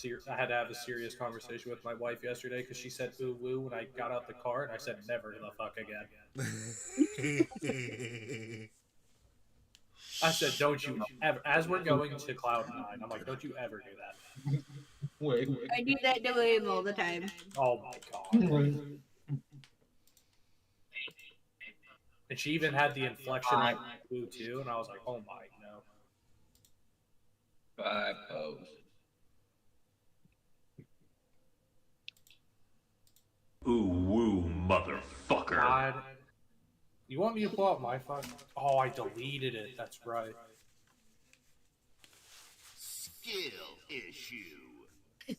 I had to have a serious conversation with my wife yesterday because she said "ooh woo" when I got out the car, and I said never the fuck again. I said, "Don't you ever?" As we're going to Cloud 9, I'm like, "Don't you ever do that." Wait. I do that to him all the time. Oh my god! And she even had the inflection like "ooh" too, and I was like, "Oh my no." 5 pose. Ooh woo, motherfucker. God. You want me to pull out my phone? Oh, I deleted it. That's right. Skill issue. I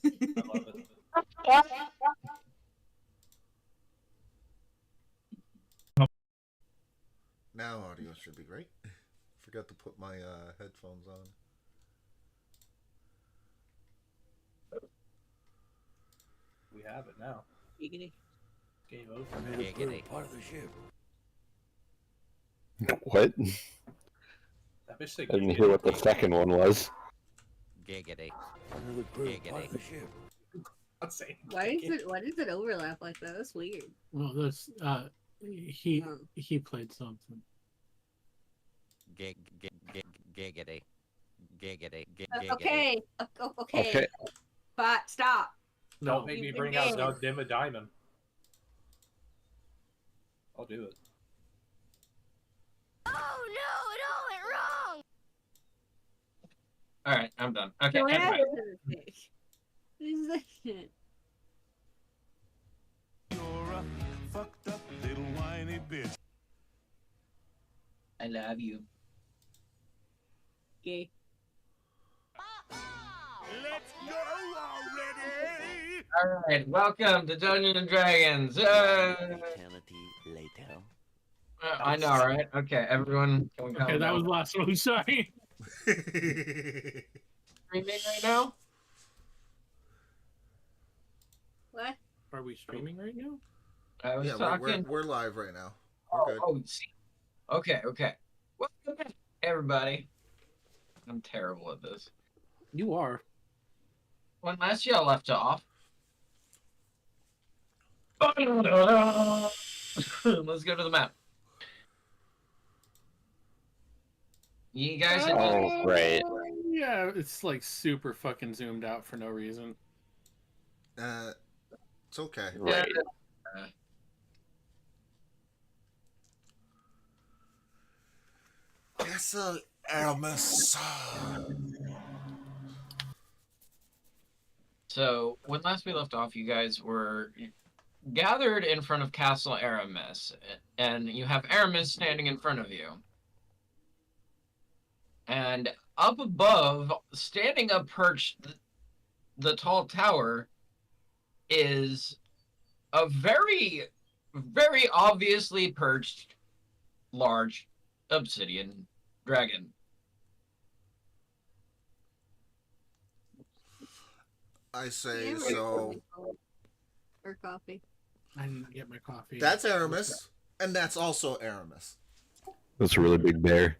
love it. Now audio should be great. Forgot to put my headphones on. We have it now. Giggity. Game over. Giggity. Part of the ship. What? That bitch said I didn't hear what the second one was. Giggity. Giggity. Why does it overlap like that? That's weird. Well, this he played something. Giggity. Giggity. Okay. Okay. But stop. Don't make me bring out no Dim a Diamond. I'll do it. Oh no, it all went wrong. Alright, I'm done. Okay, What anyway. is that shit? You're a fucked up little whiny bitch. I love you. Okay. Let's go already! Alright, welcome to Dungeons and Dragons. Later. I know, right? Okay, everyone. Can we calm Okay, that down? was the last one. Sorry. Streaming right now? What? Are we streaming right now? I was Yeah, talking. we're live right now. We're good. Oh, see. Okay. Welcome back, everybody. I'm terrible at this. You are. When last y'all left off. Let's go to the map. You guys had Oh, great. Yeah, it's like super fucking zoomed out for no reason. It's okay. Right. Castle Aramis. So, when last we left off, you guys were gathered in front of Castle Aramis, and you have Aramis standing in front of you. And up above, standing up perched the tall tower, is a very, very obviously perched large obsidian dragon. I say so. Or coffee. I didn't get my coffee. That's Aramis, and that's also Aramis. That's a really big bear.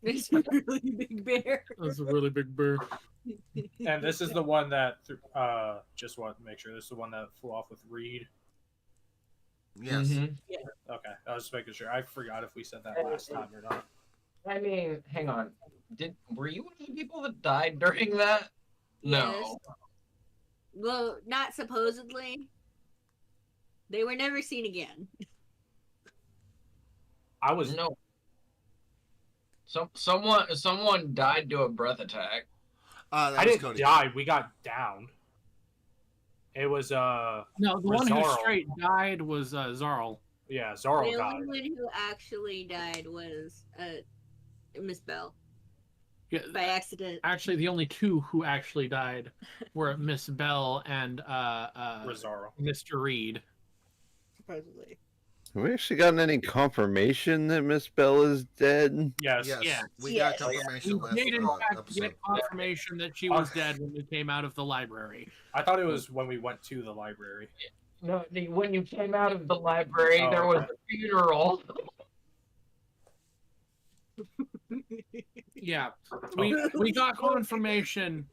It's a really big bear. That's a really big bear. And this is the one that, just want to make sure, this is the one that flew off with Reed. Yes. Mhm. Okay, I was just making sure. I forgot if we said that last time or not. I mean, hang on. Were you one of the people that died during that? No. Yes. Well, not supposedly. They were never seen again. I was No. Someone died to a breath attack. That I was didn't Cody. die. We got downed. It was No, the one who Zarl. straight died was Zarl. Yeah, Zarl The died. only one who actually died was Miss Bell Yeah, by accident. actually, the only two who actually died were Miss Bell and Zarl. Mr. Reed. Supposedly. Have we actually gotten any confirmation that Miss Bell is dead? Yes. Yes. Yeah. We Yes. got confirmation We last did, in fact, episode. get confirmation that she was dead when we came out of the library. I thought it was when we went to the library. No, when you came out of the library, Oh, there was okay. a funeral. Yeah, we got confirmation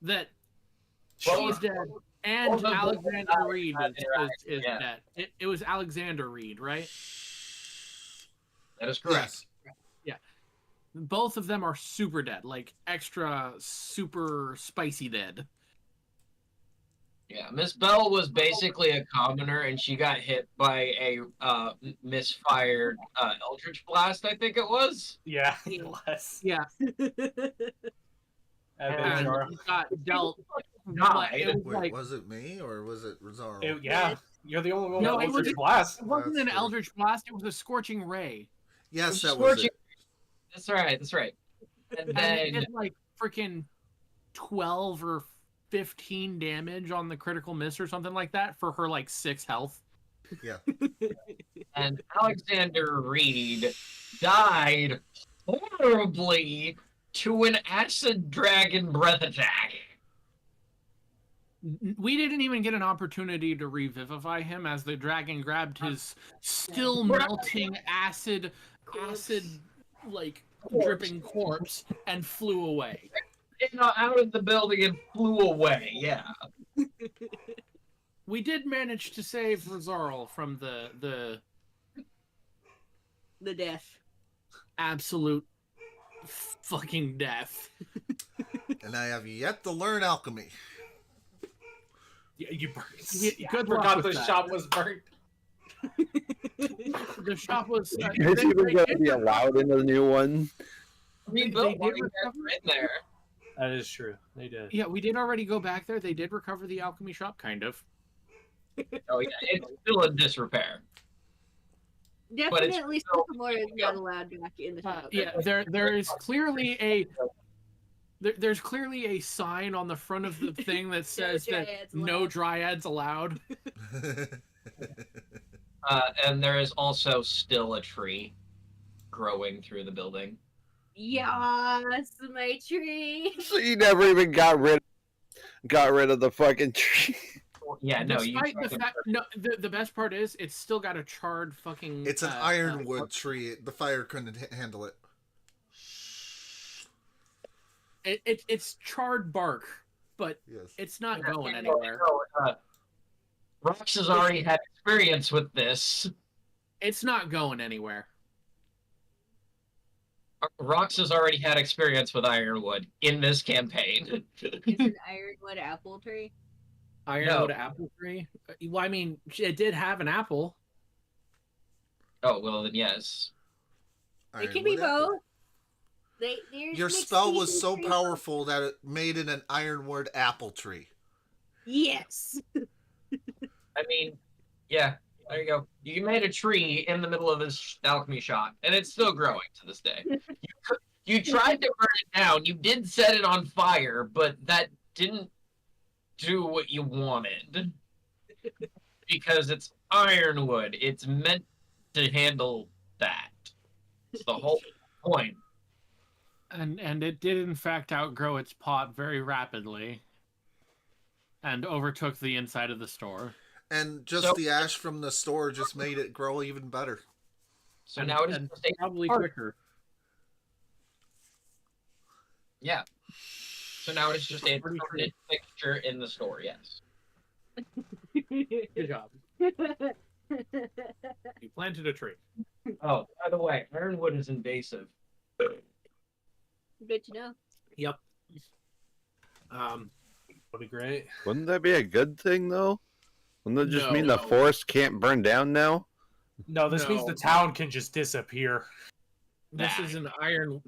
that Well, she's dead, and both of them Alexander died Reed in that is yeah. dead. It was Alexander Reed, right? That is correct. Yeah. Both of them are super dead, like extra super spicy dead. Yeah, Miss Bell was basically a commoner, and she got hit by a misfired Eldritch Blast, I think it was. Yeah, it was. Yeah. And got dealt. Died. It was Wait, like, was it me or was it Rosario? Yeah, you're the only one No, with it Eldritch was- Blast. it wasn't That's an true. Eldritch Blast, it was a Scorching Ray. Yes, that was it. That's right. That's right. And And then it did like freaking 12 or 15 damage on the critical miss or something like that for her like 6 health. Yeah. and Alexander Reed died horribly to an acid dragon breath attack. We didn't even get an opportunity to revivify him as the dragon grabbed his still melting acid like dripping corpse and flew away. Out of the building and flew away. Yeah. We did manage to save Razarl from the death. Absolute fucking death. And I have yet to learn alchemy. Yeah, you burned. Good I luck forgot with the that. shop was burnt. The shop was. You guys even going to be allowed into the new one? We They built did one recover in there. That is true. They did. Yeah, we did already go back there. They did recover the alchemy shop, kind of. Oh yeah, it's still in disrepair. Definitely, Sycamore is not allowed back in the shop. Yeah, there is clearly a. There's clearly a sign on the front of the thing that says that dryads no allowed. dryads allowed. And there is also still a tree growing through the building. Yes, my tree. So you never even got rid of the fucking tree. Yeah, no, Despite the fact, no, the best part is it's still got a charred fucking. It's an ironwood tree. The fire couldn't handle it. It's charred bark, but Yes. it's not going anywhere. Rox has already had experience with this. It's not going anywhere. Rox has already had experience with ironwood in this campaign. It's an ironwood apple tree. Ironwood apple tree. Well, I mean, it did have an apple. Oh well, then yes. It can be Ironwood apple. both. There's Your mixed spell was species so trees. powerful that it made it an ironwood apple tree. Yes. I mean, yeah. There you go. You made a tree in the middle of this alchemy shop, and it's still growing to this day. You tried to burn it down. You did set it on fire, but that didn't do what you wanted. Because it's ironwood. It's meant to handle that. It's the whole point. And it did in fact outgrow its pot very rapidly. And overtook the inside of the store. And just the ash from the store just made it grow even better. So now it is and just a probably park. quicker. Yeah. So now it's just a permanent fixture in the store, yes. Good job. You planted a tree. Oh, by the way, ironwood is invasive. Good to know. Yep. That'd be great. Wouldn't that be a good thing, though? Wouldn't that just No, mean the no. forest can't burn down now? No, this means the town can just disappear. This is an iron.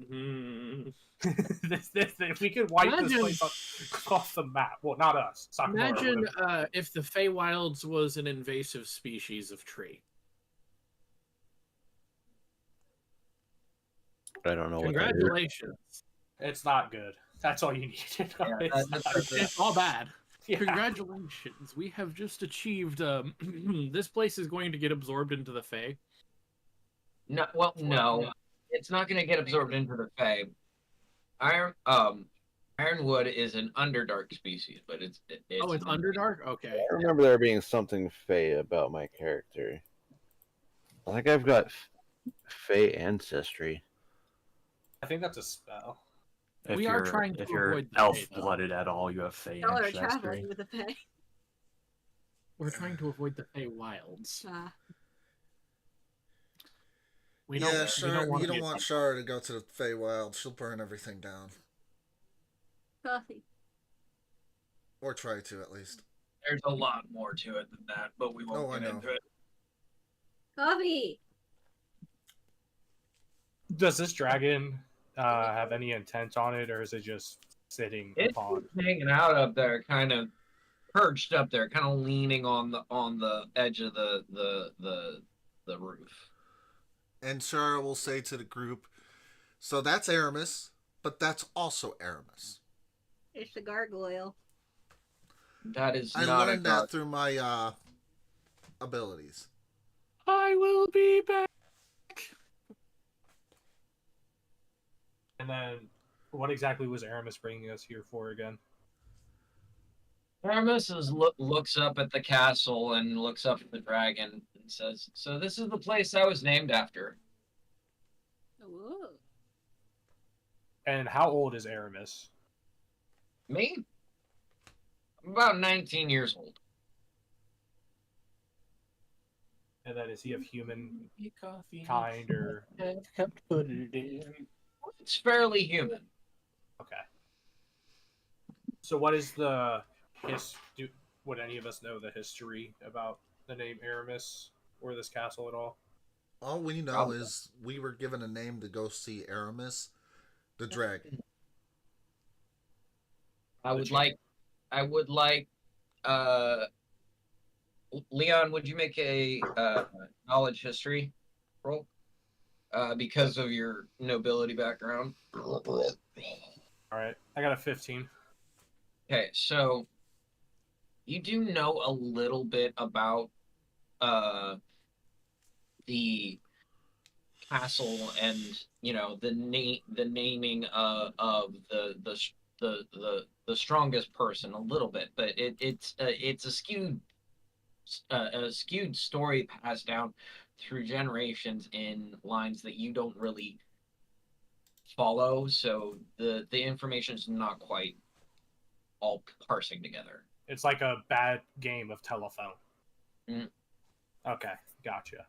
If we could wipe Imagine- this place off the map. Well, not us. Sakura, Imagine whatever. if the Feywilds was an invasive species of tree. I don't know what that is. Congratulations. It's not good. That's all you need to know. Yeah, It's that's not okay. good. It's all bad. Yeah. Congratulations. We have just achieved. This place is going to get absorbed into the Fey. No, well, no. It's not going to get absorbed into the Fae. Ironwood is an Underdark species, but it's Oh, it's Underdark? Okay. I remember there being something Fey about my character. I think I've got Fey ancestry. I think that's a spell. If We you're are trying to if you're avoid the elf fate, though. blooded at all, you have Fey Y'all are ancestry. traveling with the Fae. We're trying to avoid the Fey Wilds. We yeah, don't. We Shar, don't want you to don't be want Shara to go to the Feywild. She'll burn everything down. Coffee. Or try to, at least. There's a lot more to it than that, but we won't Oh, I get know. into it. Coffee. Does this dragon have any intent on it, or is it just sitting It's upon? hanging out up there, kind of perched up there, kind of leaning on the edge of the roof. And Shara will say to the group, so that's Aramis, but that's also Aramis. It's the gargoyle. That is I not learned a that through my abilities. I will be back. And then, what exactly was Aramis bringing us here for again? Aramis looks up at the castle and looks up at the dragon and says, "So this is the place I was named after." Whoa. And how old is Aramis? Me? I'm about 19 years old. And then is he of human Coffee. kind or? Put it in. It's fairly human. Okay. So what is the would any of us know the history about the name Aramis or this castle at all? All we know is we were given a name to go see Aramis, the dragon. I would like, Leon, would you make a knowledge history roll? Because of your nobility background. All right, I got a 15. Okay, so you do know a little bit about the castle and the naming of the strongest person a little bit, but it's a skewed story passed down through generations in lines that you don't really follow, so the information is not quite all parsing together. It's like a bad game of telephone. Mm. Okay, gotcha.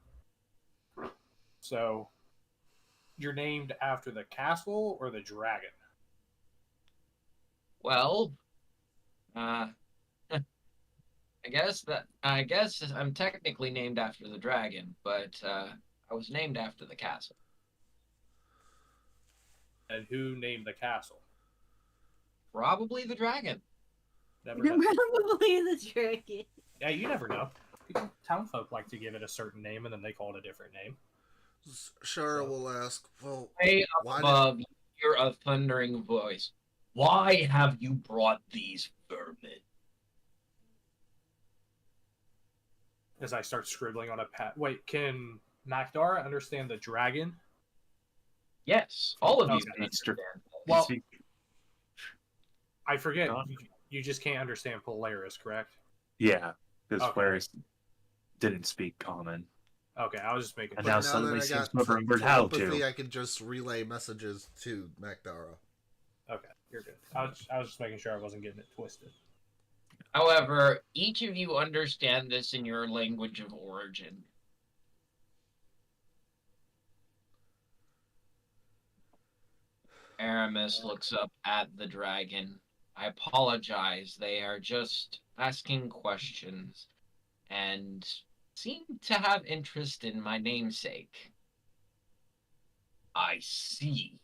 So, you're named after the castle or the dragon? Well, I guess I'm technically named after the dragon, but I was named after the castle. And who named the castle? Probably the dragon. Never know. Probably the dragon. Yeah, you never know. Townfolk like to give it a certain name and then they call it a different name. Shara will ask, well, Way up why above, you hear a thundering voice. Why have you brought these vermin? As I start scribbling on a pad. Wait, can Nakdara understand the dragon? Yes, all of you. Okay. Understand. Well, I forget. You just can't understand Polaris, correct? Yeah, because Okay. Polaris didn't speak common. Okay, I was just making. And now that suddenly I seems got to remembered how telepathy, to. I can just relay messages to Makdara. Okay, you're good. I was just making sure I wasn't getting it twisted. However, each of you understand this in your language of origin. Aramis looks up at the dragon. I apologize. They are just asking questions and seem to have interest in my namesake. I see.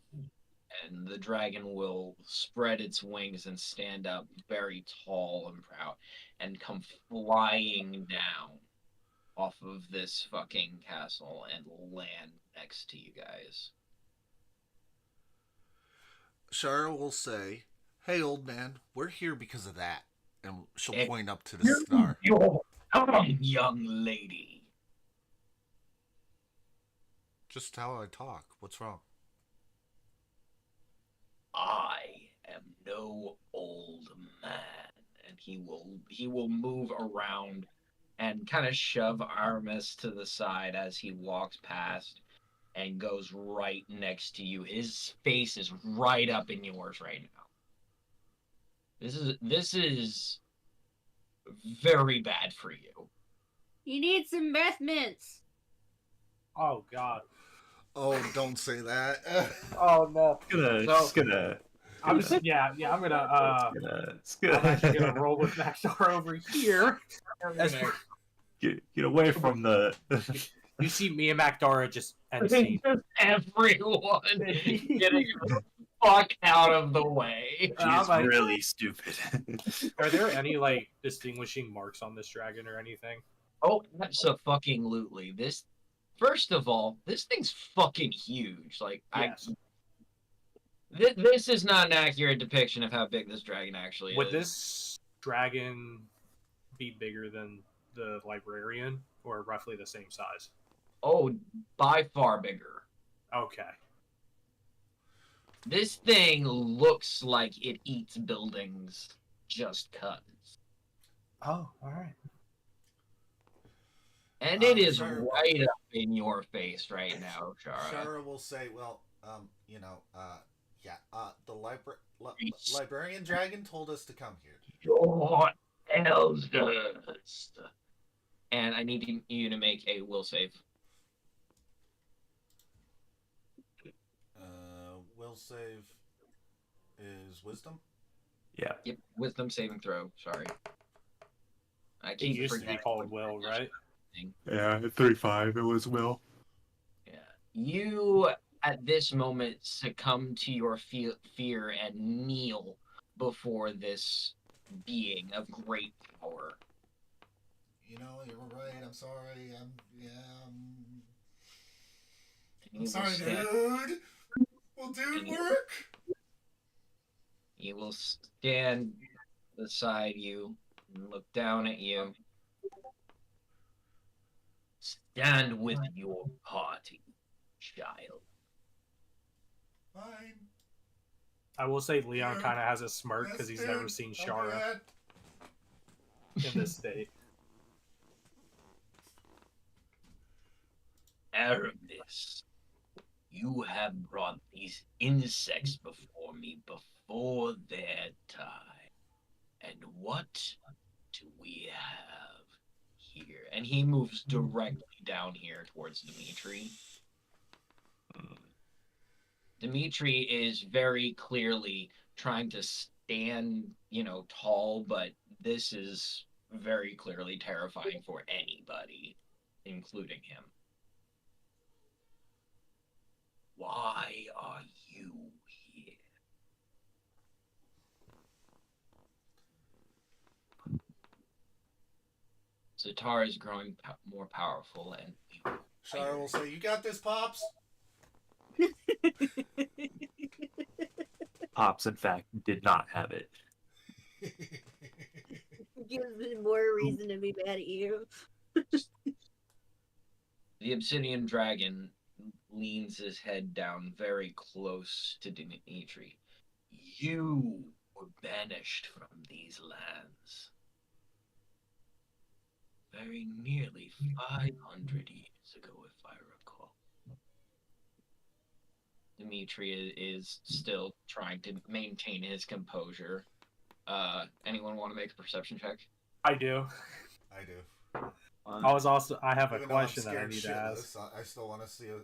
And the dragon will spread its wings and stand up very tall and proud and come flying down off of this fucking castle and land next to you guys. Shara will say, hey, old man, we're here because of that. And she'll Hey, point up to the star. Your young lady. Just how I talk. What's wrong? I am no old man. And he will move around and kind of shove Aramis to the side as he walks past. and goes right next to you. His face is right up in yours right now. This is very bad for you. You need some breath mints. Oh God. Oh, don't say that. Oh no. Just gonna. I'm just, yeah. I'm gonna I'm actually gonna roll with Maxar over here. As Get away from the. you see me and Macdara just end scene. Everyone getting the fuck out of the way. I'm She's like, really stupid. are there any like distinguishing marks on this dragon or anything? Oh, absolutely. This, first of all, this thing's fucking huge. Like, Yes. This is not an accurate depiction of how big this dragon actually Would is. this dragon be bigger than the librarian, or roughly the same size? Oh, by far bigger. Okay. This thing looks like it eats buildings just cuz. Oh, all right. And it is Shara, right up in your face right now, Shara. Shara will say, well, the librarian dragon told us to come here. Your elders. And I need you to make a will save. Will save is wisdom. Yeah. Yep, wisdom saving throw. Sorry. I It keep used to be forgetting. called Will, right? Yeah, 3-5. It was Will. Yeah. You, at this moment, succumb to your fear and kneel before this being of great power. You're right. I'm sorry. I'm And you will sorry, stand- dude. Will dude work? He will stand beside you and look down at you. Stand with your party, child. Fine. I will say Leon Dude, kind of has a smirk because he's never dude. seen Don't Shara do that. in this state. Aramis, you have brought these insects before me before their time. And what do we have here? And he moves directly down here towards Dimitri. Dimitri is very clearly trying to stand, tall, but this is very clearly terrifying for anybody, including him. Why are you here? Zatar is growing more powerful, and Shara will say, "You got this, Pops." Pops, in fact, did not have it. Gives me more reason to be mad at you. the obsidian dragon leans his head down very close to Dimitri. You were banished from these lands very nearly 500 years ago, if I recall. Dimitri is still trying to maintain his composure. Anyone want to make a perception check? I do. I do. I have a Even though I'm question that I scared need to shitless, ask. I still want to see a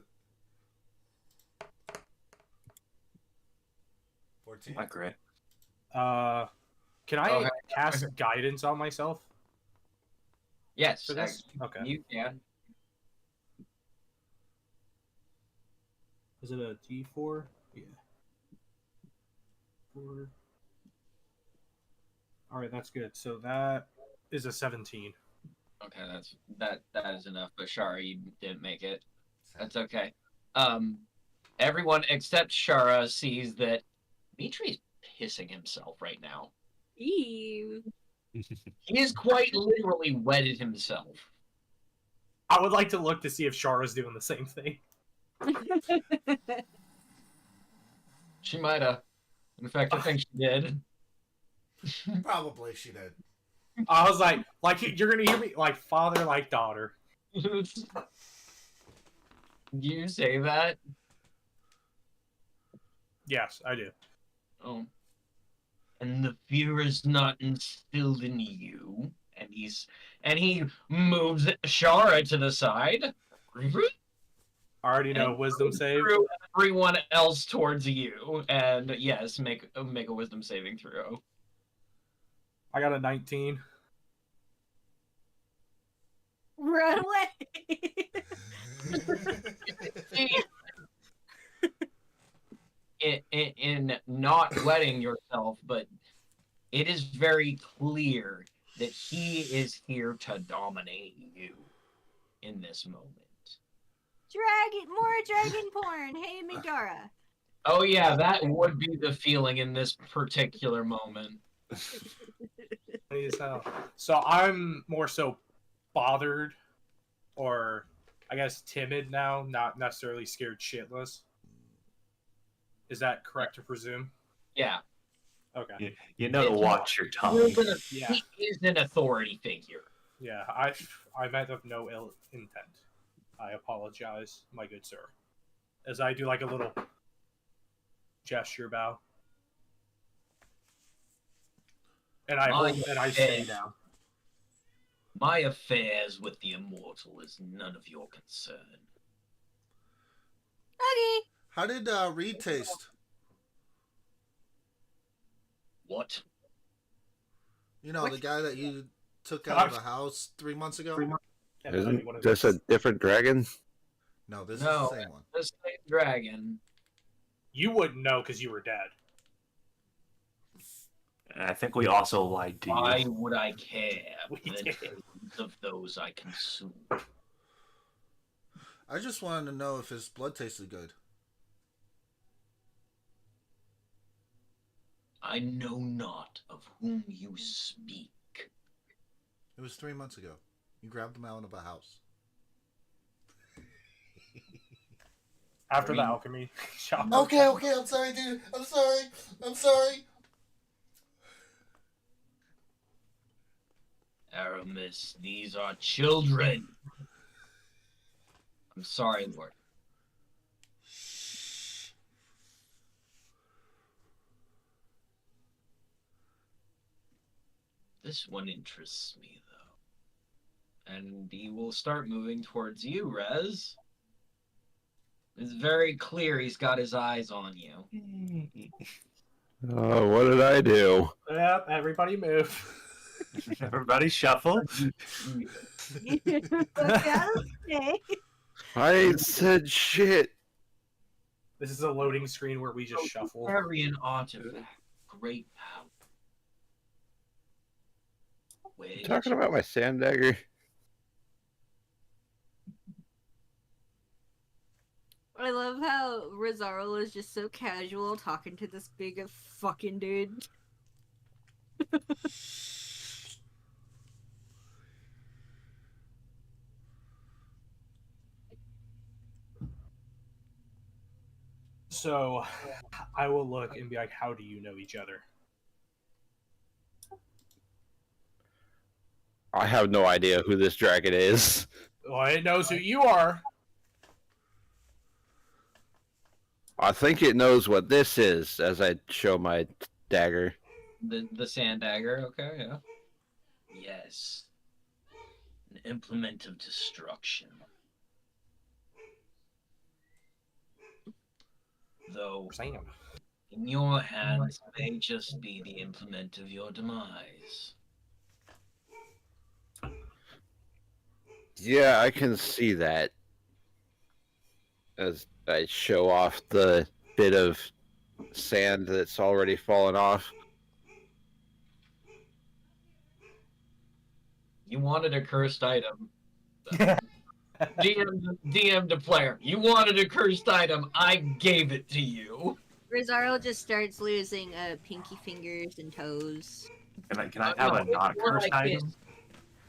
14. Not great. Can I Okay. cast guidance on myself Yes, for this? Okay. you can. Is it a D4? Yeah. 4. All right, that's good. So that is a 17. Okay, that is enough. But Shara, you didn't make it. That's okay. Everyone except Shara sees that Dimitri's pissing himself right now. Ew. He is quite literally wetted himself. I would like to look to see if Shara's doing the same thing. She might have. In fact, I think she did. Probably she did. I was like you're gonna hear me like father, like daughter. Do you say that? Yes, I do. Oh. And the fear is not instilled in you. And he moves Shara to the side. I already know wisdom save. Through everyone else towards you. And yes, make a wisdom saving throw. I got a 19. Run away. in not wetting yourself, but it is very clear that he is here to dominate you in this moment. More dragon porn. Hey, Midara. Oh yeah, that would be the feeling in this particular moment. Funny as hell. So I'm more so bothered, or I guess timid now, not necessarily scared shitless. Is that correct to presume? Yeah. Okay. You know to watch your tongue. Yeah. He is an authority figure. Yeah, I meant of no ill intent. I apologize, my good sir. As I do like a little gesture bow. And I stay down. My affairs with the immortal is none of your concern. Okay. How did Reed taste? What? You know, What? the guy that you took out of the house 3 months ago? Isn't this a different dragon? No, this No, is the same one. the same dragon. You wouldn't know because you were dead. And I think we also lied to you. Why would I care? We The did. names of those I consume. I just wanted to know if his blood tasted good. I know not of whom you speak. It was 3 months ago. You grabbed him out of a house. After the alchemy shop. Okay, I'm sorry, dude. I'm sorry. Aramis, these are children. I'm sorry, Lord. This one interests me, though. And he will start moving towards you, Rez. It's very clear he's got his eyes on you. Oh, what did I do? Yep, everybody move. Everybody shuffle. Okay. I ain't said shit. This is a loading screen where we just shuffle. Carry an artifact. Great power. Where You did talking you- about my sand dagger? I love how Rosario is just so casual talking to this big fucking dude. So I will look and be like, how do you know each other? I have no idea who this dragon is. Well, it knows who you are. I think it knows what this is as I show my dagger. The sand dagger, okay, yeah. Yes. An implement of destruction. Though Sam. in your hands may just be the implement of your demise. Yeah, I can see that. As I show off the bit of sand that's already fallen off. You wanted a cursed item. DM to player. You wanted a cursed item. I gave it to you. Rosario just starts losing pinky fingers and toes. Can I have a it's not more cursed like item?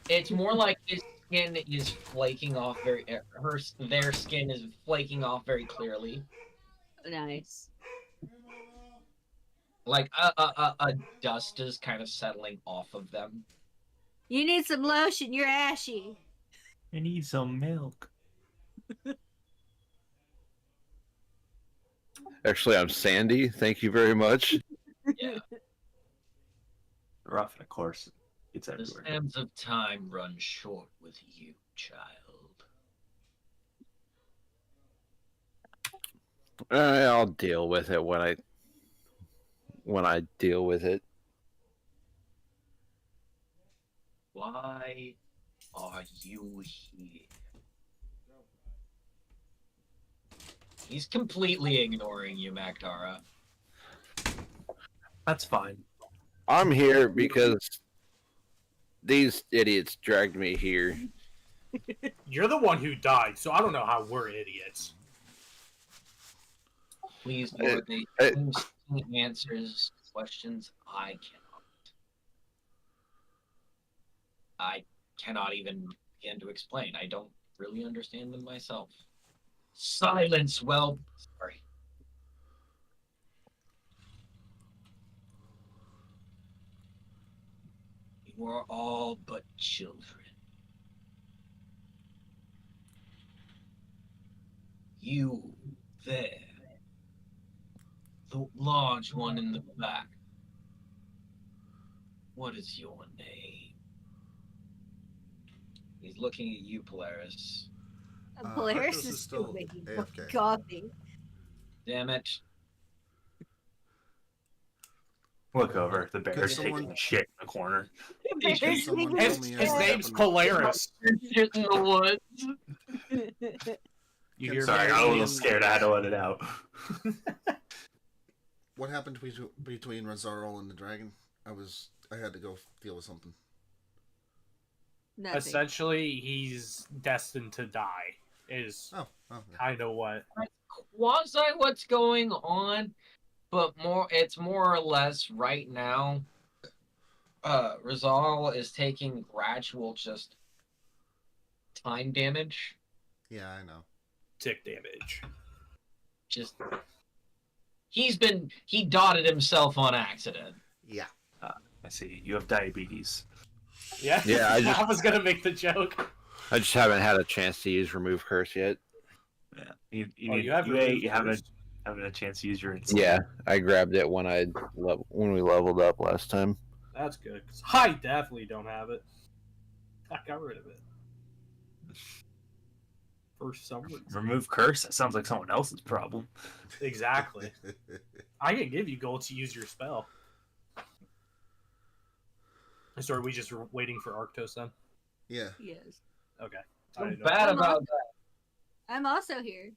It's more like his skin is flaking off their skin is flaking off very clearly. Nice. Like a dust is kind of settling off of them. You need some lotion. You're ashy. I need some milk. Actually, I'm Sandy. Thank you very much. Yeah. Rough, and of course, it's The everywhere. sands of time run short with you, child. I'll deal with it when I deal with it. Why are you here? He's completely ignoring you, Magdara. That's fine. I'm here because these idiots dragged me here. You're the one who died, so I don't know how we're idiots. Please, Hey, Lord, the hey. answers questions I cannot. I cannot even begin to explain. I don't really understand them myself. Silence, well, sorry. You are all but children. You there. The large one in the back. What is your name? He's looking at you, Polaris. Polaris Arctos is is still still making AFK. fucking coffee. Damn it. Look over. The bear's someone- taking a shit in the corner. Can someone tell His, me his what name's happened? Polaris. Shit in the woods. You Can hear Sorry, me? I was a little someone- scared. I had to let it out. What happened between Razarl and the dragon? I had to go deal with something. Nothing. Essentially, he's destined to die. Is Oh, kind of what. Quasi what's going on, but it's more or less right now. Rizal is taking gradual just time damage. yeah, I know. Tick damage. Just he dotted himself on accident. Yeah. I see. You have diabetes. Yeah, Yeah, I was gonna make the joke. I just haven't had a chance to use remove curse yet. Yeah. You removed haven't first. a chance to use your insulin. Yeah, I grabbed it when when we leveled up last time. That's good. 'Cause I definitely don't have it. I got rid of it. For some reason. Remove curse? That sounds like someone else's problem. Exactly. I can give you gold to use your spell. So are we just waiting for Arctos then? Yeah. Yes. Okay. I So didn't know. bad about that. I'm also here.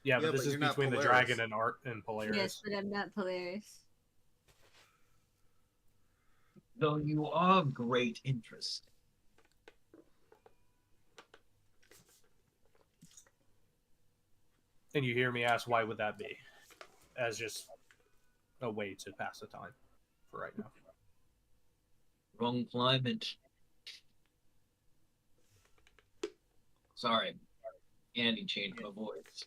Yeah, Yeah, but this but is you're not between the Polaris. dragon and Polaris. Yes, but I'm not Polaris. Though you are of great interest. And you hear me ask, why would that be? As just a way to pass the time for right now. Wrong climate. Sorry. Andy changed my voice.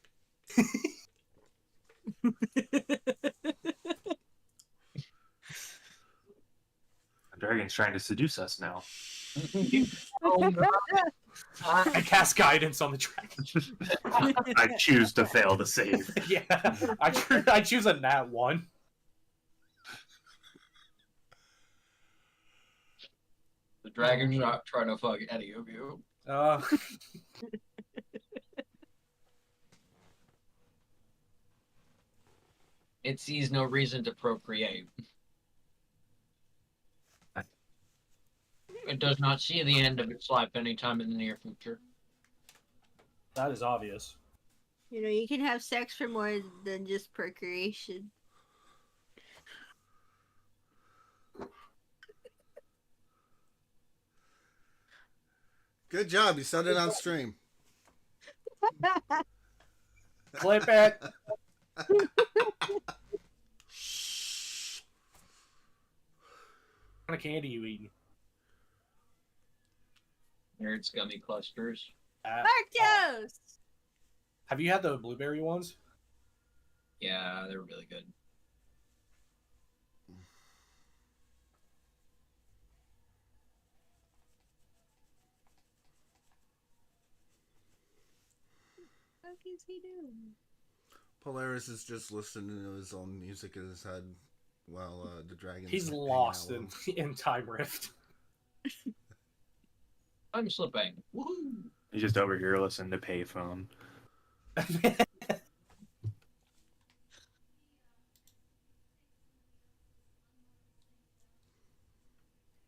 The dragon's trying to seduce us now. Oh, no. I cast guidance on the dragon. I choose to fail to save. Yeah, I choose a nat 1. The dragon's not trying to fuck any of you. It sees no reason to procreate. It does not see the end of its life anytime in the near future. That is obvious. You know, you can have sex for more than just procreation. Good job. You said it on stream. Clip it. What kind of candy you eating? Nerds gummy clusters. Arctos! Have you had the blueberry ones? Yeah, they're really good. What is he doing? Polaris is just listening to his own music in his head while the dragon's He's hanging lost out with him. in Time Rift. I'm slipping. Woohoo! He's just over here listening to Payphone.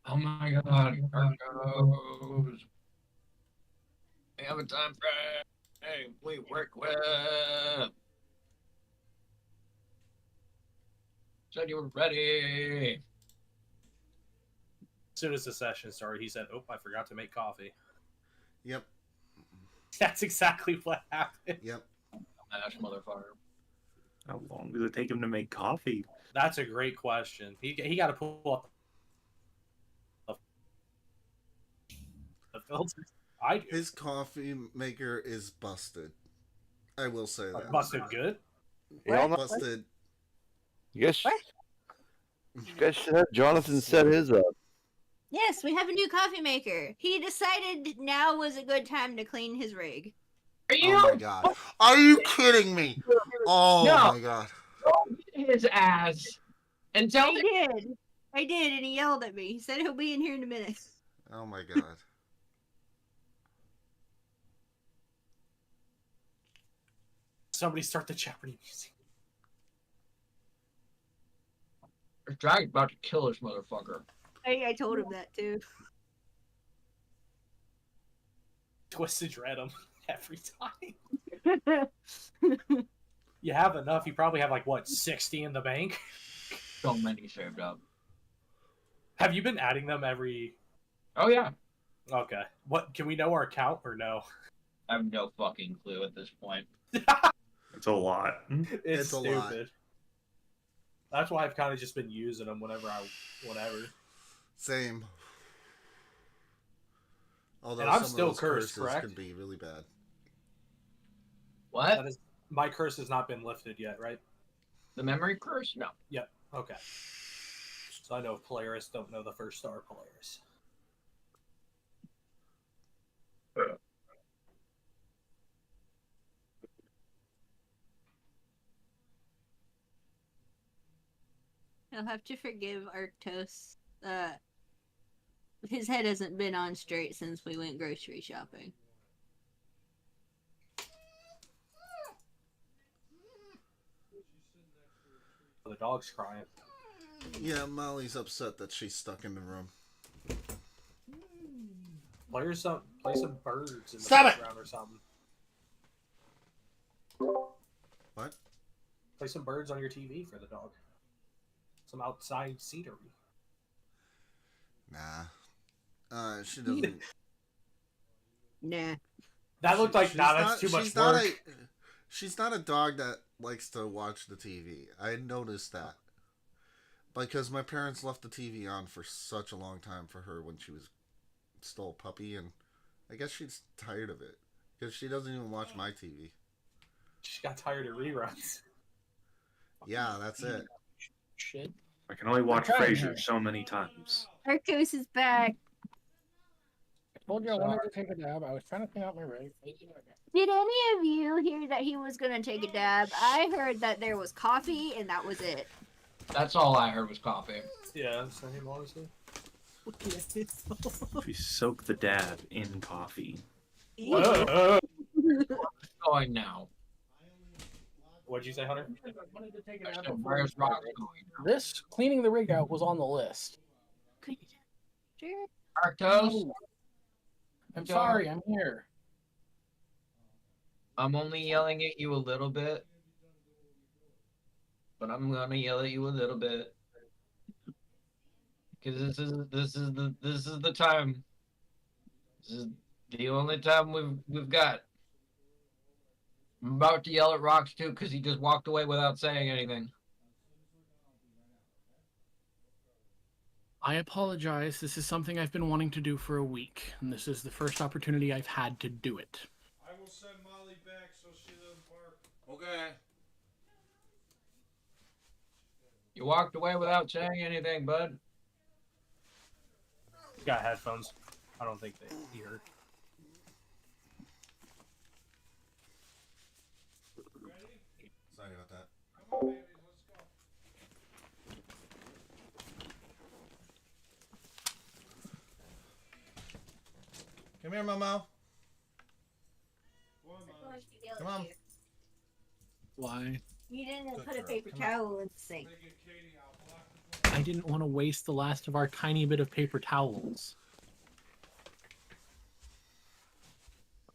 Oh my god, Arcos. We have a time frame we work with. Said you were ready. As soon as the session started, he said, "Oh, I forgot to make coffee." Yep. That's exactly what happened. Yep. Mash, motherfucker. How long does it take him to make coffee? That's a great question. He got to pull up the filters. I do. His coffee maker is busted. I will say that. Busted good. Busted. You guys should have Jonathan set his up. Yes, we have a new coffee maker. He decided now was a good time to clean his rig. Are you? Oh my god. Are you kidding me? Oh No. my god. His ass. And tell me. I did, and he yelled at me. He said he'll be in here in a minute. Oh my god. Somebody start the Jeopardy music. The dragon's about to kill this motherfucker. I told him that too. Twisted dread him every time. You have enough. You probably have like what, 60 in the bank. So many saved up. Have you been adding them every? Oh yeah. Okay. What can we know our count or no? I have no fucking clue at this point. It's a lot. It's a stupid. lot. That's why I've kind of just been using them whenever. Same. Although And I'm some still of those cursed, curses correct? can be really bad. What? That is, my curse has not been lifted yet, right? The memory curse? No. Yep. Okay. So I know Polaris don't know the first star Polaris. I'll have to forgive Arctos. His head hasn't been on straight since we went grocery shopping. The dog's crying. Yeah, Molly's upset that she's stuck in the room. Play some birds in the Stop it! background or something. What? Play some birds on your TV for the dog. Some outside scenery. Nah. She doesn't. Nah. That looked like, She's that's too much work. She's not a dog that likes to watch the TV. I noticed that. Because my parents left the TV on for such a long time for her when she was still a puppy, and I guess she's tired of it. Because she doesn't even watch my TV. She got tired of reruns. Yeah, that's it. Shit. I can only watch I'm trying Frasier here. so many times. Arctos is back. I told you I wanted to take a nap. I was trying to clean out my rig. Did any of you hear that he was gonna take a dab? I heard that there was coffee and that was it. That's all I heard was coffee. Yeah, same honestly. We soak the dab in coffee. What's going now? What'd you say, Hunter? Where's Rock going? This cleaning the rig out was on the list. Sure. Arctos? I'm sorry, I'm here. I'm only yelling at you a little bit. But I'm gonna yell at you a little bit. Because this is the time. This is the only time we've got. I'm about to yell at Rox too because he just walked away without saying anything. I apologize. This is something I've been wanting to do for a week, and this is the first opportunity I've had to do it. I will send Molly back so she doesn't bark. Okay. You walked away without saying anything, bud. Got headphones. I don't think they hear. Sorry. Come here, Momo. Come on. Why? You didn't Good put a girl. paper Come on. towel in the sink. I didn't want to waste the last of our tiny bit of paper towels.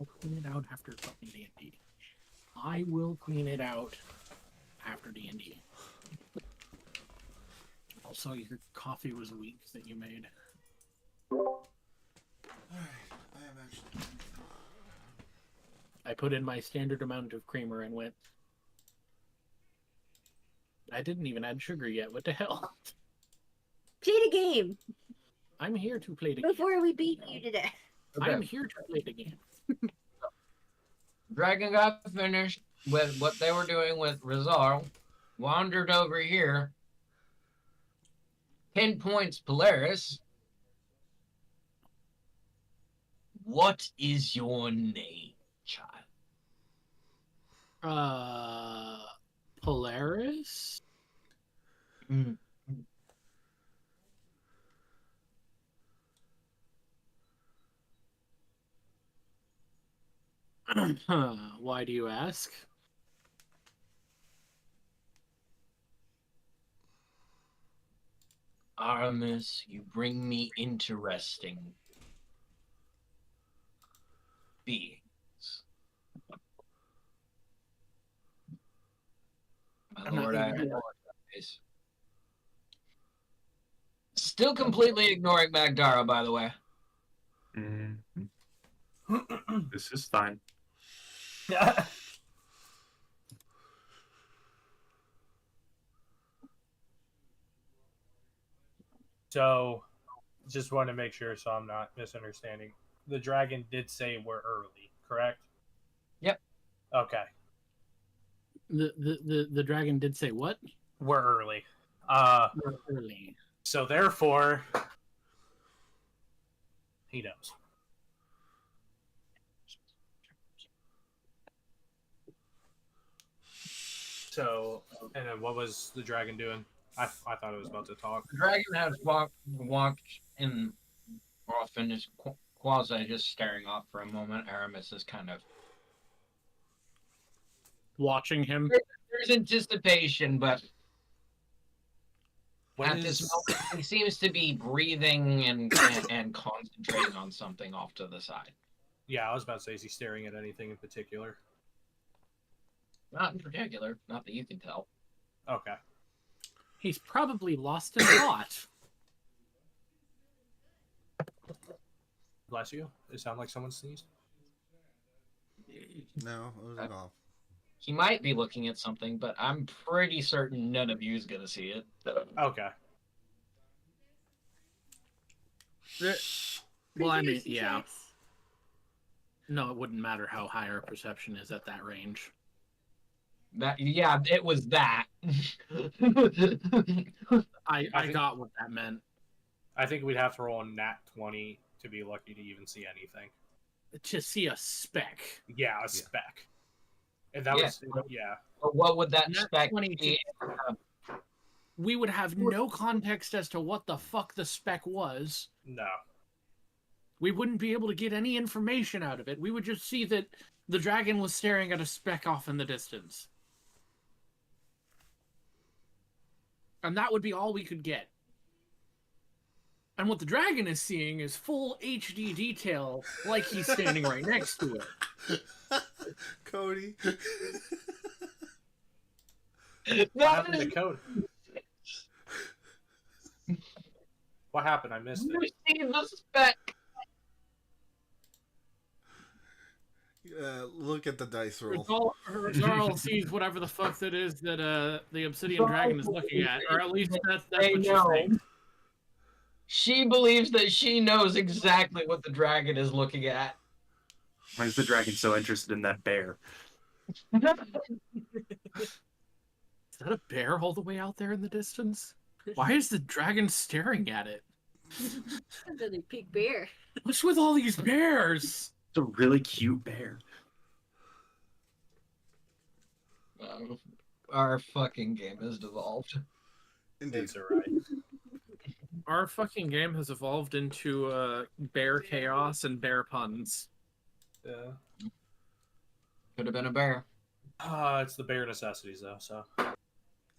I'll clean it out after fucking D&D. I will clean it out after D&D. Also, your coffee was weak that you made. Alright, I am actually. I put in my standard amount of creamer and went. I didn't even add sugar yet. What the hell? Play the game I'm here to play the game. before we beat you to death. I'm here to play the game. Dragon got finished with what they were doing with Rizal, wandered over here. 10 points, Polaris. What is your name, child? Polaris? Mm. Why do you ask? Aramis, you bring me interesting beings. My I'm not lord, I ignorant. apologize. Still completely ignoring Magdara, by the way. Mm. This is fine. So, just want to make sure so I'm not misunderstanding. The dragon did say we're early, correct? Yep. Okay. The dragon did say what? We're early. We're early. So therefore, he knows. So, and then what was the dragon doing? I thought it was about to talk. The dragon has walked in off and is quasi just staring off for a moment. Aramis is kind of Watching him. there's anticipation, but What at is- this moment he seems to be breathing and concentrating on something off to the side. Yeah, I was about to say, is he staring at anything in particular? Not in particular, not that you can tell. Okay. He's probably lost in thought. Bless you. It sounded like someone sneezed. No, it was a golf. He might be looking at something, but I'm pretty certain none of you is gonna see it. Okay. Well, I mean, yeah. No, it wouldn't matter how high our perception is at that range. That yeah, it was that. I think- got what that meant. I think we'd have to roll a nat 20 to be lucky to even see anything. To see a speck. Yeah, a speck. And that Yeah. was, yeah. But what would that Nat spec 20 be? We would have no context as to what the fuck the speck was. No. We wouldn't be able to get any information out of it. We would just see that the dragon was staring at a speck off in the distance. And that would be all we could get. And what the dragon is seeing is full HD detail, like he's standing right next to it. Cody. What happened to code? What happened? I missed You it. see the spec. Look at the dice roll. Rizal sees whatever the fuck that is that the obsidian dragon is looking at, or at least that's They what she's know. saying. She believes that she knows exactly what the dragon is looking at. Why is the dragon so interested in that bear? Is that a bear all the way out there in the distance? Why is the dragon staring at it? Another big bear. What's with all these bears? It's a really cute bear. Our fucking game has devolved. Indeed. It's alright. Our fucking game has evolved into bear chaos and bear puns. Yeah. Could have been a bear. It's the bare necessities though. So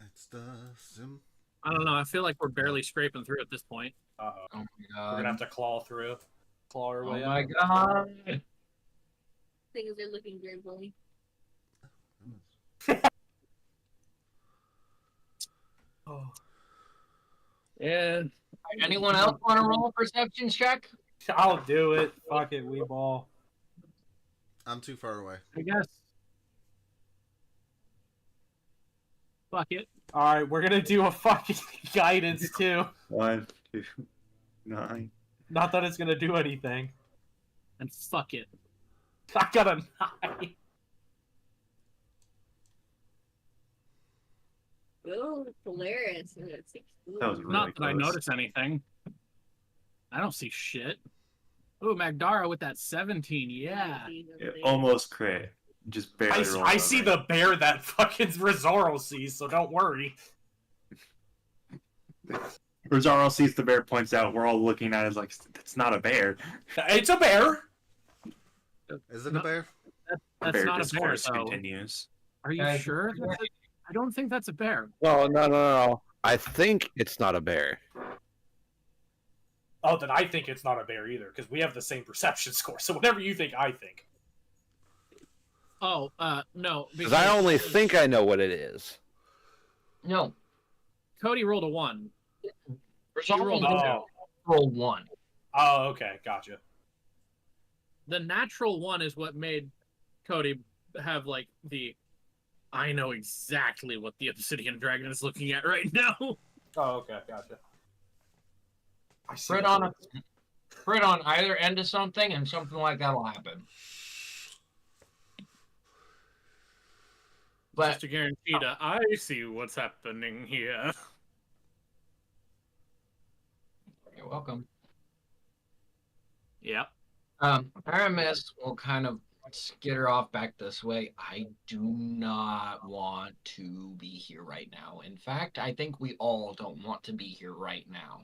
It's the sim. I don't know. I feel like we're barely scraping through at this point. oh, Oh my we're god. gonna have to claw our way Oh out. my god. Things are looking very bully. Oh. Yeah. Anyone else want to roll a perception check? I'll do it. Fuck it, we ball. I'm too far away. I guess. Fuck it. All right, we're gonna do a fucking guidance too. 1, 2, 9. Not that it's gonna do anything. And fuck it. I got a 9. Oh, Polaris. That's That was really Not that close. I notice anything. I don't see shit. Ooh, Magdara with that 17. Yeah. Yeah, almost crit. Just barely rolled I see over. the bear that fucking Rosario sees, so don't worry. Rosario sees the bear, points out. We're all looking at it like, that's not a bear. It's a bear. Is it a bear? That's bear not a bear, discourse though. continues. Are you Guys, sure? I don't think that's a bear. No. I think it's not a bear. Oh, then I think it's not a bear either, because we have the same perception score. So whatever you think, I think. Oh, no. Because I only think I know what it is. No. Cody rolled a 1. Rosario rolled didn't Oh. roll 1. Oh, okay, gotcha. The natural 1 is what made Cody have, like, the... I know exactly what the Obsidian Dragon is looking at right now. Oh, okay, gotcha. I see. Crit on either end of something, and something like that'll happen. But Just to guarantee that I see what's happening here. you're welcome. Yep. Aramis will kind of skitter off back this way. I do not want to be here right now. In fact, I think we all don't want to be here right now.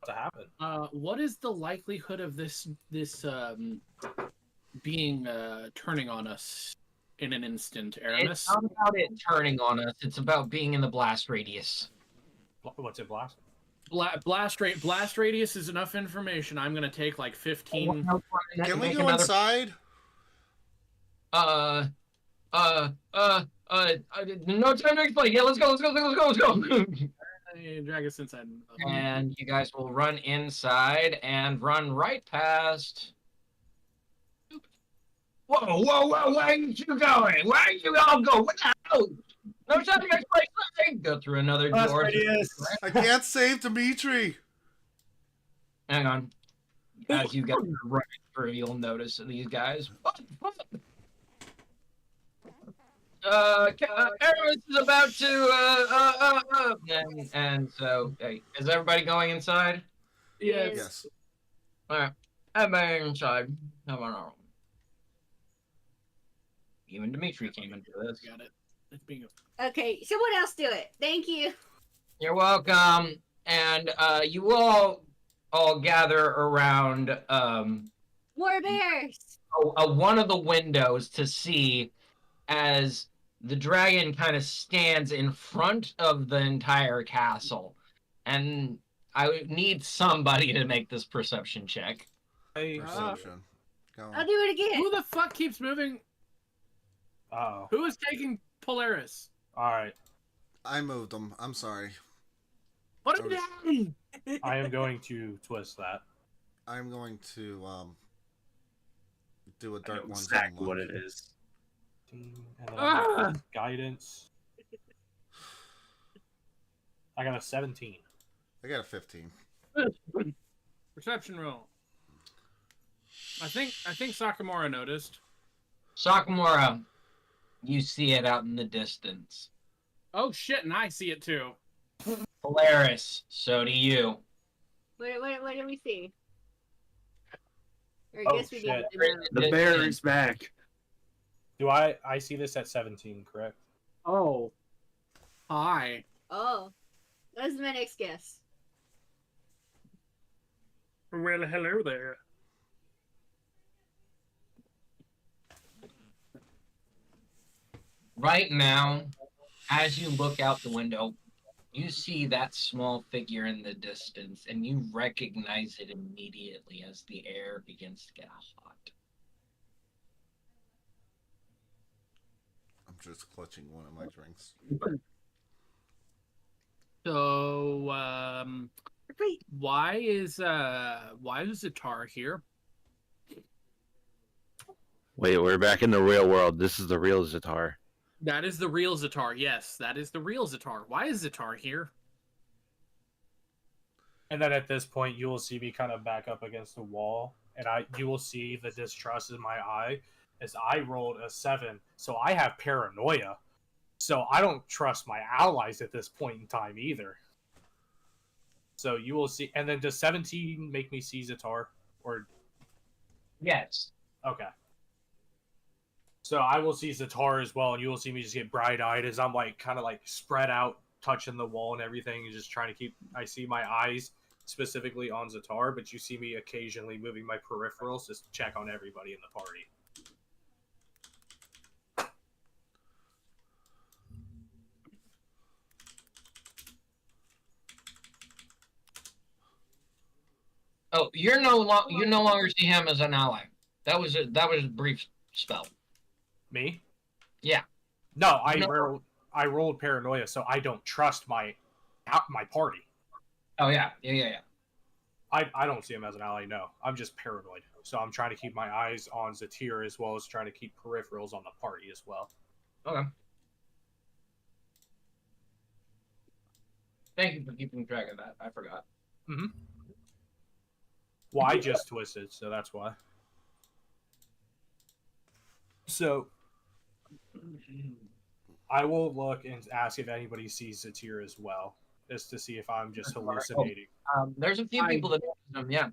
To happen. What is the likelihood of this being turning on us in an instant, Aramis? It's not about it turning on us. It's about being in the blast radius. What's it blast? Blast radius is enough information. I'm gonna take like 15. Can we go inside? No time to explain. Yeah, let's go. Drag us inside. And you guys will run inside and run right past. Whoa! Where are you going? Where are you all going? What the hell? No time to explain. Go through another door. I can't save Dimitri. Hang on. As you guys are running through, you'll notice these guys. Aramis is about to and so hey, is everybody going inside? Yes. All right, everybody inside. Have an arm. Even Dimitri came into this. Got it. It's being Okay, someone else do it. Thank you. You're welcome. And you all gather around More bears. one of the windows to see as the dragon kind of stands in front of the entire castle. And I would need somebody to make this perception check. Perception. Go I'll on. do it again. Who the fuck keeps moving? Oh. Who is taking Polaris? All right. I moved them. I'm sorry. What are you doing? I am going to twist that. I'm going to do a I know dark one. exactly what it is. And then Ah! guidance. I got a 17. I got a 15. Perception roll. I think Sakamura noticed. Sakamura, you see it out in the distance. Oh shit, and I see it too. Polaris, so do you. What do we see? Or I Oh, guess we shit. didn't. The bear is back. Do I see this at 17, correct? Oh. Hi. Oh, that was my next guess. Well, hello there. Right now, as you look out the window, you see that small figure in the distance, and you recognize it immediately as the air begins to get hot. I'm just clutching one of my drinks. So, Wait, why is Zatar here? Wait, we're back in the real world. This is the real Zatar. That is the real Zatar. Yes, that is the real Zatar. Why is Zatar here? And then at this point, you will see me kind of back up against the wall, and you will see the distrust in my eye as I rolled a 7, so I have paranoia. So I don't trust my allies at this point in time either. So you will see, and then does 17 make me see Zatar? Or Yes. okay. So I will see Zatar as well, and you will see me just get bright-eyed as I'm like kind of like spread out, touching the wall and everything, and just trying to keep. I see my eyes specifically on Zatar, but you see me occasionally moving my peripherals just to check on everybody in the party. Oh, you no longer see him as an ally. That was a brief spell. Me? Yeah. No, No. I rolled paranoia, so I don't trust my party. Oh yeah. Yeah. I don't see him as an ally. No, I'm just paranoid. So I'm trying to keep my eyes on Zatir as well as trying to keep peripherals on the party as well. Okay. Thank you for keeping track of that. I forgot. Mm-hmm. Well, I just twisted, so that's why. So I will look and ask if anybody sees Zatir as well, just to see if I'm just hallucinating. There's a few people that notice him. Yeah.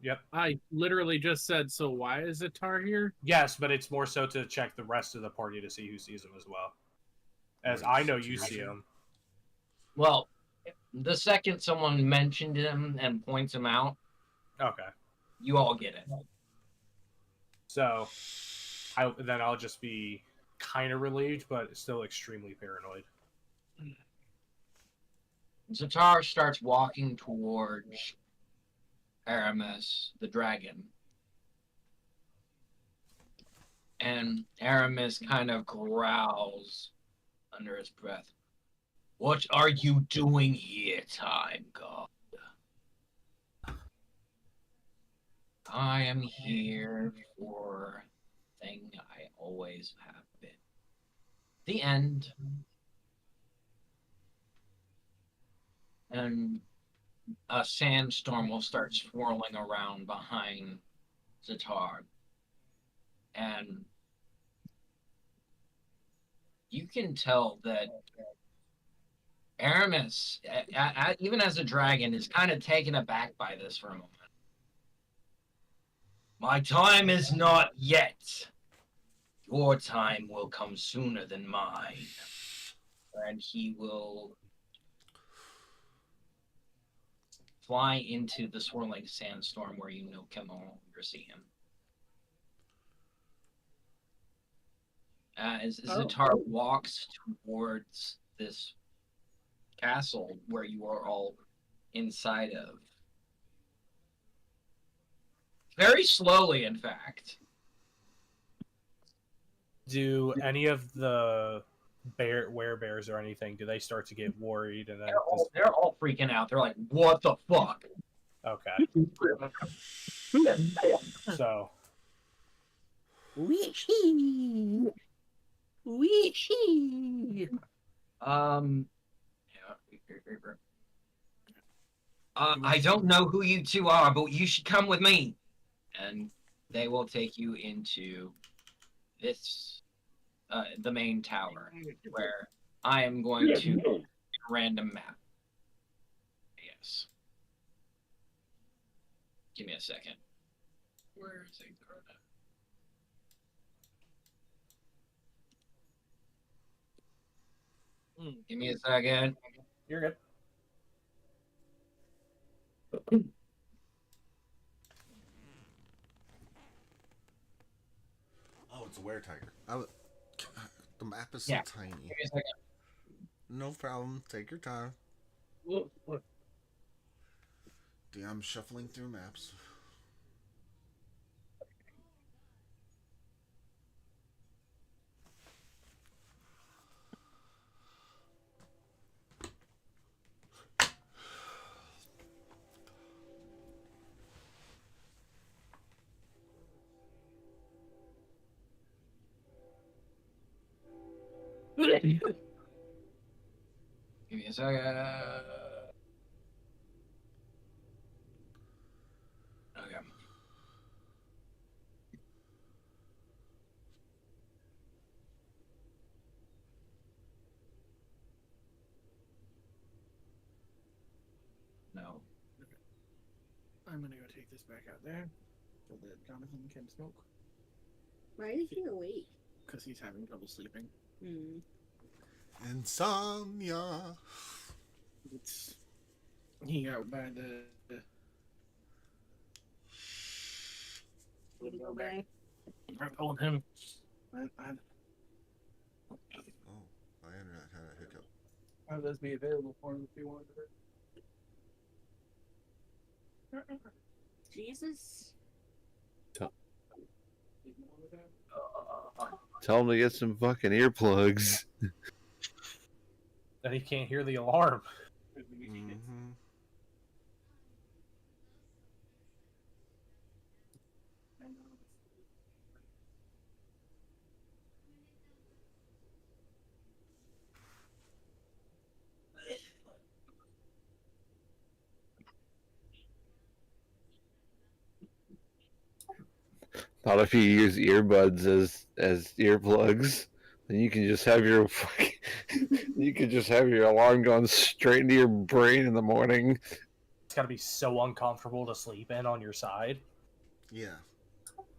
Yep. I literally just said, so why is Zatar here? Yes, but it's more so to check the rest of the party to see who sees him as well. As I know you see him. Well, the second someone mentioned him and points him out, okay, you all get it. So I'll just be kind of relieved, but still extremely paranoid. Zatar starts walking towards Aramis, the dragon. And Aramis kind of growls under his breath. What are you doing here, Time God? I am here for the thing I always have been. The end. And a sandstorm will start swirling around behind Zatar. And you can tell that Aramis, even as a dragon, is kind of taken aback by this for a moment. My time is not yet. Your time will come sooner than mine. And he will fly into the swirling sandstorm where you can no longer see him. As Zatar walks towards this castle where you are all inside of. Very slowly, in fact. Do any of the werebears or anything, do they start to get worried? And then they're all freaking out. They're like, what the fuck? Okay. So. Wee-hee. Wee-hee. I don't know who you two are, but you should come with me. And they will take you into this, the main tower, where I am going to a random map. Yes. Give me a second. Where is it? Give me a second. You're good. it's a were-tiger. The map is Yeah. so tiny. Give me a second. No problem. Take your time. Look. I'm shuffling through maps. Give me a second. Okay. No. I'm gonna go take this back out there so that Jonathan can smoke. Why is he awake? Because he's having trouble sleeping. Hmm. Insomnia. It's he out by the Way to go, guy. I told him. Oh, my internet had a hiccup. I'll just be available for him if he wanted it. Jesus. Tell him to get some fucking earplugs. Then he can't hear the alarm. Mm-hmm. Thought if you use earbuds as earplugs, then you can just have your you could just have your alarm going straight into your brain in the morning. It's gotta be so uncomfortable to sleep in on your side. Yeah.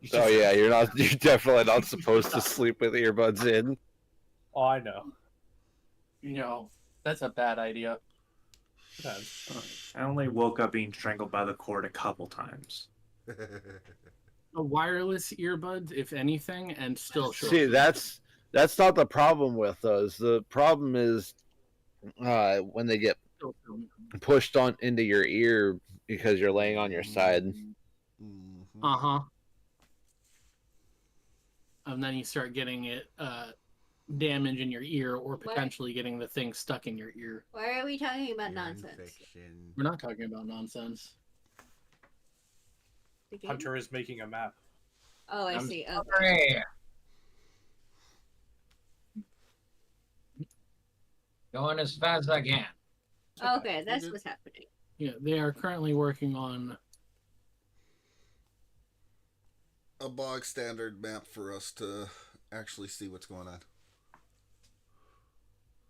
You Oh just- yeah, you're definitely not supposed to sleep with earbuds in. Oh, I know. No, that's a bad idea. I only woke up being strangled by the cord a couple times. A wireless earbuds, if anything, and still short. See, that's not the problem with those. The problem is when they get pushed on into your ear because you're laying on your side. Mm-hmm. Uh-huh. And then you start getting it damage in your ear or potentially getting the thing stuck in your ear. Why are we talking about nonsense? Infection. We're not talking about nonsense. The game? Hunter is making a map. Oh, I I'm see. sorry. Going as fast as I can. Okay, that's what's happening. Yeah, they are currently working on A bog standard map for us to actually see what's going on.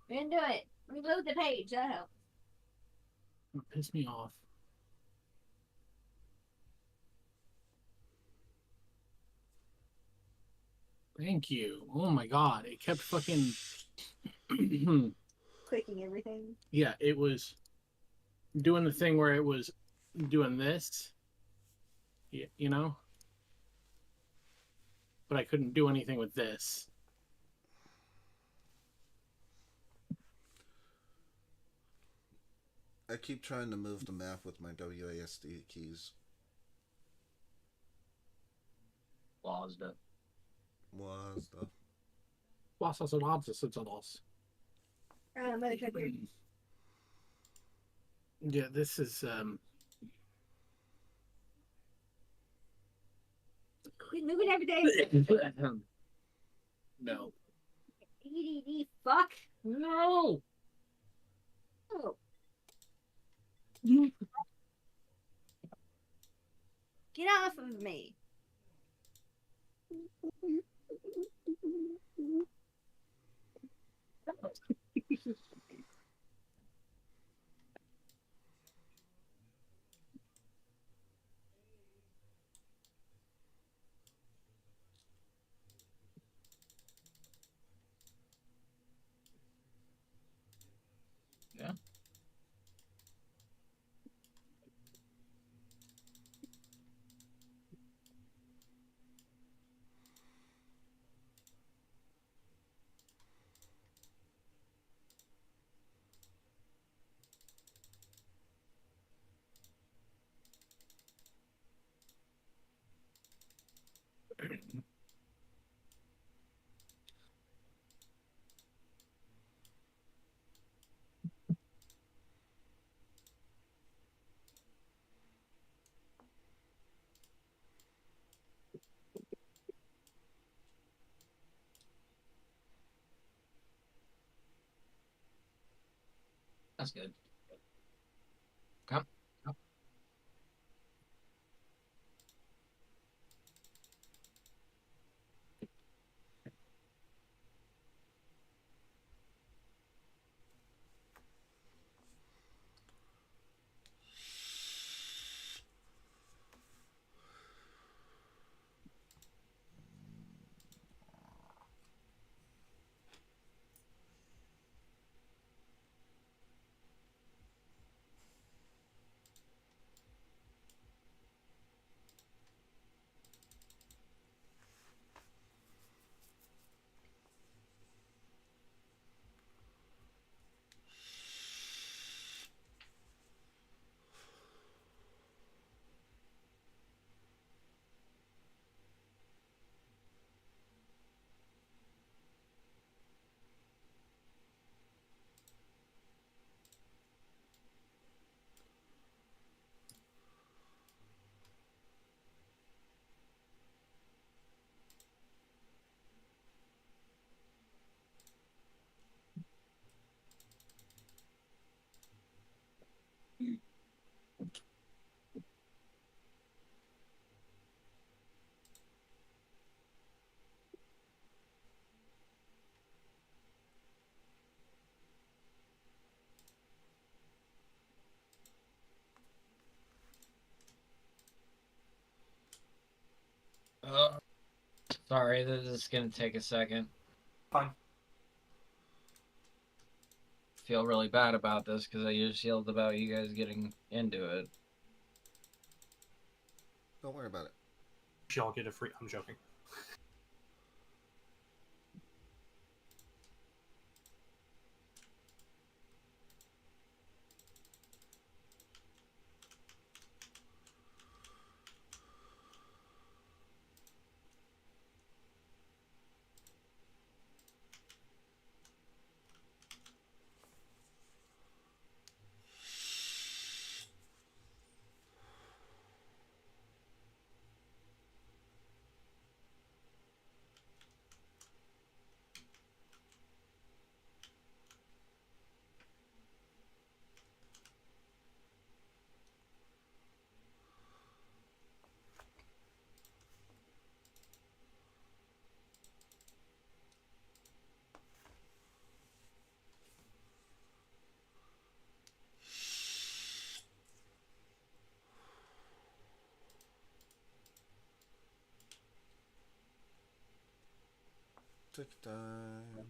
We can do it. Reload the page. That helps. piss me off. Thank you. Oh my god, it kept fucking Clicking everything. yeah, it was doing the thing where it was doing this. You know? But I couldn't do anything with this. I keep trying to move the map with my WASD keys. Lost it. Was the Yeah, this is Quit moving everything. no. EDD, fuck. No. Oh. Get off of me. Yeah. That's good. Come. Sorry, this is gonna take a second. Fine. Feel really bad about this because I just yelled about you guys getting into it. Don't worry about it. Y'all get a free. I'm joking. Take time.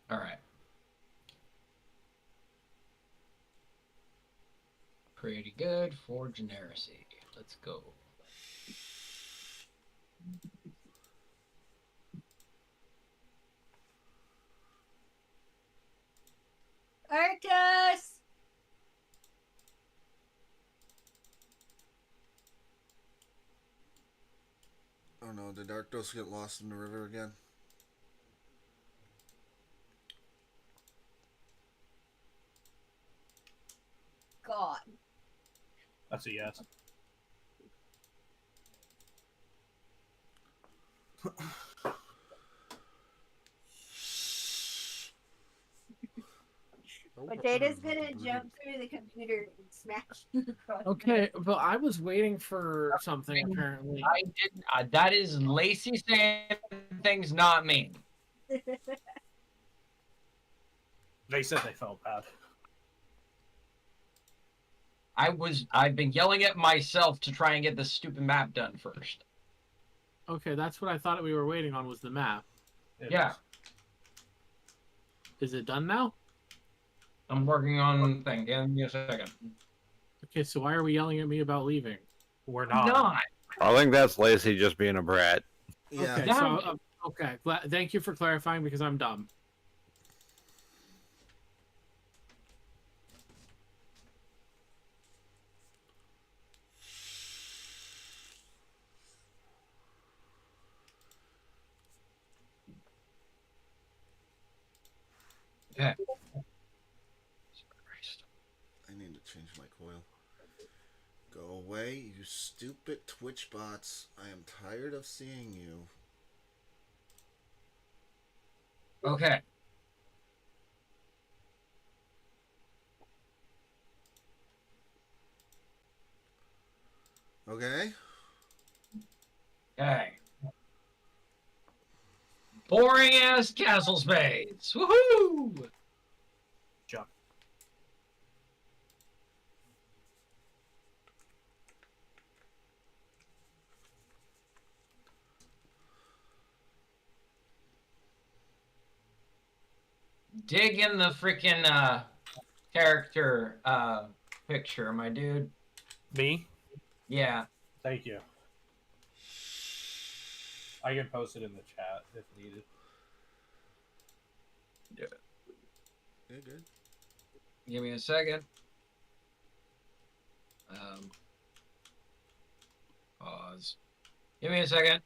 All right. Pretty good for generacy. Let's go. Arcus! Oh no, did Arctos get lost in the river again? God. That's a yes. Potato's gonna jump through the computer and smack you across the Okay, but I was waiting for something I apparently. didn't. That is Lacey saying things, not me. head. They said they felt bad. I've been yelling at myself to try and get this stupid map done first. Okay, that's what I thought we were waiting on was the map. Yeah. Is it done now? I'm working on the thing. Give me a second. Okay, so why are we yelling at me about leaving? We're I'm not. I think that's Lacey just being a brat. Yeah. Okay, so okay, thank you for clarifying because I'm dumb. Okay. I need to change my coil. Go away, you stupid Twitch bots. I am tired of seeing you. Okay. Okay? Okay. Boring ass castle space. Woohoo! Jump. Dig in the freaking character picture, my dude. Me? Yeah. Thank you. I can post it in the chat if needed. Yeah. Yeah, good. Give me a second. Pause. Give me a second.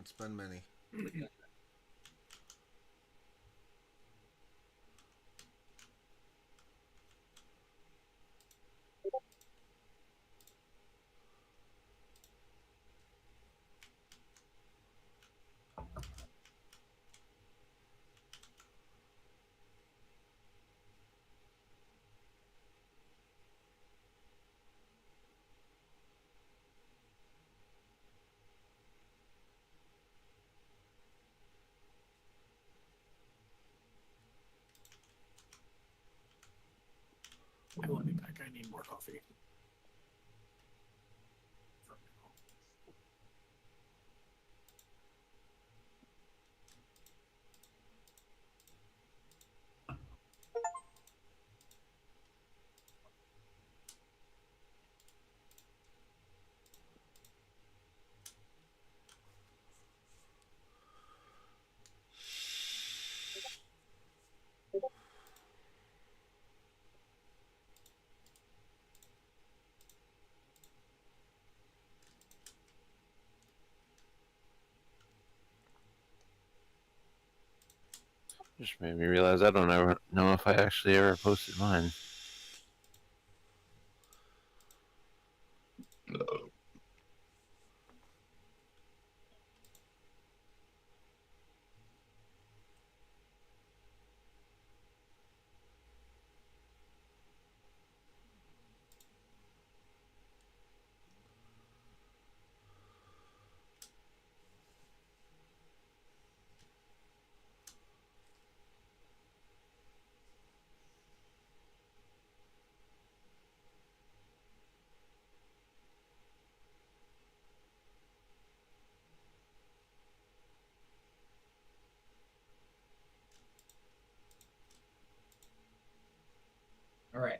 It's been many. I will be back. I need more coffee. Just made me realize I don't ever know if I actually ever posted mine. All right.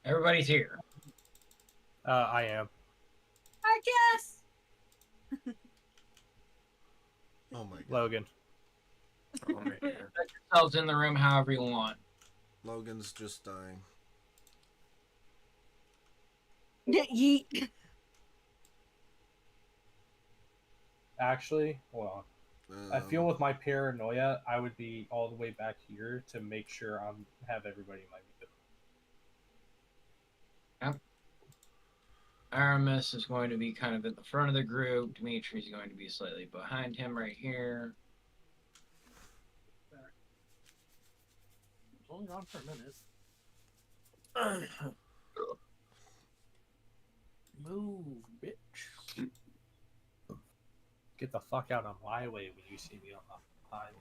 Everybody's here. I am. I guess. Oh my god. Logan. Set yourselves in the room however you want. Logan's just dying. Yeet. Actually, hold on. I feel with my paranoia, I would be all the way back here to make sure I'm have everybody in my view. Yep. Aramis is going to be kind of at the front of the group. Dimitri's going to be slightly behind him right here. Only gone for a minute. Move, bitch. Get the fuck out of my way when you see me on the line.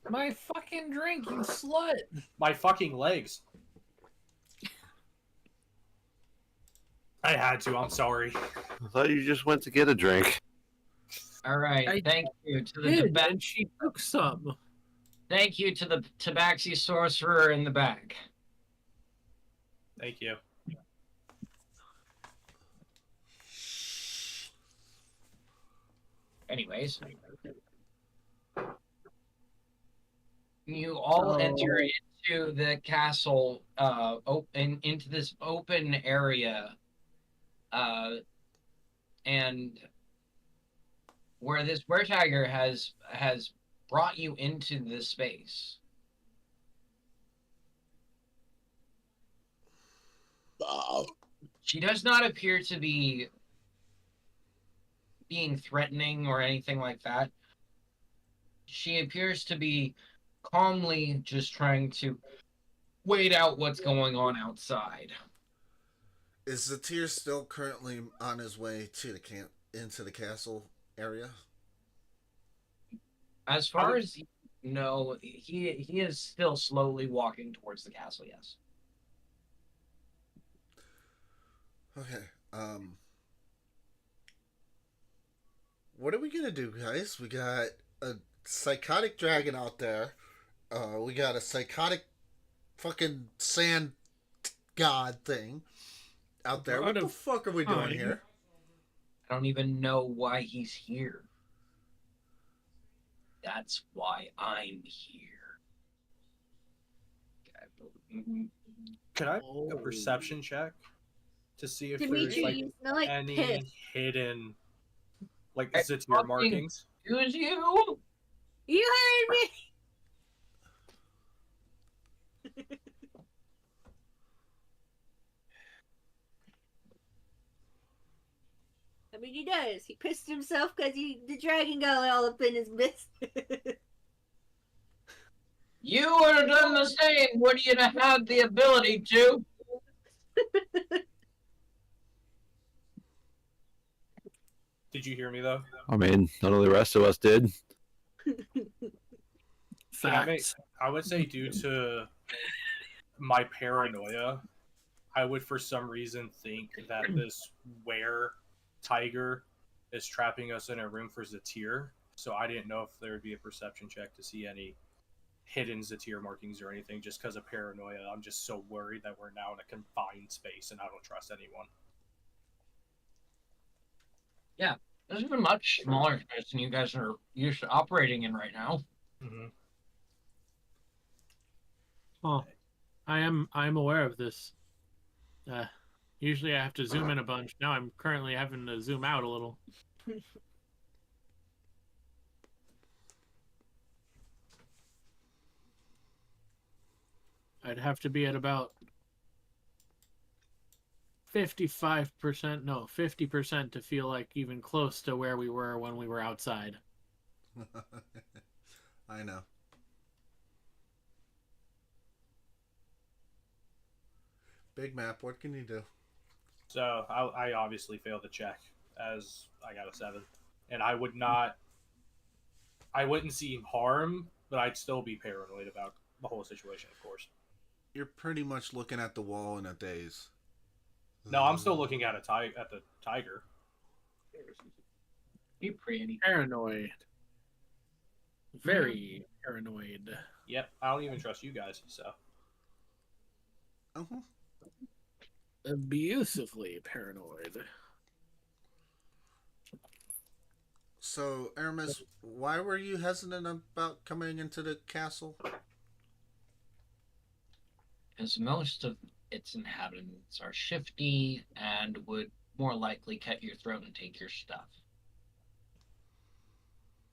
My fucking drink, you slut! My fucking legs. I had to. I'm sorry. I thought you just went to get a drink. All right. I Thank you to the Did, and she took some. Thank you to the Tabaxi sorcerer in the back. Thank you. Anyways, you all enter into the castle, into this open area, and where this were-tiger has brought you into this space. She does not appear to be being threatening or anything like that. She appears to be calmly just trying to wait out what's going on outside. Is the Zatir still currently on his way to the into the castle area? As far as you know, he is still slowly walking towards the castle, yes. Okay. What are we gonna do, guys? We got a psychotic dragon out there. We got a psychotic fucking sand god thing out there. What the fuck are we doing here? I don't even know why he's here. That's why I'm here. Could I make a perception check to see if Dimitri, there's like you smell like any piss. hidden like I Zatir fucking- markings? Excuse you? You heard me. I mean, he does. He pissed himself because the dragon got all up in his business. You would have done the same. Would you have had the ability to? Did you hear me though? I mean, none of the rest of us did. I would say due to my paranoia, I would for some reason think that this tiger is trapping us in a room for Zatir. So I didn't know if there would be a perception check to see any hidden Zatir markings or anything. Just because of paranoia, I'm just so worried that we're now in a confined space and I don't trust anyone. Yeah, this is a much smaller space than you guys are used to operating in right now. Mm-hmm. Oh, I'm aware of this. Usually I have to zoom in a bunch. Now I'm currently having to zoom out a little. I'd have to be at about 55%, no, 50% to feel like even close to where we were when we were outside. I know. Big Map, what can you do? So I obviously failed the check as I got a 7. And I wouldn't see harm, but I'd still be paranoid about the whole situation, of course. You're pretty much looking at the wall in a daze. No, I'm still looking at the tiger. Be pretty paranoid. Very paranoid. Yep, I don't even trust you guys, so. Uh-huh. Abusively paranoid. So, Aramis, why were you hesitant about coming into the castle? As most of its inhabitants are shifty and would more likely cut your throat and take your stuff.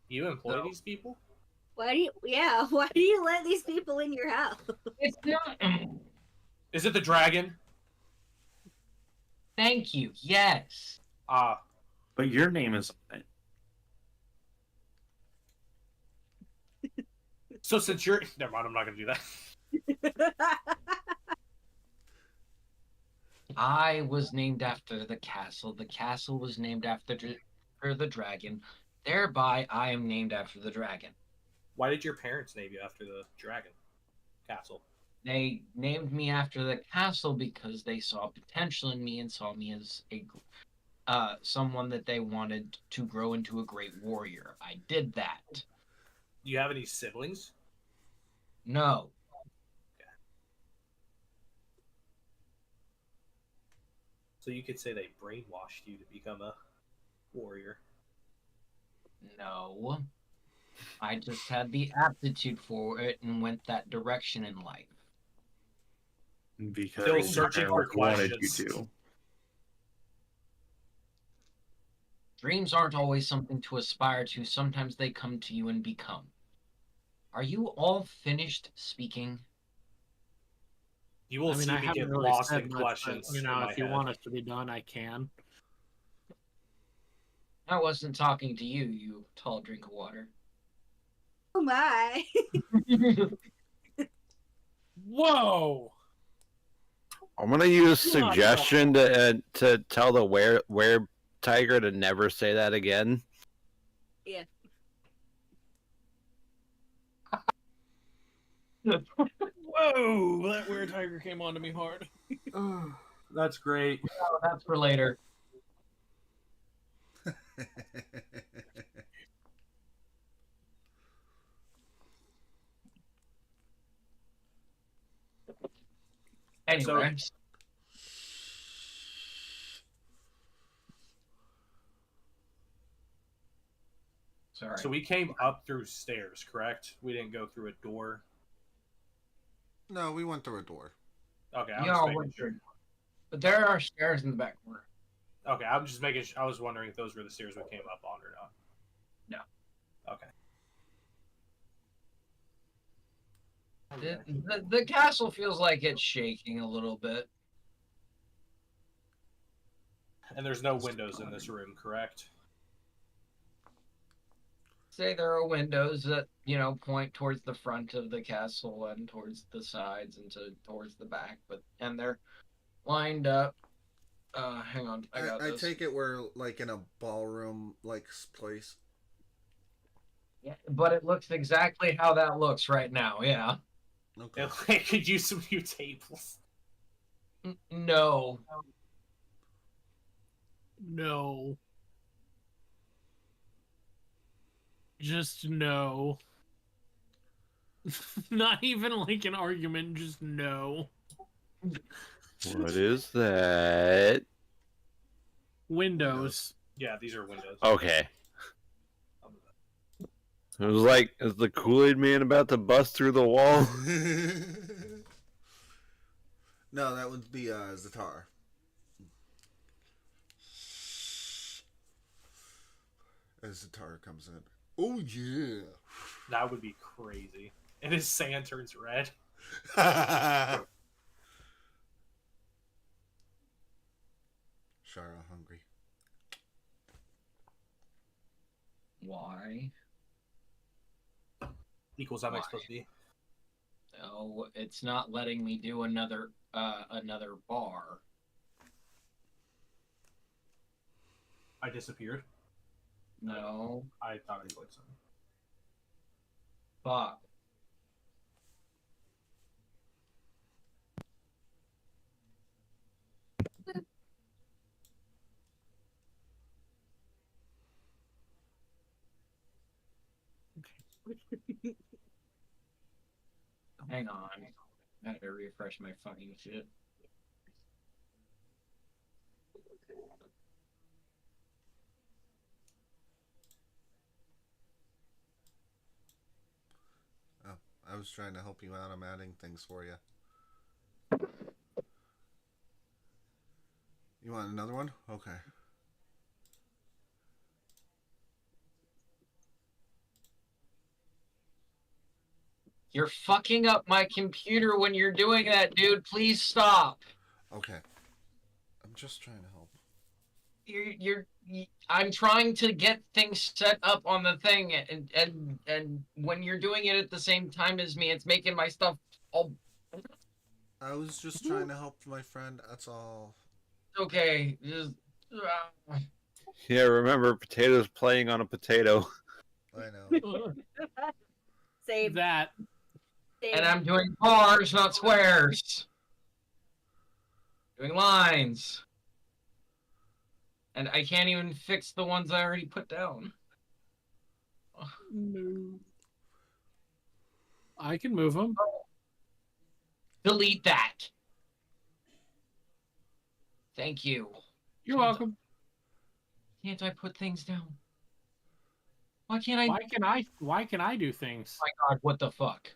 You employ these people? Why do you let these people in your house? It's not. Is it the dragon? Thank you. Yes. But your name is on it. So since you're... Never mind, I'm not going to do that. I was named after the castle. The castle was named after the dragon. Thereby, I am named after the dragon. Why did your parents name you after the dragon castle? They named me after the castle because they saw potential in me and saw me as a someone that they wanted to grow into a great warrior. I did that. Do you have any siblings? No. So you could say they brainwashed you to become a warrior. No. I just had the aptitude for it and went that direction in life. Because Still your searching for parents wanted you questions. to. Dreams aren't always something to aspire to. Sometimes they come to you and become. Are you all finished speaking? You will I mean, see I me haven't get really lost said in much, questions. but, you in know, my if you head. want us to be done, I can. I wasn't talking to you, you tall drink of water. Oh my. Whoa! I'm gonna use suggestion to tell the were tiger to never say that again. Yeah. Whoa! That weird tiger came onto me hard. That's great. Oh, that's for later. Anyway. Sorry. So we came up through stairs, correct? We didn't go through a door. No, we went through a door. Okay, I'm Yeah, just I making went sure. through. But there are stairs in the back corner. Okay, I'm just making. I was wondering if those were the stairs we came up on or not. No. Okay. The castle feels like it's shaking a little bit. And there's no windows in this room, correct? Say there are windows that, you know, point towards the front of the castle and towards the sides and towards the back, and they're lined up. Hang on, I take it we're like in a ballroom like place. Yeah, but it looks exactly how that looks right now. Yeah. Okay. I could use some new tables. No. No. Just no. Not even like an argument, just no. What is that? Windows. Yeah, these are windows. Okay. It was like, is the Kool-Aid Man about to bust through the wall? No, that would be Zatar. As Zatar comes in. Oh yeah. That would be crazy. And his sand turns red. Shara hungry. Why? Equals how much supposed to be. No, it's not letting me do another bar. I disappeared. No. I thought I put something. Fuck. Hang on. I gotta refresh my fucking shit. Oh, I was trying to help you out. I'm adding things for you. You want another one? Okay. You're fucking up my computer when you're doing that, dude. Please stop. Okay. I'm just trying to help. I'm trying to get things set up on the thing, and when you're doing it at the same time as me, it's making my stuff all I was just trying to help my friend. That's all. okay. Just Yeah, remember potatoes playing on a potato. I know. Same. That. Same. and I'm doing bars, not squares. Doing lines. And I can't even fix the ones I already put down. Move. I can move them. Delete that. Thank you. You're welcome. Can't I put things down? Why can't I? Why can I do things? Oh my god, what the fuck?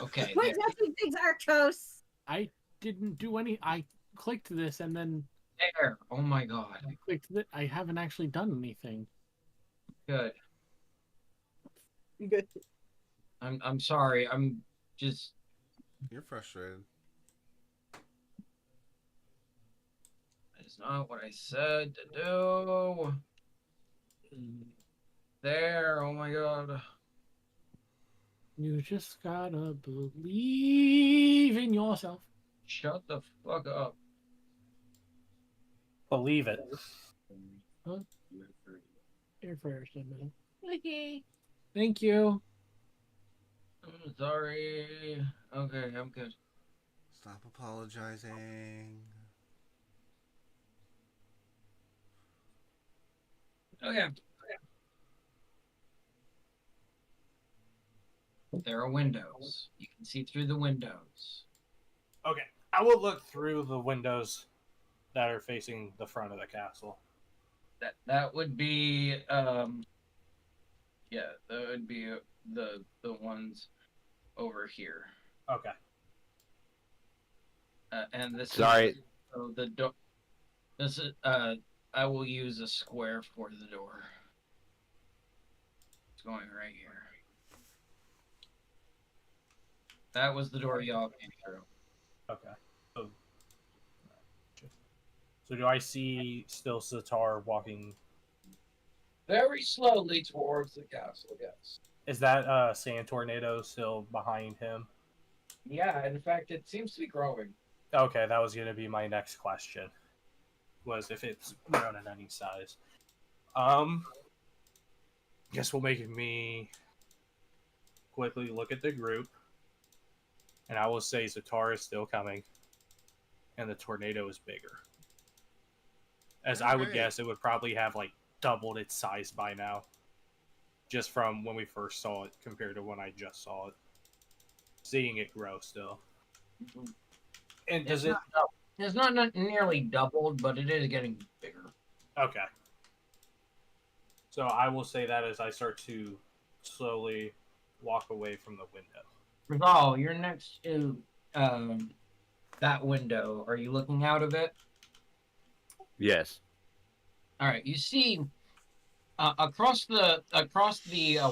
Okay. Why nothing things Arctos? I didn't do any. I clicked this and then There. Oh my god. I clicked that. I haven't actually done anything. Good. Good. I'm sorry. I'm just. You're frustrated. That's not what I said to do. There. Oh my god. You just gotta believe in yourself. Shut the fuck up. Believe it. Huh? Here first, a minute. Okay. Thank you. I'm sorry. Okay, I'm good. Stop apologizing. Okay. There are windows. You can see through the windows. Okay, I will look through the windows that are facing the front of the castle. That would be yeah, that would be the ones over here. Okay. And this Sorry. is so the door. This is I will use a square for the door. It's going right here. That was the door y'all came through. Okay. So do I see still Sitar walking? Very slowly towards the castle, yes. Is that Sand Tornado still behind him? Yeah, in fact, it seems to be growing. Okay, that was going to be my next question. Was if it's grown in any size. Guess will make me quickly look at the group. And I will say Zatar is still coming. And the tornado is bigger. As I would guess, it would probably have like doubled its size by now. Just from when we first saw it compared to when I just saw it. Seeing it grow still. And does it... It's not nearly doubled, but it is getting bigger. Okay. So I will say that as I start to slowly walk away from the window. Rizal, you're next to that window. Are you looking out of it? Yes. All right. You see across the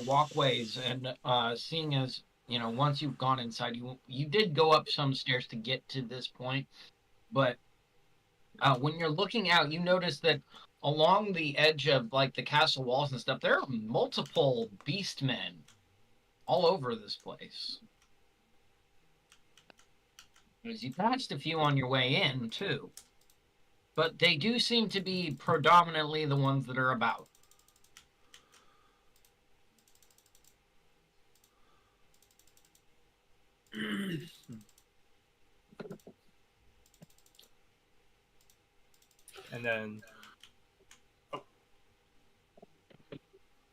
walkways, and seeing as you know, once you've gone inside, you did go up some stairs to get to this point, but when you're looking out, you notice that along the edge of like the castle walls and stuff, there are multiple beast men all over this place. As you passed a few on your way in too, but they do seem to be predominantly the ones that are about. And then... Oh.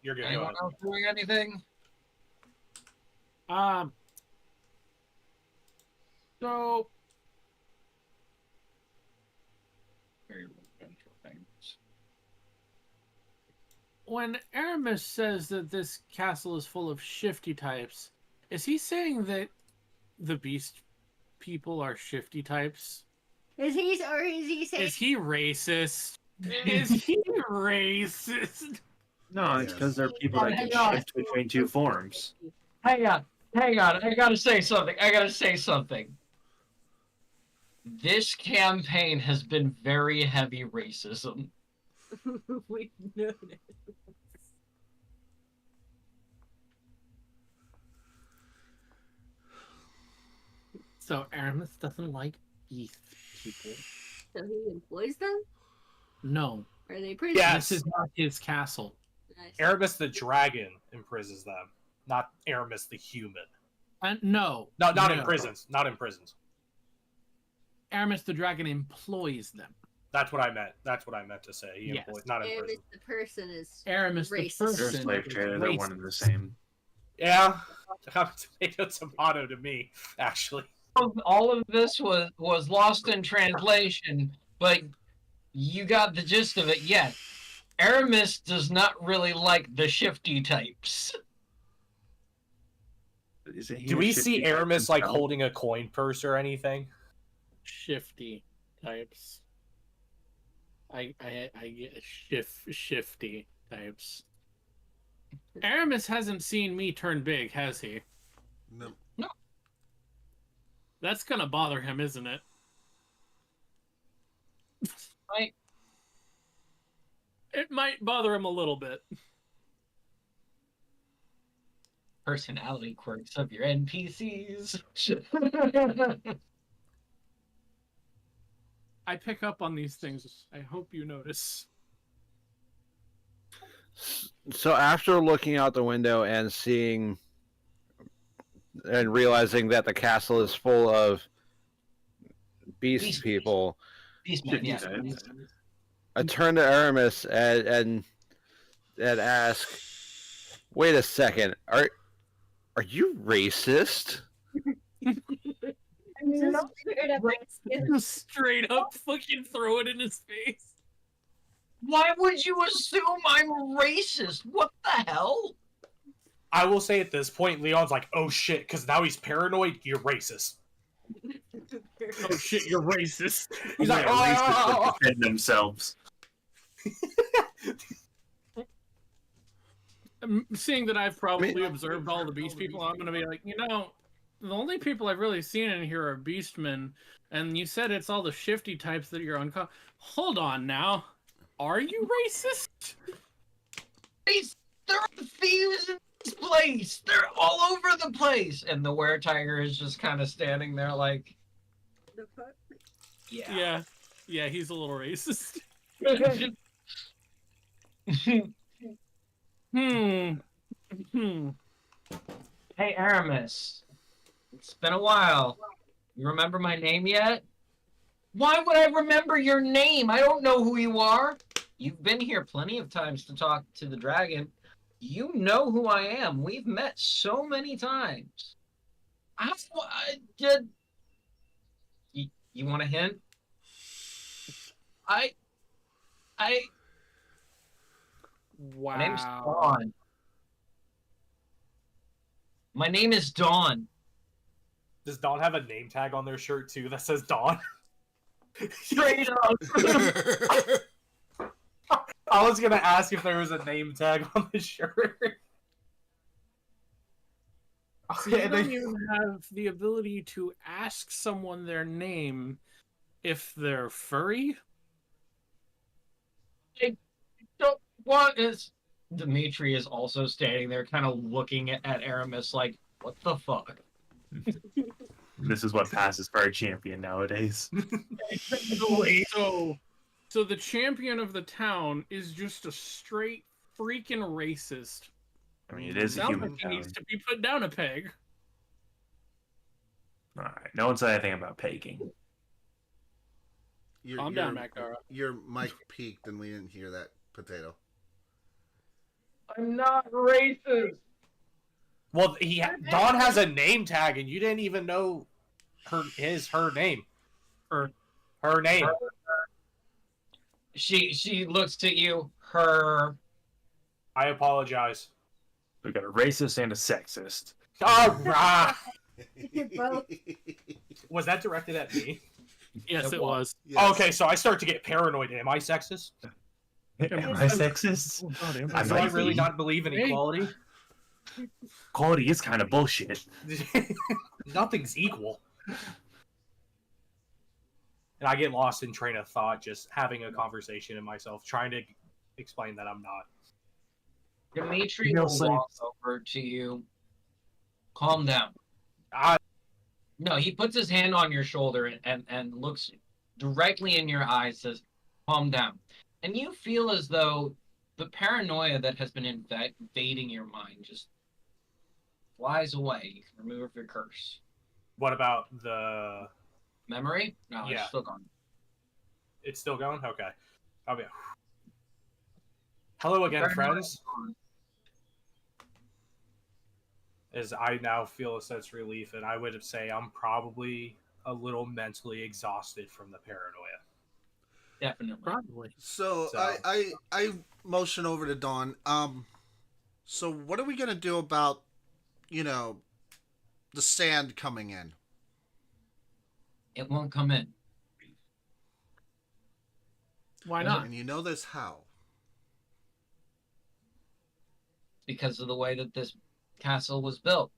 You're good. Anyone else doing anything? So Very residential things. when Aramis says that this castle is full of shifty types, is he saying that the beast people are shifty types? Is he saying? Is he racist? Is he racist? No, it's because they're people that Hang can on. shift between two forms. Hang on. I gotta say something. This campaign has been very heavy racism. We noticed. So Aramis doesn't like beast people. So he employs them? No, Or are they prisoners? Yes. this is not his castle. Nice. Aramis the dragon imprisons them, not Aramis the human. No, No, not no. in prisons. Not in prisons. Aramis the dragon employs them. That's what I meant. That's what I meant to say. He Yes. employs, not in Aramis, prison. the person, is Aramis the racist. They're a person. slave trader. They're one and the same. Yeah, tomato tomato to me, actually. All of this was lost in translation, but you got the gist of it. Yeah, Aramis does not really like the shifty types. Isn't he Do a we shifty see type Aramis like himself? holding a coin purse or anything? Shifty types. I get shifty types. Aramis hasn't seen me turn big, has he? No. That's gonna bother him, isn't it? Right? It might bother him a little bit. Personality quirks of your NPCs. I pick up on these things. I hope you notice. So after looking out the window and seeing and realizing that the castle is full of beast people, Beastman, yes. I turn to Aramis and ask, "Wait a second, are you racist?" Just straight up fucking throw it in his face. Why would you assume I'm racist? What the hell? I will say at this point, Leon's like, "Oh shit," because now he's paranoid. You're racist. Oh shit, you're racist. He's like, At least "Oh." they defend themselves. Seeing that I've probably observed all the beast people, I'm gonna be like, the only people I've really seen in here are beastmen, and you said it's all the shifty types that you're on. Hold on now, are you racist? There are thieves in this place. They're all over the place. And the were-tiger is just kind of standing there like, yeah. Yeah, he's a little racist. Hey, Aramis. It's been a while. You remember my name yet? Why would I remember your name? I don't know who you are. You've been here plenty of times to talk to the dragon. You know who I am. We've met so many times. You want a hint? Wow. My name's Dawn. My name is Dawn. Does Dawn have a name tag on their shirt too that says Dawn? Straight up. I was gonna ask if there was a name tag on the shirt. So you don't even have the ability to ask someone their name if they're furry? What is... Dimitri is also standing there kind of looking at Aramis like, what the fuck? This is what passes for a champion nowadays. So the champion of the town is just a straight freaking racist. I mean, it is a Sounds human like he town. needs to be put down a peg. All right, no one said anything about pegging. Calm down, Macdara. Your mic peaked and we didn't hear that, Potato. I'm not racist. Well, Dawn has a name tag, and you didn't even know her name. Her name. She looks to you. Her. I apologize. We got a racist and a sexist. All right. Both. Was that directed at me? Yes, it was. Yes. Okay, so I start to get paranoid. Am I sexist? Am I sexist? Oh, God, am I Do I might really be. not believe in equality? Quality is kind of bullshit. Nothing's equal. And I get lost in train of thought, just having a conversation in myself, trying to explain that I'm not. Dimitri He'll will say- walk over to you. Calm down. I No, he puts his hand on your shoulder and looks directly in your eyes, says, calm down. And you feel as though the paranoia that has been invading your mind just flies away. You can remove your curse. What about the? Memory? No, Yeah. it's still gone. It's still going. Okay. I'll be. Hello again, friends. As I now feel a sense of relief, and I would say I'm probably a little mentally exhausted from the paranoia. Definitely. Probably. So, So- I motion over to Dawn. So what are we gonna do about, the sand coming in? It won't come in. Why not? And you know this how? Because of the way that this castle was built.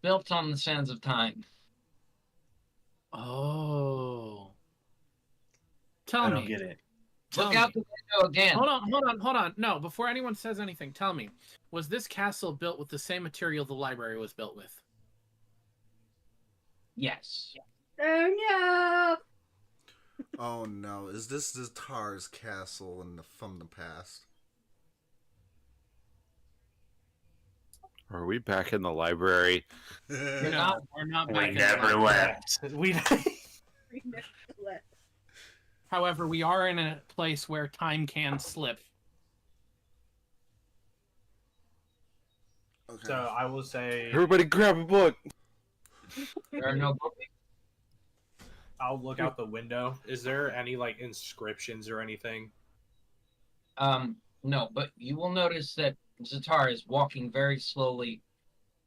Built on the sands of time. Oh. Tell I me. don't get it. Tell Look out me. the window again. Hold on. No, before anyone says anything, tell me. Was this castle built with the same material the library was built with? Yes. Oh Oh no! Is this the Tar's castle from the past? Are we back in the library? You're No, not. we're not We back in the never library. left. We. no! However, we are in a place where time can slip. Okay. So I will say Everybody grab a book. There are no books. I'll look out the window. Is there any like inscriptions or anything? No, but you will notice that Zatar is walking very slowly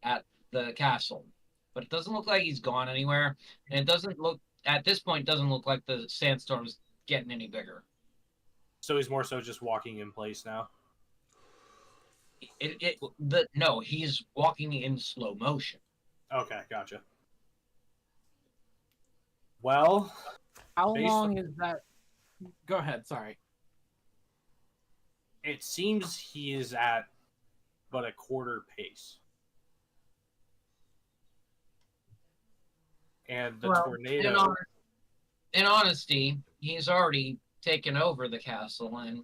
at the castle. But it doesn't look like he's gone anywhere. And it doesn't look, at this point, doesn't look like the sandstorm's getting any bigger. So he's more so just walking in place now. No, he's walking in slow motion. Okay, gotcha. Well, How Based long is that? Go ahead, sorry. it seems he is at but a quarter pace. And the Well, tornado. In honesty, he's already taken over the castle and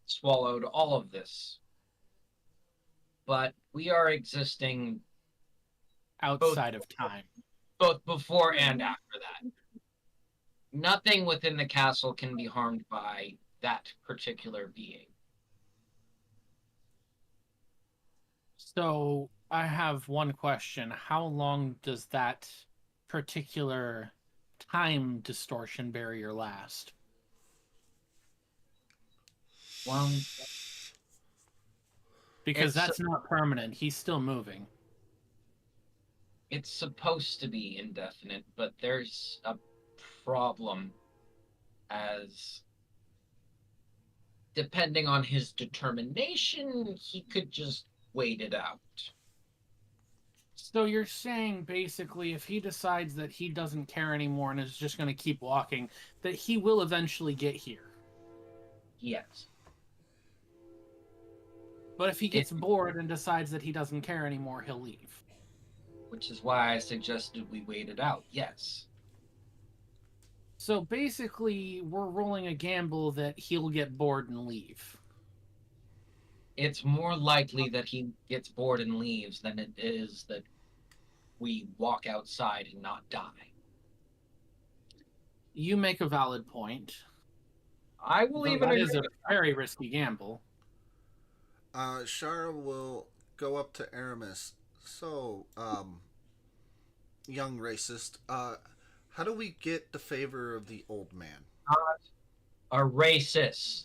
swallowed all of this. But we are existing Outside of time. both before and after that. Nothing within the castle can be harmed by that particular being. So I have one question. How long does that particular time distortion barrier last? Well, Because It's- that's not permanent. He's still moving. it's supposed to be indefinite, but there's a problem as depending on his determination, he could just wait it out. So you're saying basically if he decides that he doesn't care anymore and is just going to keep walking, that he will eventually get here. Yes. But if he gets bored and decides that he doesn't care anymore, he'll leave. Which is why I suggested we wait it out. Yes. So basically, we're rolling a gamble that he'll get bored and leave. It's more likely that he gets bored and leaves than it is that we walk outside and not die. You make a valid point. I will Though even that agree is a with very risky gamble. Shara will go up to Aramis. So, young racist, how do we get the favor of the old man? not a racist.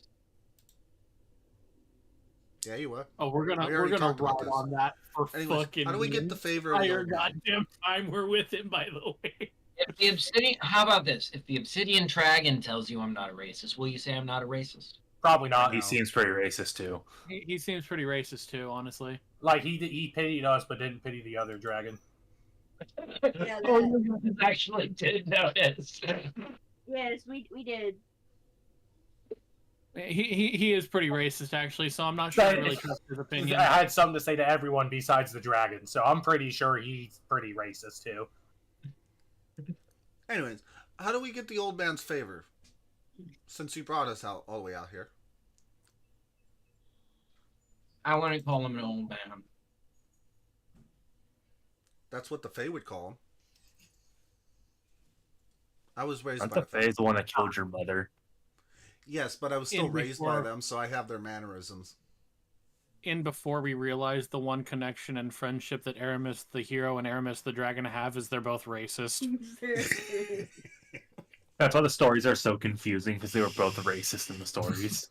Yeah, you are. Oh, we're We gonna already ride talked about this. on that for Anyways, fucking. how do we get the favor of the entire old man? goddamn time we're with him? By the way. If the obsidian, how about this? If the obsidian dragon tells you I'm not a racist, will you say I'm not a racist? Probably not. He no. seems pretty racist too. He seems pretty racist too, honestly. Like he pitied us, but didn't pity the other dragon. Yeah, Oh, that- you guys actually did notice. Yes, we did. He is pretty racist, actually, so I'm not sure I really trust his opinion. I had something to say to everyone besides the dragon, so I'm pretty sure he's pretty racist too. Anyways, how do we get the old man's favor? Since you brought us out all the way out here. I want to call him an old man. That's what the Fae would call him. I was raised Aren't by the Fae's the one that killed your mother? Yes, but I was still raised by them, so I have their mannerisms. Before we realized the one connection and friendship that Aramis the hero and Aramis the dragon have is they're both racist. That's why the stories are so confusing, because they were both racist in the stories.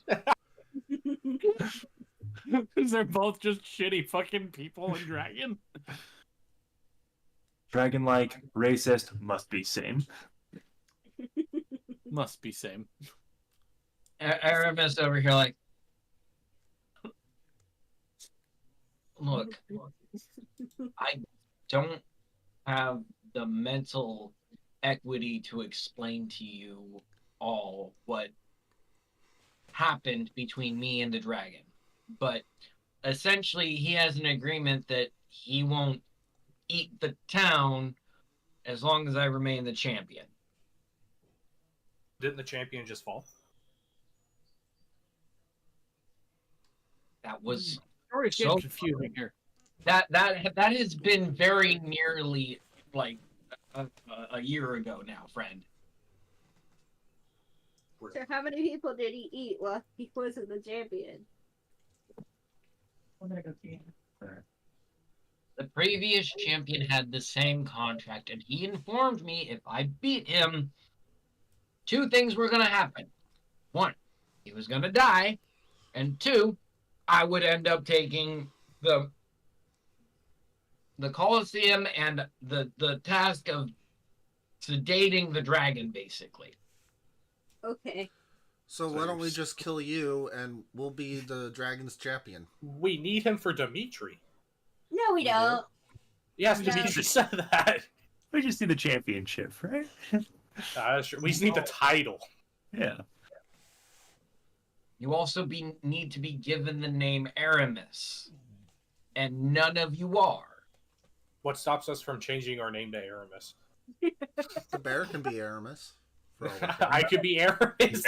Because they're both just shitty fucking people and dragon. Dragon-like, racist, must be same. Must be same. Aramis over here like, look, I don't have the mental equity to explain to you all what happened between me and the dragon. But essentially, he has an agreement that he won't eat the town as long as I remain the champion. Didn't the champion just fall? That was Story's getting confusing here. That has been very nearly like a year ago now, friend. So how many people did he eat while he wasn't the champion? The previous champion had the same contract, and he informed me if I beat him, two things were going to happen. One, he was going to die, and two, I would end up taking the Colosseum and the task of sedating the dragon, basically. Okay. So why don't we just kill you and we'll be the dragon's champion? We need him for Dimitri. No, we don't. Yes, No. Dimitri said that. We just need the championship, right? We just need the title. Yeah. You also need to be given the name Aramis, and none of you are. What stops us from changing our name to Aramis? The bear can be Aramis. I could be Aramis.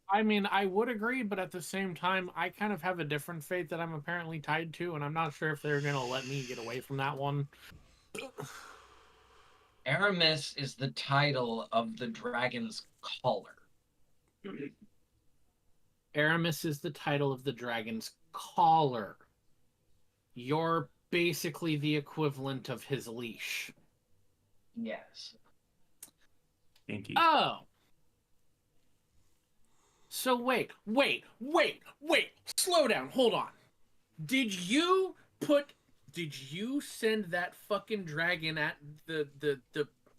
I mean, I would agree, but at the same time, I kind of have a different fate that I'm apparently tied to, and I'm not sure if they're going to let me get away from that one. Aramis is the title of the dragon's collar. Aramis is the title of the dragon's collar. You're basically the equivalent of his leash. Yes. Inky. Oh. So wait. Slow down. Hold on. Did you send that fucking dragon at the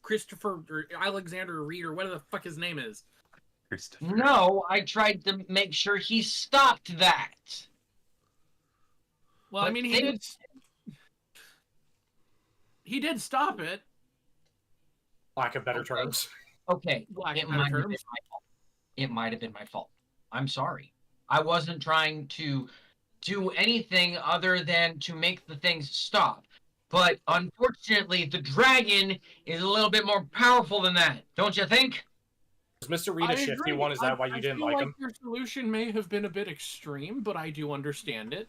Christopher or Alexander Reed or whatever the fuck his name is? Christopher. No, I tried to make sure he stopped that. Well, I mean, he did stop it. Lack of better terms. Okay, it might have been my fault. It might have been my fault. I'm sorry. I wasn't trying to do anything other than to make the things stop. But unfortunately, the dragon is a little bit more powerful than that, don't you think? Is Mr. Reed a shifty one? Is that why you didn't like him? Your solution may have been a bit extreme, but I do understand it.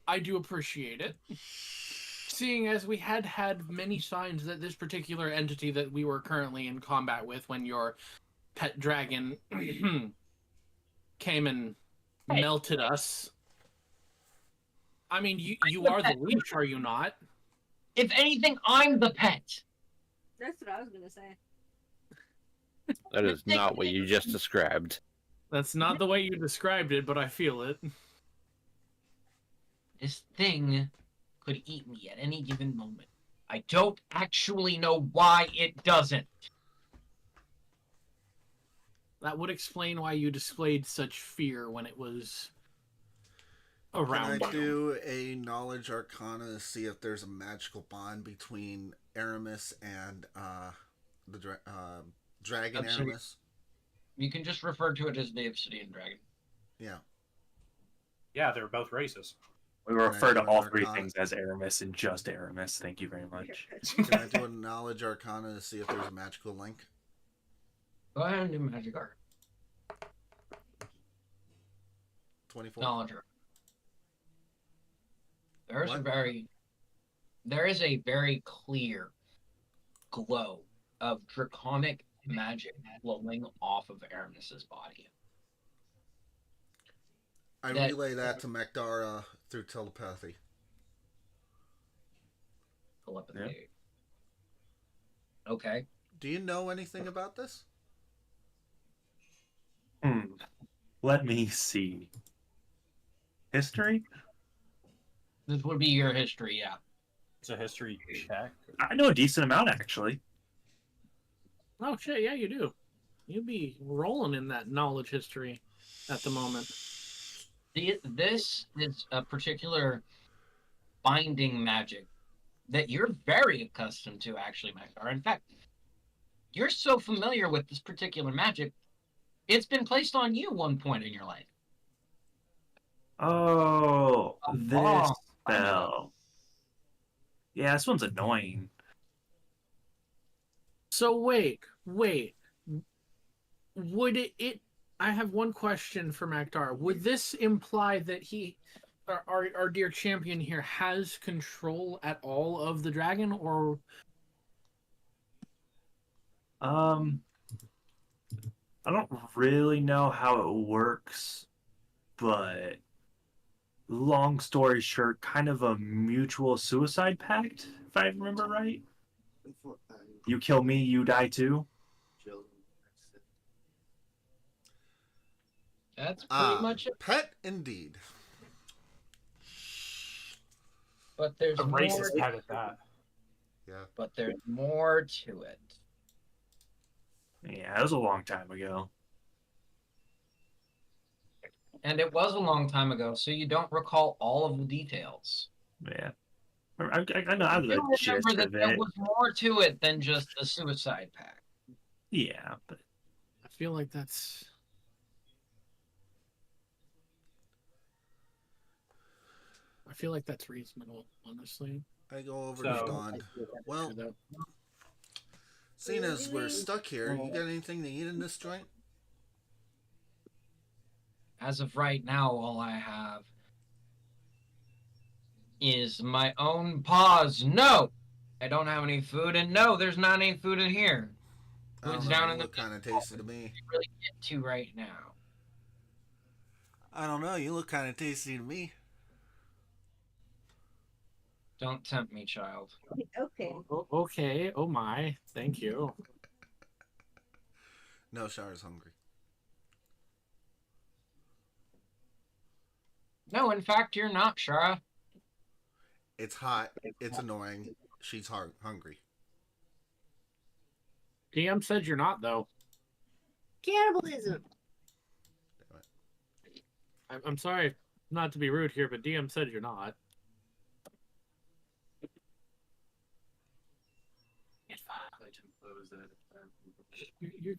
I do appreciate it. Seeing as we had many signs that this particular entity that we were currently in combat with when your pet dragon came and melted us. I mean, you are the leash, are you not? If anything, I'm the pet. That's what I was gonna say. That is not what you just described. That's not the way you described it, but I feel it. This thing could eat me at any given moment. I don't actually know why it doesn't. That would explain why you displayed such fear when it was around. Can I do a knowledge arcana to see if there's a magical bond between Aramis and the dragon Absolutely. Aramis? You can just refer to it as the Obsidian Dragon. Yeah. Yeah, they're both races. We refer to all three things as Aramis and just Aramis. Thank you very much. Can I do a knowledge arcana to see if there's a magical link? Go ahead and do magic art. 24. Knowledge art. There is a very clear glow of draconic magic flowing off of Aramis's body. I relay that to Makdara through telepathy. Telepathy. Yeah. Okay. Do you know anything about this? Let me see. History? This would be your history, yeah. It's a history check. I know a decent amount, actually. Oh shit, yeah, you do. You'd be rolling in that knowledge history at the moment. This is a particular binding magic that you're very accustomed to, actually, Makdar. In fact, you're so familiar with this particular magic, it's been placed on you one point in your life. Oh, this spell. Yeah, this one's annoying. So wait. Would it I have one question for Makdar. Would this imply that our dear champion here has control at all of the dragon, or I don't really know how it works, but long story short, kind of a mutual suicide pact, if I remember right. You kill me, you die too. That's pretty much it. Pet indeed. But there's The more. racist pet at that. Yeah. But there's more to it. Yeah, it was a long time ago. And it was a long time ago, so you don't recall all of the details. Yeah. I know the You gist remember that of there it. was more to it than just the suicide pact. Yeah, but I feel like that's reasonable, honestly. I go over to Dawn. Well, seeing as we're stuck here, you got anything to eat in this joint? As of right now, all I have is my own paws. No! I don't have any food, and no, there's not any food in here. Food's down in the kind of tasty to me. you really get to right now. I don't know. You look kind of tasty to me. Don't tempt me, child. Okay. Okay. Oh my. Thank you. No, Shara's hungry. No, in fact, you're not, Shara. It's hot. It's annoying. She's hungry. DM said you're not, though. Cannibalism. I'm sorry not to be rude here, but DM said you're not.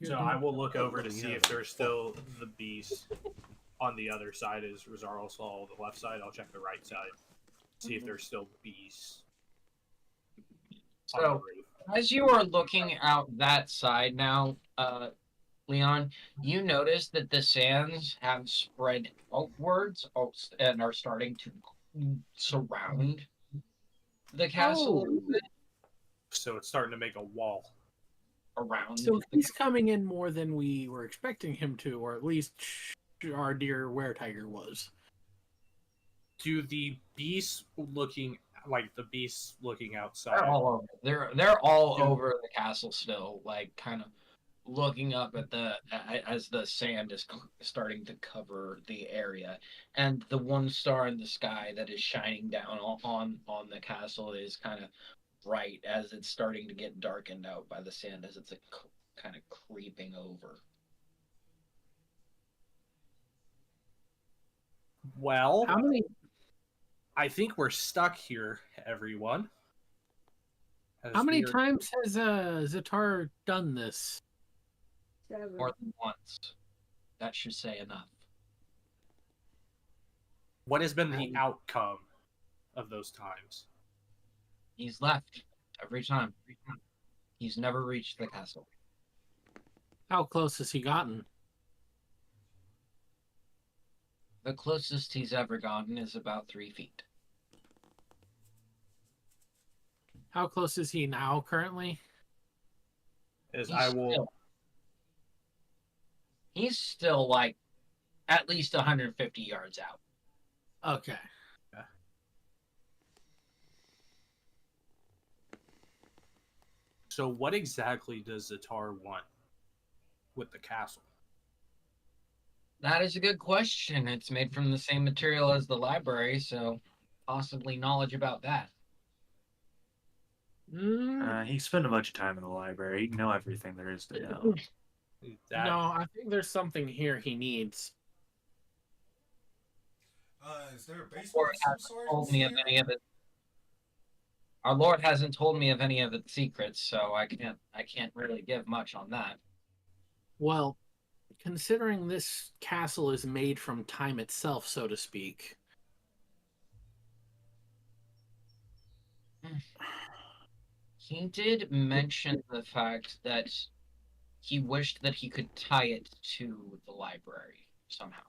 So I will look over to see if there's still the beast on the other side. Is Rosario saw the left side? I'll check the right side. See if there's still beasts. So, as you are looking out that side now, Leon, you notice that the sands have spread outwards and are starting to surround the castle. So it's starting to make a wall around. So he's coming in more than we were expecting him to, or at least our dear Weretiger was. Do the beasts looking outside? They're all over. They're all over the castle still, like kind of looking up at as the sand is starting to cover the area, and the one star in the sky that is shining down on the castle is kind of bright as it's starting to get darkened out by the sand as it's kind of creeping over. Well, how many? I think we're stuck here, everyone. How many times has Zatar done this? more than once. That should say enough. What has been the outcome of those times? He's left every time. He's never reached the castle. How close has he gotten? The closest he's ever gotten is about 3 feet. How close is he now currently? He's still like at least 150 yards out. Okay. Yeah. So what exactly does Zatar want with the castle? That is a good question. It's made from the same material as the library, so possibly knowledge about that. He spent a bunch of time in the library. He'd know everything there is to know. No, I think there's something here he needs. Is there a basement Lord of some hasn't sort? told me of any of it. Our Lord hasn't told me of any of its secrets, so I can't really give much on that. Well, considering this castle is made from time itself, so to speak. He did mention the fact that he wished that he could tie it to the library somehow.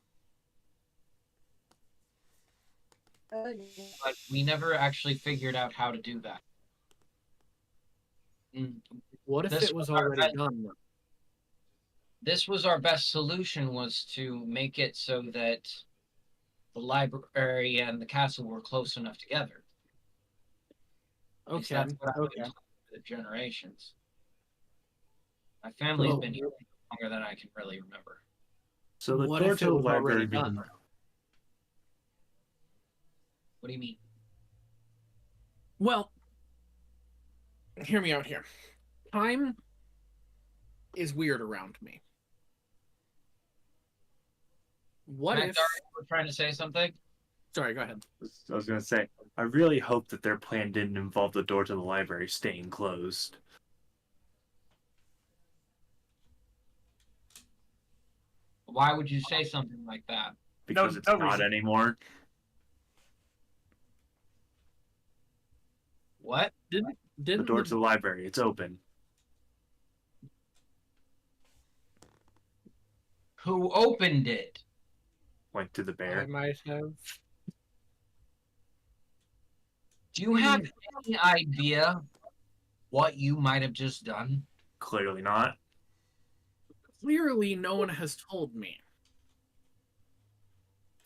But we never actually figured out how to do that. What if This it was was our already best- done? This was our best solution, was to make it so that the library and the castle were close enough together. Because Okay. that's what I've been Okay. told for the generations. My family's So- been here longer than I can really remember. So the What door if to it the was already library done? being What do you mean? Well, hear me out here. Time is weird around me. What Matt, if? Dara, you were trying to say something? Sorry, go ahead. I was going to say, I really hope that their plan didn't involve the door to the library staying closed. Why would you say something like that? Because it's not reason. anymore. What? The Didn't door to the library, it's open. Who opened it? Went to the I bear. might have. Do you have any idea what you might have just done? Clearly not. Clearly, no one has told me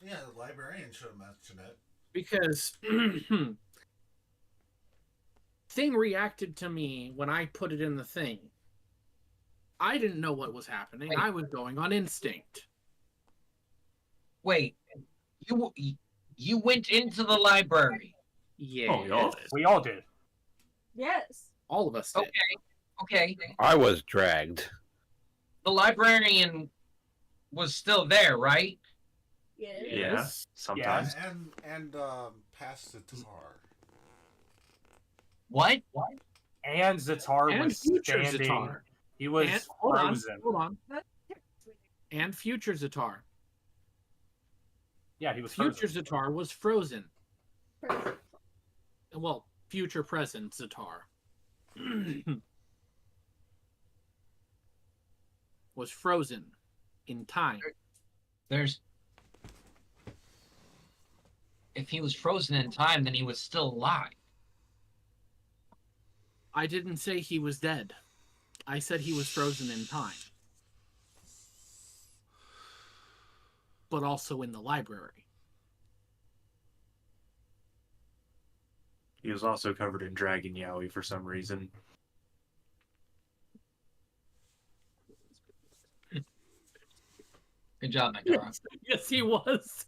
Yeah, the librarian should have mentioned it. because thing reacted to me when I put it in the thing. I didn't know what was happening. Wait. I was going on instinct. Wait, you went into the library. Yeah. Oh, we all did. We all did. Yes. All of us did. Okay. I was dragged. The librarian was still there, right? Yes. Yeah, Yes. sometimes. And past the tar. What? And Zatar And was future standing. Zatar. He was And, hold on. frozen. Hold on. And future Zatar. Yeah, he was Future frozen. Zatar was frozen. Well, future present Zatar was frozen in time. If he was frozen in time, then he was still alive. I didn't say he was dead. I said he was frozen in time. But also in the library. He was also covered in dragon yaoi for some reason. Good job, Magdara. Yes, he was.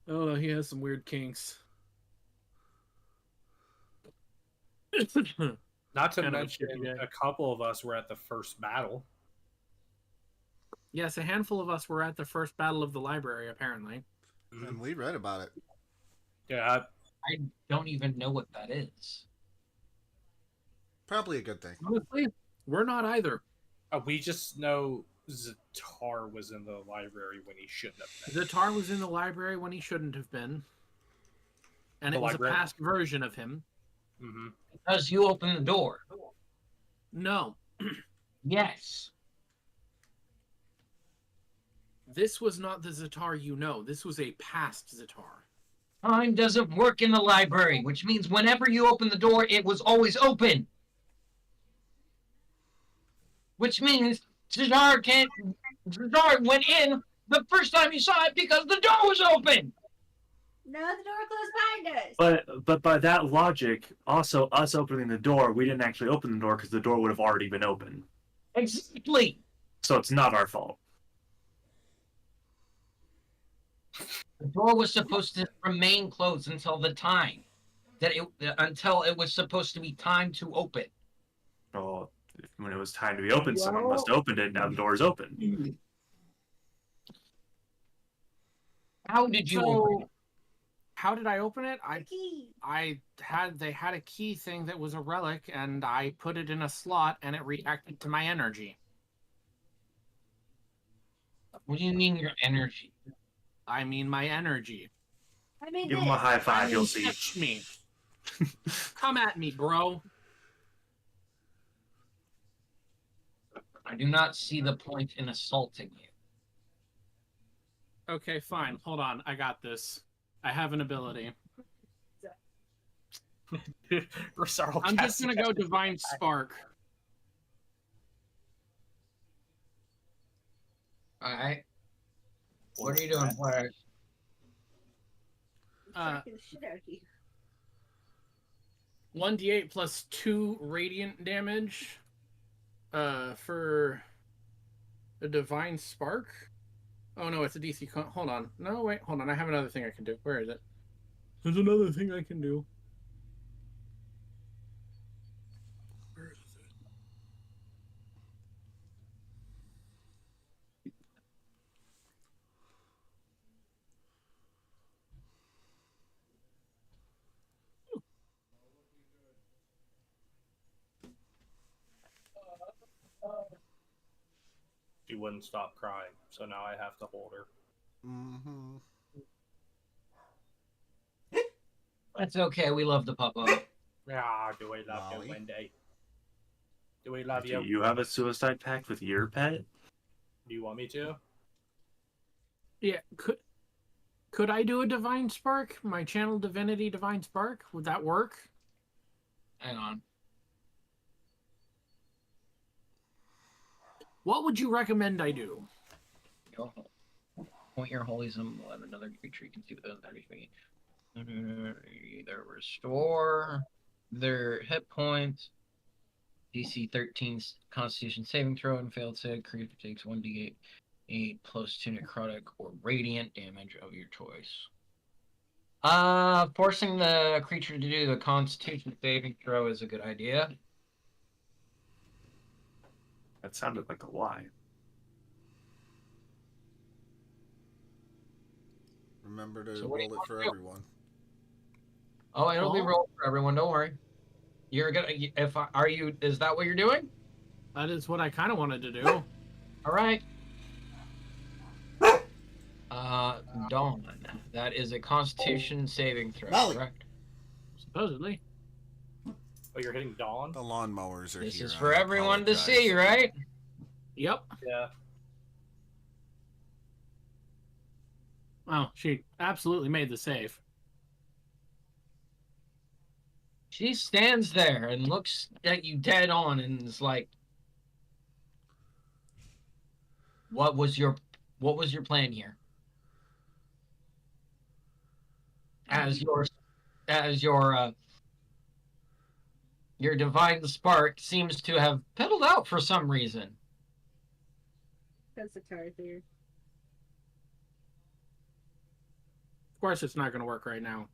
Oh, he has some weird kinks. Not to Kind of a mention, shitty day. a couple of us were at the first battle. Yes, a handful of us were at the first battle of the library, apparently. And we read about it. Yeah, I don't even know what that is. Probably a good thing. Honestly, we're not either. We just know Zatar was in the library when he shouldn't have been. Zatar was in the library when he shouldn't have been. And The it was library? a past version of him. Mm-hmm. Because you opened the door. No. Yes. This was not the Zatar you know. This was a past Zatar. Time doesn't work in the library, which means whenever you open the door, it was always open. Which means Zatar went in the first time you saw it because the door was open. No, the door closed behind us. But by that logic, also us opening the door, we didn't actually open the door because the door would have already been open. Exactly. So it's not our fault. The door was supposed to remain closed until the time until it was supposed to be time to open. Well, when it was time to be opened, someone must have opened it. Now the door is open. How did you open it? How did I open it? Key. They had a key thing that was a relic, and I put it in a slot, and it reacted to my energy. What do you mean your energy? I mean my energy. I mean, Give him a high five, I mean, you'll see. touch me. Come at me, bro. I do not see the point in assaulting you. Okay, fine. Hold on. I got this. I have an ability. Rosaro I'm just casting gonna go casting Divine attack. Spark. Alright. What are you doing, Flash? Shocking the shit out of you. 1d8 plus 2 radiant damage for a Divine Spark. Oh no, it's a DC. Hold on. No, wait, hold on. I have another thing I can do. Where is it? There's another thing I can do. Where is it? She wouldn't stop crying, so now I have to hold her. Mm-hmm. That's okay. We love the puppo. Ah, do we love you, Molly? Wendy? Do we love Do you? you have a suicide pact with your pet? Do you want me to? Yeah, could I do a Divine Spark? My channel divinity Divine Spark? Would that work? Hang on. What would you recommend I do? Point your holy symbol at another creature you can see within 30 feet. Either restore their hit points, DC 13 Constitution saving throw, and failed save. Creature takes 1d8 8 plus 2 necrotic or radiant damage of your choice. Forcing the creature to do the Constitution saving throw is a good idea. That sounded like a lie. Remember to So what do you roll it want for to do? everyone. Oh, it'll be Oh. rolled for everyone. Don't worry. You're gonna. Are you? Is that what you're doing? That is what I kind of wanted to do. All right. Dawn. That is a Constitution saving throw, Molly. correct? Supposedly. Oh, you're hitting Dawn? The lawnmowers are This here. is I for everyone to apologize. see, right? Yep. Yeah. Oh, she absolutely made the save. She stands there and looks at you dead on and is like, "What was your plan here?" As your divine spark seems to have peddled out for some reason. That's the card there. Of course, it's not going to work right now.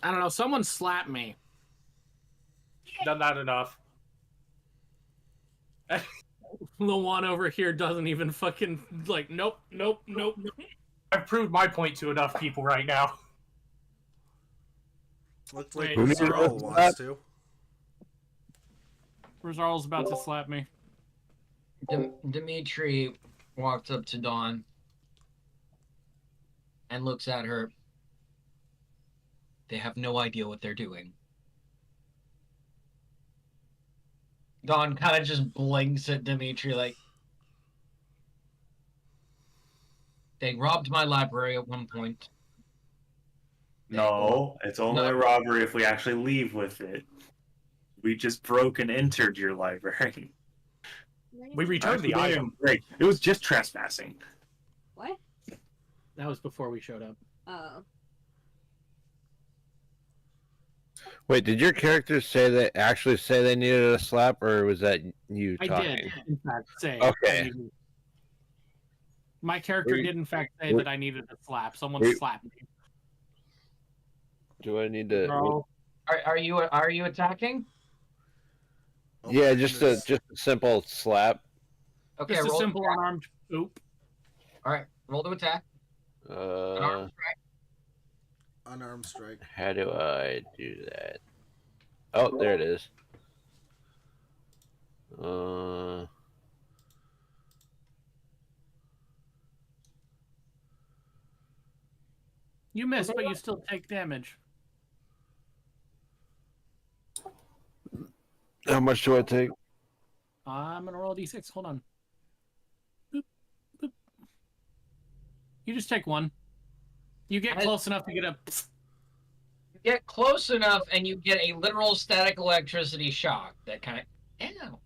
I don't know. Someone slapped me. Done that enough. The one over here doesn't even fucking like. Nope. I've proved my point to enough people right now. Looks like Wait, Who needs Rosaro to wants to. Rosarl's about to slap me. Dimitri walks up to Dawn and looks at her. They have no idea what they're doing. Dawn kind of just blinks at Dimitri like, they robbed my library at one point. No, it's only a robbery if we actually leave with it. We just broke and entered your library. We returned the item. Great. It was just trespassing. What? That was before we showed up. Oh. Wait, did your characters actually say they needed a slap, or was that you I talking? did, in fact, say. Okay. My character did, in fact, say that I needed a slap. Someone slapped me. Do I need to? Bro, are you attacking? Yeah, just a simple slap. Okay, just a roll simple unarmed oop. All right, roll to attack. Unarmed strike. Unarmed strike. How do I do that? Oh, there it is. You missed, but you still take damage. How much do I take? I'm gonna roll a d6. Hold on. Boop, boop. You just take one. You get close enough to get a. You get close enough, and you get a literal static electricity shock that kind of. Ow.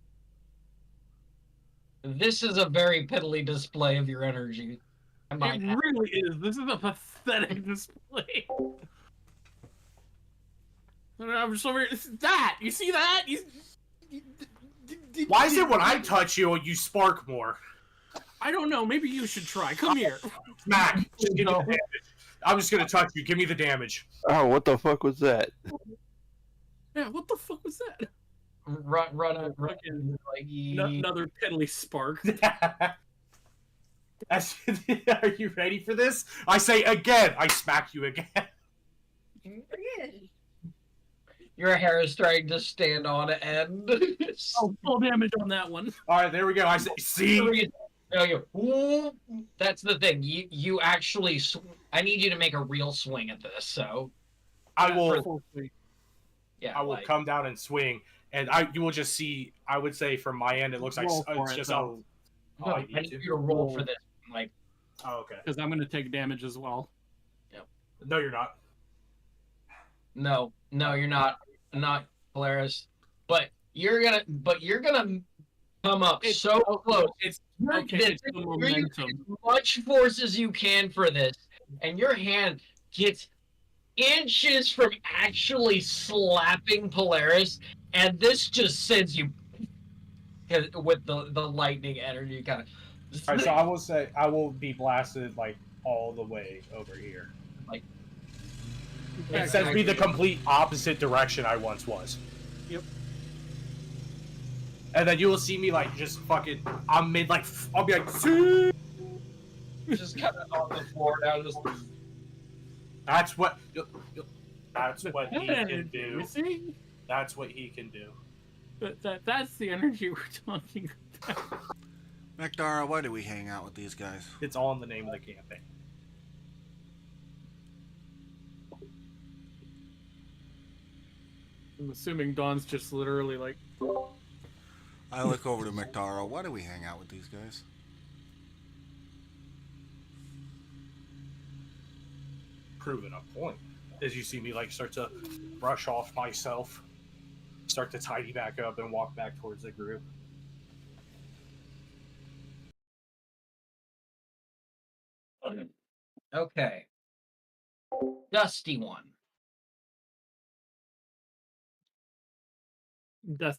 This is a very piddly display of your energy. It really is. This is a pathetic display. I'm just over here. That! You see that? Why is it when I touch you, you spark more? I don't know. Maybe you should try. Come here. Smack. Just give me the damage. I'm just gonna touch you. Give me the damage. Oh, what the fuck was that? Yeah, what the fuck was that? Run up, like another piddly spark. Are you ready for this? I say again. I smack you again. Your hair is starting to stand on end. Oh, full damage on that one. All right, there we go. I say, see. That's the thing. You actually. I need you to make a real swing at this. So. I will. Yeah. I will come down and swing, and you will just see. I would say from my end, it looks like it's just. No, I need you to roll for this. Like. Oh, okay. Because I'm going to take damage as well. Yep. No, you're not. No, you're not. Not Polaris. But you're gonna come up so close. It's you're using as much force as you can for this, and your hand gets inches from actually slapping Polaris, and this just sends you with the lightning energy kind of. All right, so I will say I will be blasted like all the way over here. Like it sends me the complete opposite direction I once was. Yep. And then you will see me like just fucking. I'm mid like I'll be like. See? Just kind of on the floor now. Just. That's what. That's what he can do. You see? That's what he can do. That's the energy we're talking about. Mekdara, why do we hang out with these guys? It's all in the name of the campaign. I'm assuming Dawn's just literally like. I look over to Mekdara. Why do we hang out with these guys? Proving a point. As you see me like start to brush off myself, start to tidy back up, and walk back towards the group. Okay. Dusty one.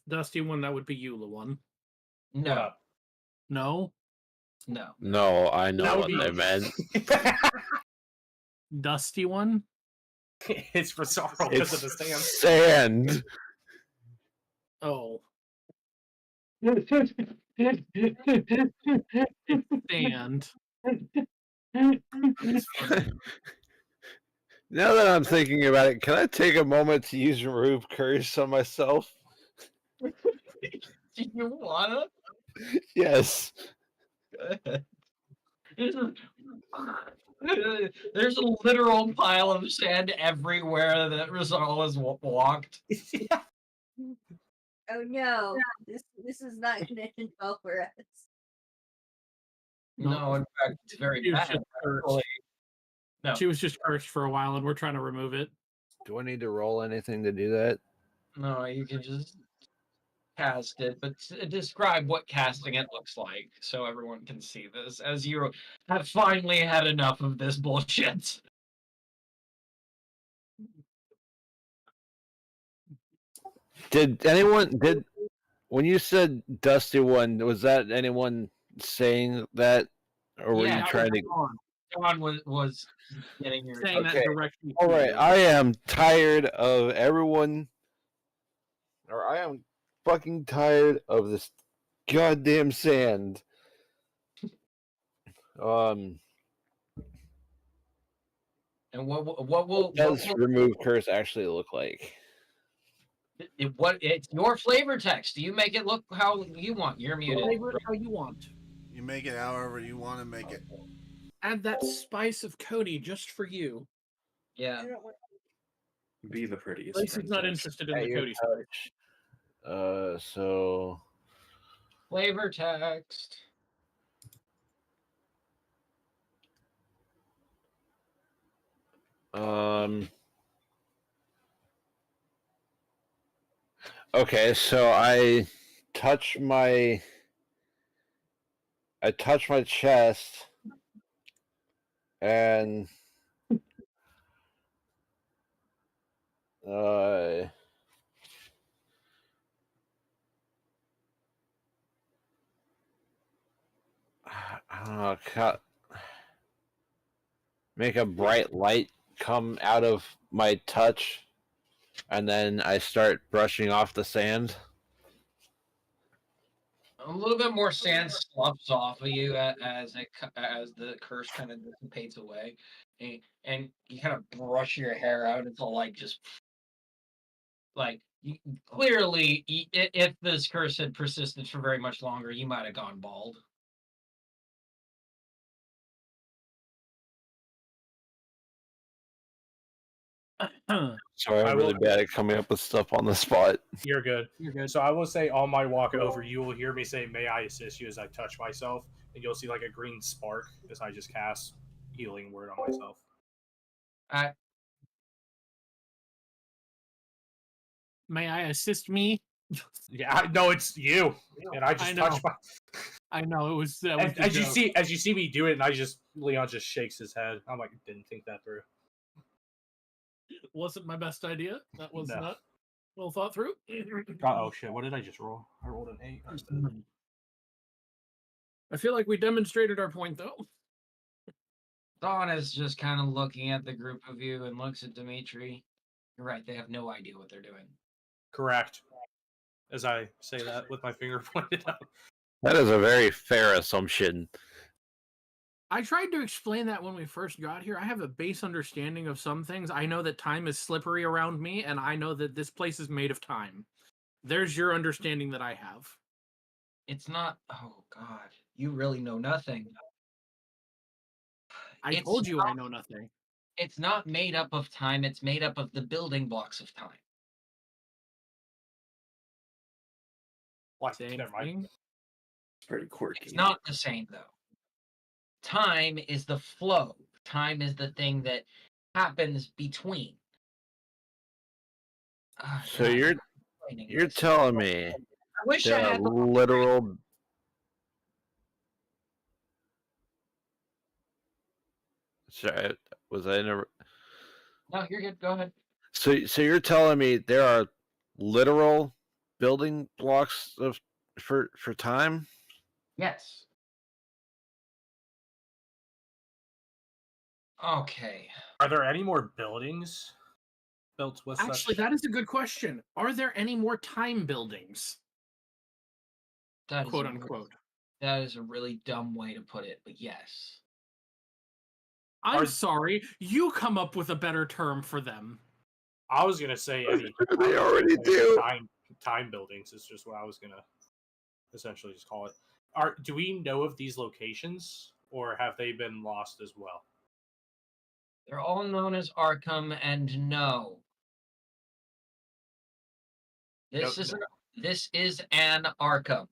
Dusty one, that would be Eula one. No. No? No. No, I know what they meant. Dusty one? It's for sorrow because of the sand. Sand. Oh. Sand. Now that I'm thinking about it, can I take a moment to use remove curse on myself? Do you wanna? Yes. There's a literal pile of sand everywhere that Rizal has walked. Oh no, this is not going to end well for us. No, in fact, it's very She was bad. just cursed. Actually. No. She was just cursed for a while, and we're trying to remove it. Do I need to roll anything to do that? No, you can just cast it, but describe what casting it looks like so everyone can see this, as you have finally had enough of this bullshit. When you said Dusty One, was that anyone saying that? Or were you trying to John was getting your saying that directly. All right, I am tired of everyone, or I am fucking tired of this goddamn sand. And what does remove curse actually look like? It's your flavor text. You make it look how you want. You're muted. Flavor it how you want. You make it however you want to make it. Add that spice of Cody just for you. Yeah. Be the prettiest. Lacey's not interested in the Cody touch. So flavor text. Okay, so I touch my chest and I don't know, make a bright light come out of my touch, and then I start brushing off the sand. A little bit more sand sloughs off of you as the curse kind of dissipates away, and you kind of brush your hair out until like just like clearly, if this curse had persisted for very much longer, you might have gone bald. Sorry, I'm really bad at coming up with stuff on the spot. You're good. You're good. So I will say on my walk over, you will hear me say, "May I assist you?" as I touch myself, and you'll see like a green spark as I just cast healing word on myself. May I assist me? Yeah, no, it's you, and I just touched my. I know it was. As you see me do it, and Leon just shakes his head. I'm like, didn't think that through. Wasn't my best idea. That was No. not well thought through. Oh shit! What did I just roll? I rolled an 8. I feel like we demonstrated our point, though. Dawn is just kind of looking at the group of you and looks at Dimitri. You're right; they have no idea what they're doing. Correct. As I say that with my finger pointed out. That is a very fair assumption. I tried to explain that when we first got here. I have a base understanding of some things. I know that time is slippery around me, and I know that this place is made of time. There's your understanding that I have. It's not. Oh God, you really know nothing. I told you I know nothing. It's not made up of time. It's made up of the building blocks of time. What? Never mind. It's pretty quirky. It's not the same though. Time is the flow. Time is the thing that happens between. So you're telling me I wish I had literal. Sorry, was I never? No, you're good. Go ahead. So you're telling me there are literal building blocks for time? Yes. Okay. Are there any more buildings built with Actually, that is a good question. Are there any more time buildings? Quote unquote. That is a really dumb way to put it, but yes. I'm sorry. You come up with a better term for them. I was gonna say any. They already do. Time buildings is just what I was gonna. essentially just call it. Do we know of these locations, or have they been lost as well? They're all known as Arkham, and no. This is an Arkham.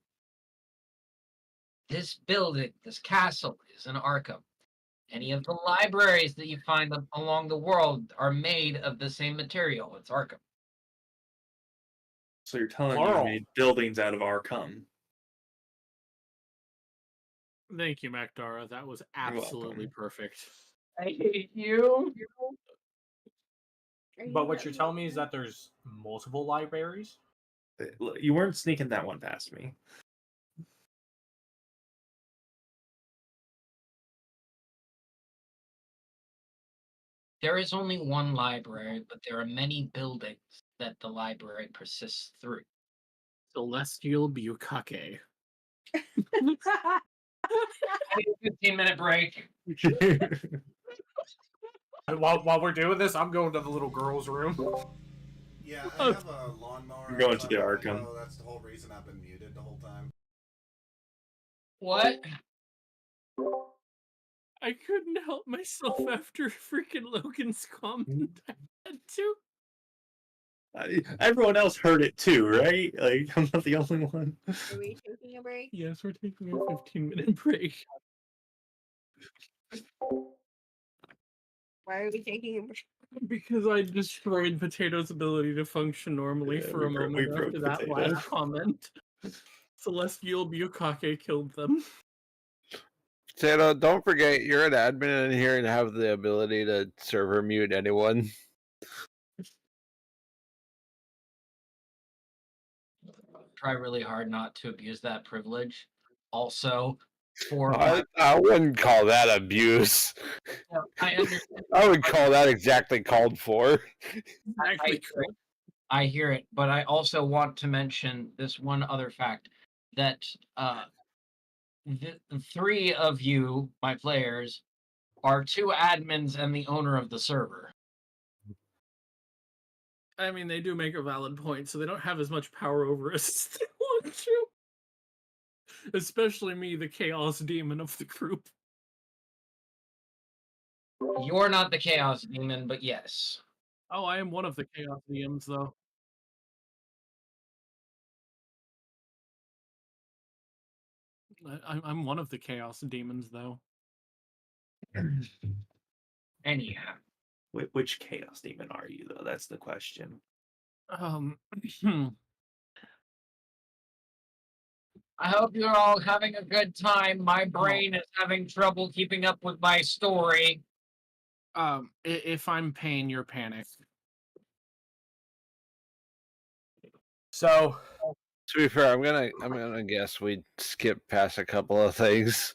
This building, this castle, is an Arkham. Any of the libraries that you find along the world are made of the same material. It's Arkham. So you're telling me you Plural. made buildings out of Arkham? Thank you, Macdara. That was absolutely perfect. I hate you. But what you're telling me is that there's multiple libraries? You weren't sneaking that one past me. There is only one library, but there are many buildings that the library persists through. Celestial Bukake. 15-minute break. While we're doing this, I'm going to the little girl's room. Yeah, I have a lawnmower. I'm going to the outside my Arkham. window. That's the whole reason I've been muted the whole time. What? I couldn't help myself after freaking Logan's comment. I had to. Everyone else heard it too, right? Like, I'm not the only one. Are we taking a break? Yes, we're taking a 15-minute break. Why are we taking a break? Because I destroyed Potato's ability to function normally Yeah, for a we moment broke after that Potato. last comment. Celestial Bukake killed them. Potato, don't forget you're an admin in here and have the ability to server mute anyone. Try really hard not to abuse that privilege. Also, for I wouldn't call that abuse. I understand. I would call that exactly called for. I hear it, but I also want to mention this one other fact that the three of you, my players, are two admins and the owner of the server. I mean, they do make a valid point, so they don't have as much power over us as they want to. Especially me, the chaos demon of the group. You're not the chaos demon, but yes. Oh, I am one of the chaos demons, though. I'm one of the chaos demons, though. Anyhow. Which chaos demon are you, though? That's the question. I hope you're all having a good time. My brain is having trouble keeping up with my story. If I'm paying, you're panic. So, to be fair, I'm gonna guess we skip past a couple of things.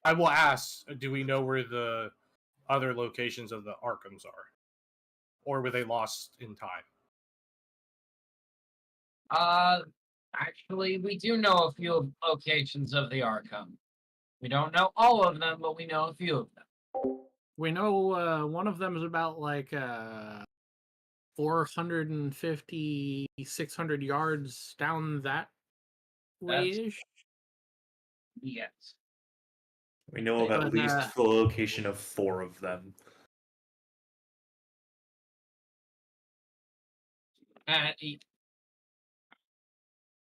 I will ask, do we know where the other locations of the Arkhams are? Or were they lost in time? Actually, we do know a few locations of the Arkham. We don't know all of them, but we know a few of them. We know one of them is about like 450, 600 yards down that way-ish. Yes. We know of at least the location of 4 of them.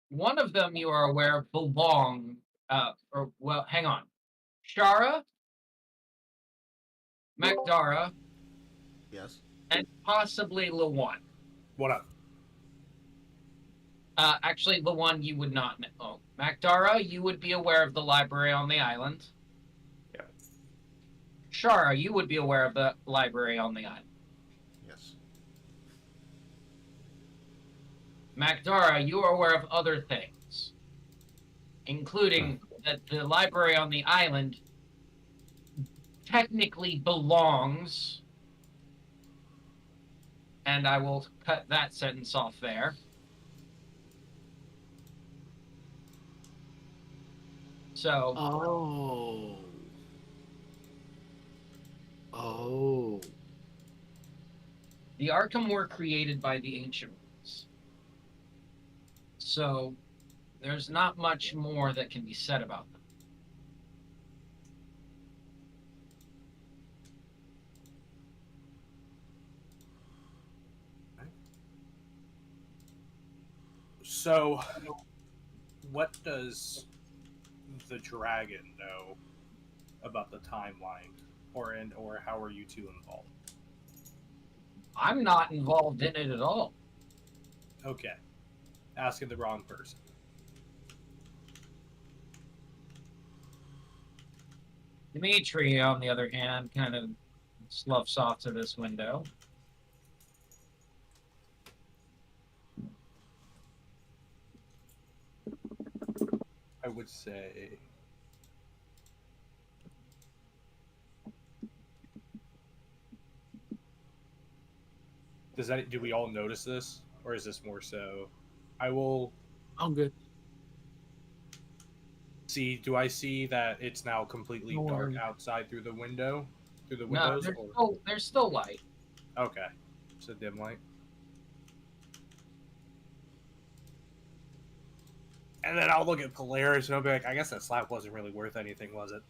One of them you are aware of belong, hang on. Shara, Macdara, Yes. and possibly Lawan. What up? Actually, Lawan you would not know. Oh, Macdara, you would be aware of the library on the island. Yeah. Shara, you would be aware of the library on the island. Yes. Macdara, you are aware of other things, including that the library on the island technically belongs, and I will cut that sentence off there. So. Oh. The Arkham were created by the Ancient Ones. So there's not much more that can be said about them. So, what does the dragon know about the timeline, or how are you two involved? I'm not involved in it at all. Okay, asking the wrong person. Dimitri, on the other hand, kind of sloughs off to this window. I would say. Do we all notice this, or is this more so? I will I'm good. see. Do I see that it's now completely No dark worries. outside through the window, through the No, windows? there's still light. Okay, it's a dim light. And then I'll look at Polaris and I'll be like, I guess that slap wasn't really worth anything, was it?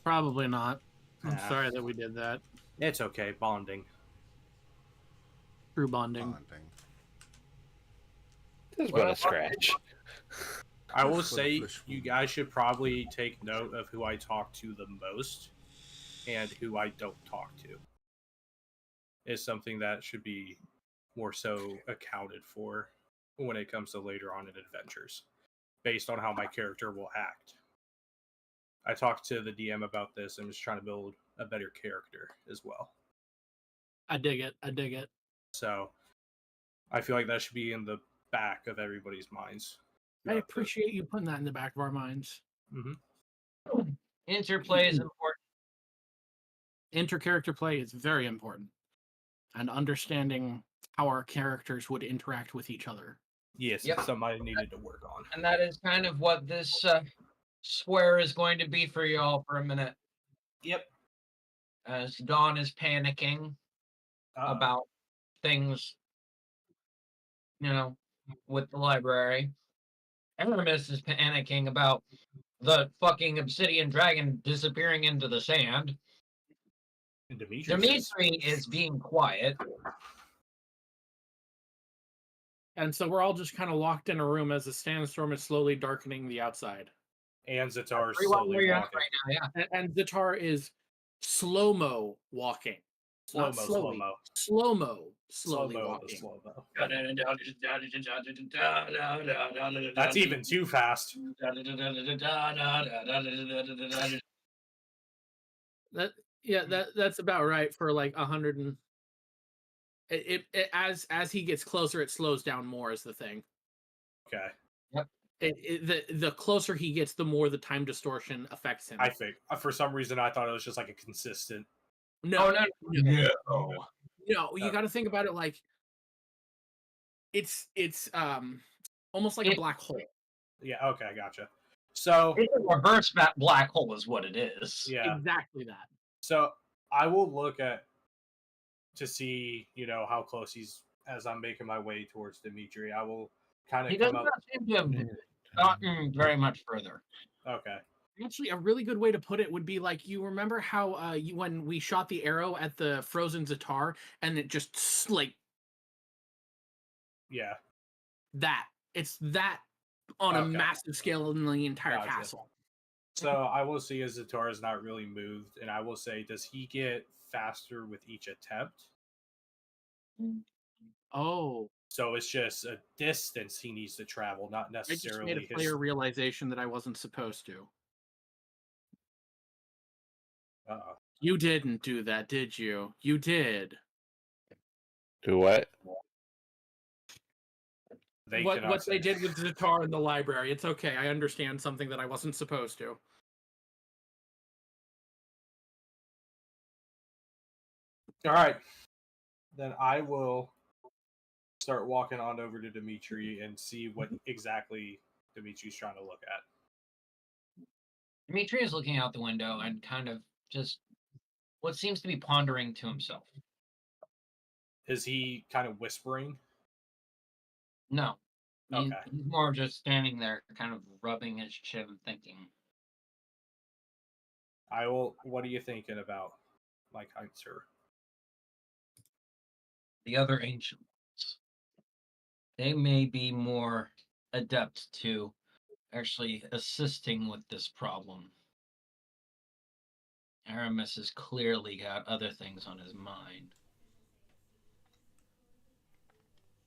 Probably not. I'm Nah. sorry that we did that. It's okay, bonding. True bonding. Bonding. There's been a scratch. I will Flish, say flish, flish. you guys should probably take note of who I talk to the most and who I don't talk to. Is something that should be more so accounted for when it comes to later on in adventures, based on how my character will act. I talked to the DM about this and was trying to build a better character as well. I dig it. I dig it. So I feel like that should be in the back of everybody's minds. I appreciate you putting that in the back of our minds. Mm-hmm. Interplay is important. Inter-character play is very important. And understanding how our characters would interact with each other. Yes, Yep. it's something I needed to work on. And that is kind of what this swear is going to be for y'all for a minute. Yep. As Dawn is panicking about things, with the library. Aramis is panicking about the fucking obsidian dragon disappearing into the sand. And Dimitri is being quiet. And so we're all just kind of locked in a room as the sandstorm is slowly darkening the outside. And Zatar is Everyone where slowly you're at walking. right now, yeah. And Zatar is slow-mo walking. Not Slow-mo, slowly. slow-mo. Slow-mo, slowly Slow-mo, walking. slow-mo. That's That's even too fast. That's about right for like 100 and it as he gets closer, it slows down more is the thing. Okay. Yep. The closer he gets, the more the time distortion affects him. I think for some reason I thought it was just like a consistent. No, you Okay. got to think about it like it's almost like a black hole. Yeah. Okay. Gotcha. So it's a reverse black hole is what it is. yeah, exactly that. So I will look at to see how close he's as I'm making my way towards Dimitri. I will kind of. He does not seem to have gotten very much further. Okay. Actually, a really good way to put it would be like, you remember how when we shot the arrow at the frozen Zatar and it just like yeah, it's that on a massive scale in the entire castle. So I will see as Zatar is not really moved, and I will say, does he get faster with each attempt? Oh. So it's just a distance he needs to travel, not necessarily I just made a player realization that I wasn't supposed to. You didn't do that, did you? You did. Do what? What they did with Zatar in the library. It's okay. I understand something that I wasn't supposed to. All right. Then I will start walking on over to Dimitri and see what exactly Dimitri's trying to look at. Dimitri is looking out the window and kind of just what seems to be pondering to himself. Is he kind of whispering? No. He's, Okay. he's more just standing there, kind of rubbing his chin, thinking. I will. What are you thinking about, my kind sir? The other ancient ones, they may be more adept to actually assisting with this problem. Aramis has clearly got other things on his mind.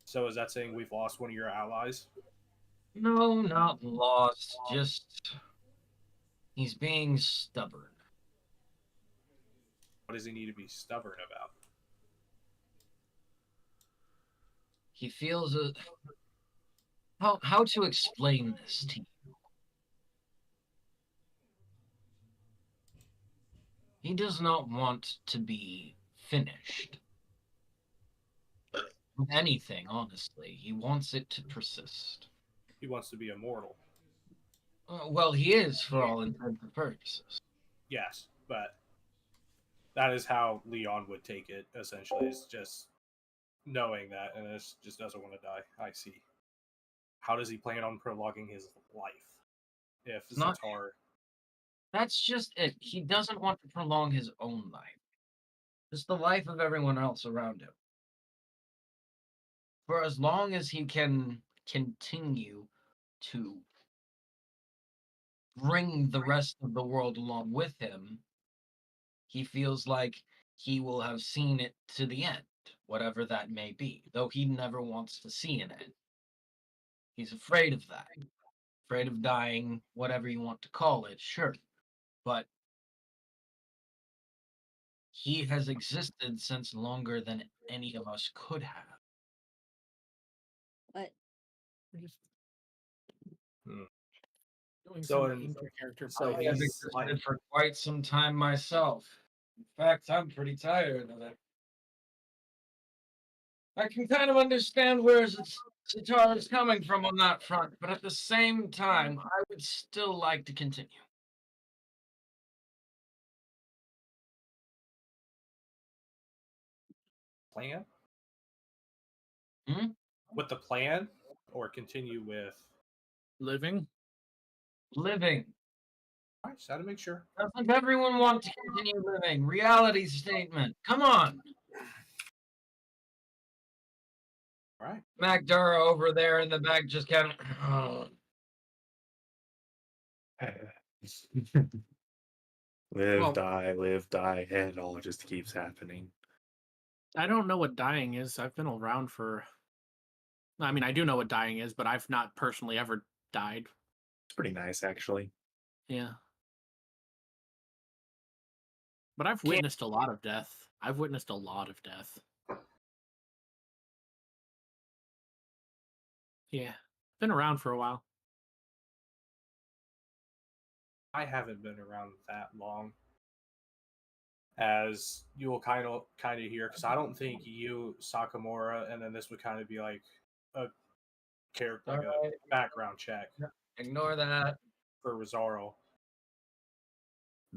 So is that saying we've lost one of your allies? No, not lost. Just he's being stubborn. What does he need to be stubborn about? He feels a how to explain this to you. He does not want to be finished with anything, honestly. He wants it to persist. He wants to be immortal. Well, he is for all intents and purposes. Yes, but that is how Leon would take it. Essentially, is just knowing that, and this just doesn't want to die. I see. How does he plan on prolonging his life? If It's not- Zatar, That's just it. He doesn't want to prolong his own life. Just the life of everyone else around him. For as long as he can continue to bring the rest of the world along with him, he feels like he will have seen it to the end, whatever that may be, though he never wants to see an end. He's afraid of that. Afraid of dying, whatever you want to call it, sure. But he has existed since longer than any of us could have. But Doing So some in- inter-character so I have he's existed like- for quite some time myself. In fact, I'm pretty tired of it. I can kind of understand where Zatar is coming from on that front, but at the same time, I would still like to continue. plan Hmm? with the plan, or continue with. living. Living. All right, just had to make sure. Doesn't everyone want to continue living? Reality statement. Come on. All right. Magdura over there in the back just kind of. Well- live, die, and it all just keeps happening. I don't know what dying is. I've been around for. I mean, I do know what dying is, but I've not personally ever died. It's pretty nice, actually. Yeah. But I've witnessed a lot of death. I've witnessed a lot of death. Yeah. Been around for a while. I haven't been around that long, as you will kind of hear, because I don't think you, Sakamura, and then this would kind of be like a character, like a Alright. background check Ignore that. for Rosario.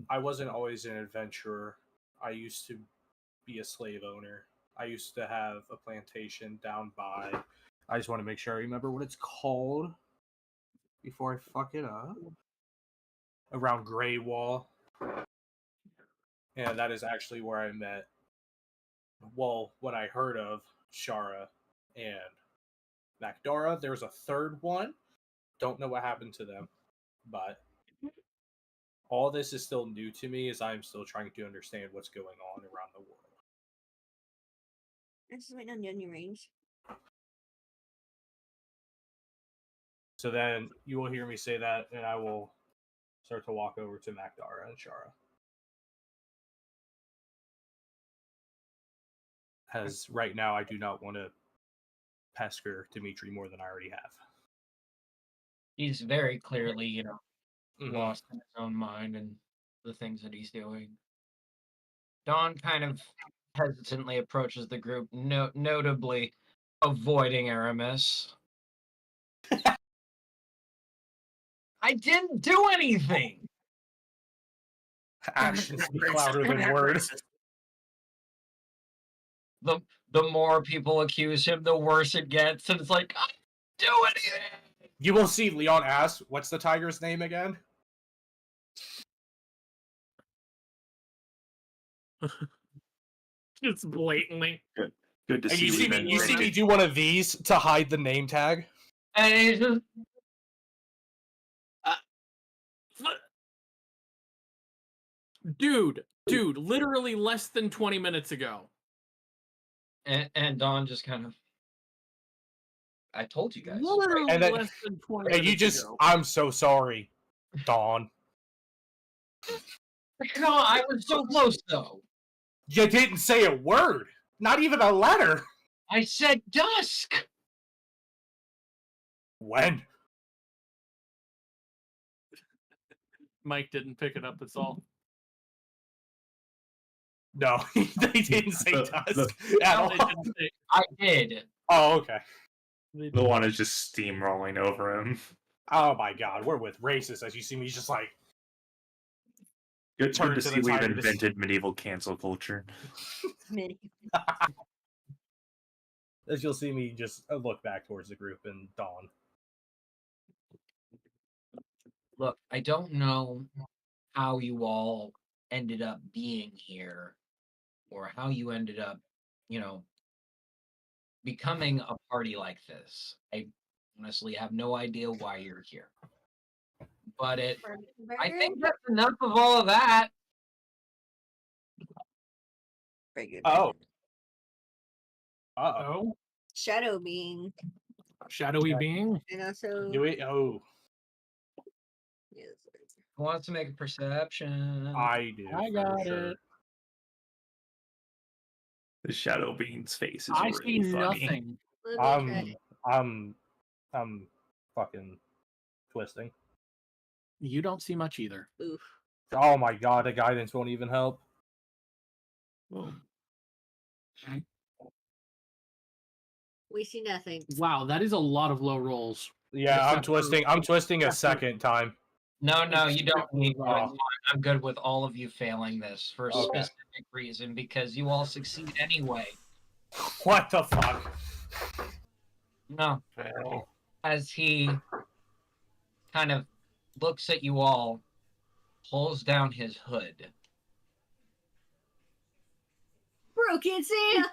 I wasn't always an adventurer. I used to be a slave owner. I used to have a plantation down by. I just want to make sure I remember what it's called before I fuck it up. Around Grey Wall. And that is actually where I met. Well, what I heard of Shara and Macdora. There was a third one. Don't know what happened to them. But all this is still new to me as I'm still trying to understand what's going on around the world. I'm just waiting on Onion Range. So then you will hear me say that, and I will start to walk over to Macdara and Shara. As right now, I do not want to pester Dimitri more than I already have. He's very clearly, Mhm. lost in his own mind and the things that he's doing. Dawn kind of hesitantly approaches the group, notably avoiding Aramis. I didn't do anything. Actions speak louder than words. The more people accuse him, the worse it gets, and it's like, do anything. You will see Leon ask, "What's the tiger's name again?" It's blatantly. Good to And see you see we've me. You see me invented. do one of these to hide the name tag. And he's just Dude, literally less than 20 minutes ago. and Don just kind of. I told you guys. Literally And then- less than 20 And minutes you just, ago. I'm so sorry, Dawn. No, I was so close though. You didn't say a word. Not even a letter. I said dusk. When? Mike didn't pick it up, that's all. No, they didn't say dusk at No, all. they didn't say- I did. Oh, okay. Luan is just steamrolling over him. Oh my god, we're with racists. As you see me, just like Good Turn to to see the we've tiger to invented medieval cancel culture. as you'll see me just look back towards the group and Dawn. Look, I don't know how you all ended up being here or how you ended up, becoming a party like this. I honestly have no idea why you're here. But I think that's enough of all of that. Very good. Oh. Oh, Shadow being. shadowy being. And also. Do we? Oh, Yes. Who wants to make a perception? I do. I for got sure. it. The Shadow Bean's face is I really see funny. nothing. Let me try. I'm fucking twisting. You don't see much either. Oof. Oh my god, the guidance won't even help. We see nothing. Wow, that is a lot of low rolls. Yeah, I'm Except for- twisting. I'm twisting a except for- second time. No, you don't need to. Oh. It's fine. I'm good with all of you failing this for a Okay. specific reason because you all succeed anyway. What the fuck? No. As he kind of looks at you all, pulls down his hood. Broken Santa!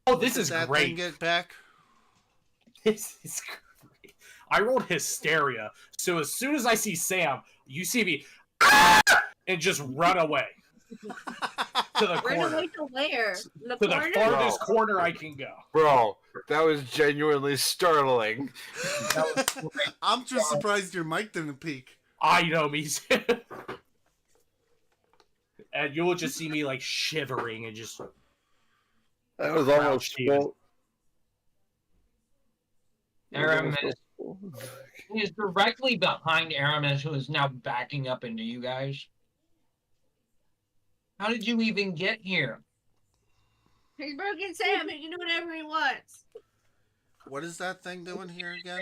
Oh, this Did is that great. thing get back? This is great. I rolled hysteria, so as soon as I see Sam, you see me, and just run away to the Run corner, away to where? The to corner? the farthest corner I can go. Bro, that was genuinely startling. I'm just surprised your mic didn't peak. I know, me too. And you will just see me like shivering and just. That was almost full. Aramis is directly behind Aramis, who is now backing up into you guys. How did you even get here? He's Broken Sam. He can do whatever he wants. What is that thing doing here again?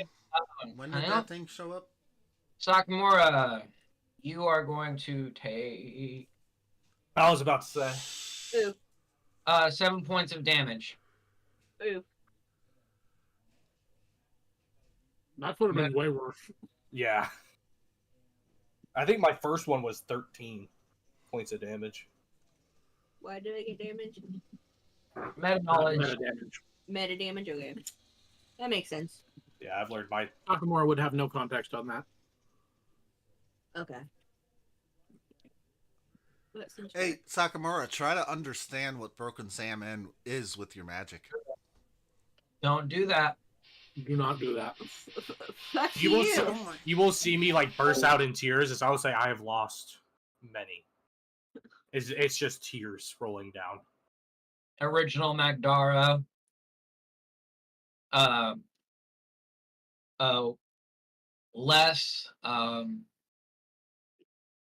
When did I that don't- thing show up? Sakamura, you are going to take I was about to say. Ooh. 7 points of damage. Ooh. That would have been way worse. Yeah. I think my first one was 13 points of damage. Why did I get damage? Meta knowledge. Meta damage. Meta damage? Okay. That makes sense. Yeah, I've learned my. Nakamura would have no context on that. Okay. That seems Hey, Sakamura, try to understand what Broken Salmon is with your magic. Don't do that. Do not do that. Fuck You will, you. see, you will see me like burst out in tears as I will say I have lost many. It's just tears rolling down. Original Magdara. Less.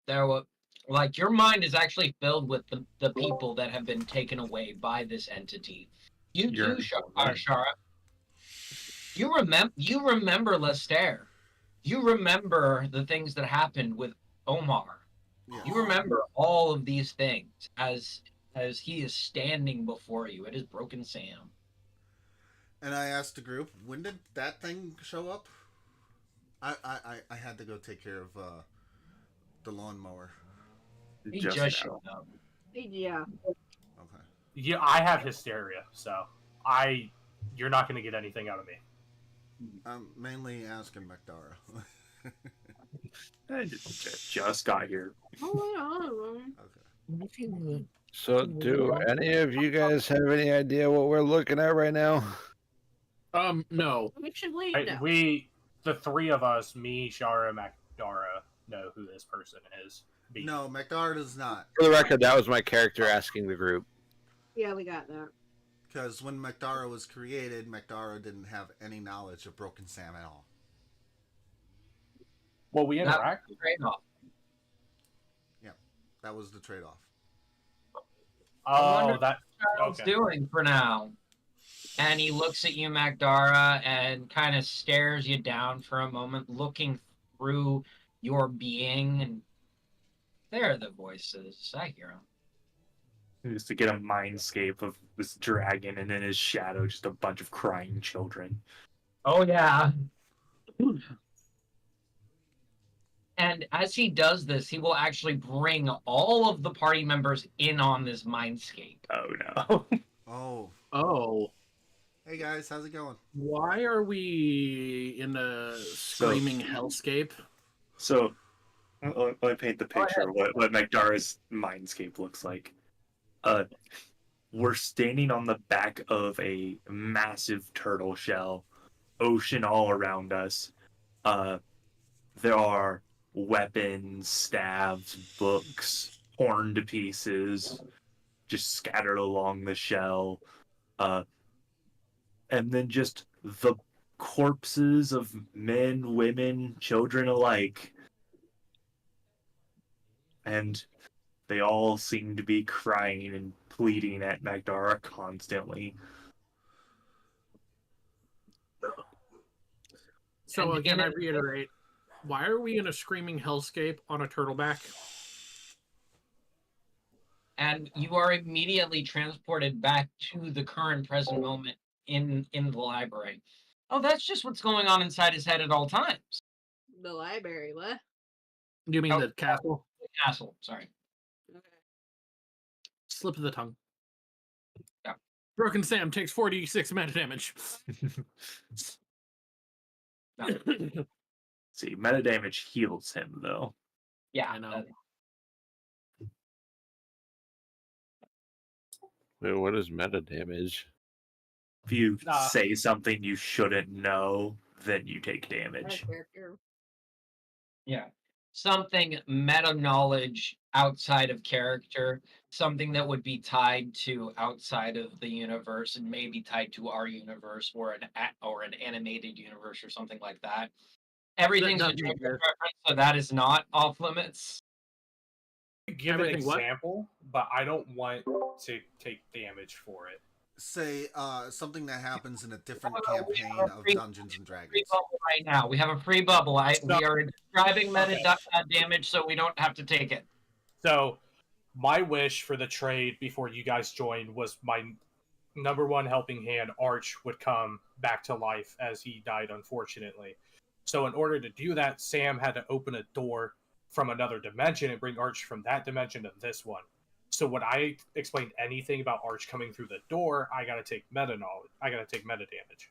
There were like your mind is actually filled with the people that have been taken away by this entity. You too, Shara. You remember Lestaire. You remember the things that happened with Omar. Yes. You remember all of these things as he is standing before you. It is Broken Sam. And I asked the group, when did that thing show up? I had to go take care of the lawnmower. He Just just now. showed up. Yeah. Okay. Yeah, I have hysteria, so you're not going to get anything out of me. I'm mainly asking McDara. I just got here. Okay. So, do any of you guys have any idea what we're looking at right now? No. Actually, Right, no. The three of us, me, Shara, Macdara, know who this person is. No, McDara does not. For the record, that was my character asking the group. Yeah, we got that. Because when McDara was created, McDara didn't have any knowledge of Broken Sam at all. Well, we interact. Trade-off. Yeah, that was the trade-off. Oh, that. Child's Okay. doing for now. And he looks at you, Macdara, and kind of stares you down for a moment, looking through your being. And there are the voices. I hear them. Just to get a mindscape of this dragon, and in his shadow, just a bunch of crying children. Oh, yeah. And as he does this, he will actually bring all of the party members in on this mindscape. Oh, no. Oh. Oh. Hey, guys, how's it going? Why are we in a screaming hellscape? So, let me paint the picture of what Magdara's mindscape looks like. We're standing on the back of a massive turtle shell, ocean all around us. There are weapons, staves, books, torn to pieces, just scattered along the shell. And then just the corpses of men, women, children alike. And they all seem to be crying and pleading at Magdara constantly. So again, I reiterate, why are we in a screaming hellscape on a turtleback? And you are immediately transported back to the current present moment in the library. Oh, that's just what's going on inside his head at all times. The library, what? Do you mean the castle? The castle, sorry. Okay. Slip of the tongue. Yeah. Broken Sam takes 46 meta damage. See, meta damage heals him, though. Yeah, I know. Wait, what is meta damage? If you say something you shouldn't know, then you take damage. Yeah. Something meta knowledge outside of character, something that would be tied to outside of the universe and maybe tied to our universe or an animated universe or something like that. Everything's a direct reference, so that is not off limits. Give an example, but I don't want to take damage for it. Say something that happens in a different campaign of Dungeons and Dragons. Free bubble right now. We have a free bubble. We are describing meta damage, so we don't have to take it. So, my wish for the trade before you guys joined was my number one helping hand, Arch, would come back to life as he died, unfortunately. So, in order to do that, Sam had to open a door from another dimension and bring Arch from that dimension to this one. So when I explained anything about Arch coming through the door, I gotta take meta knowledge. I gotta take meta damage.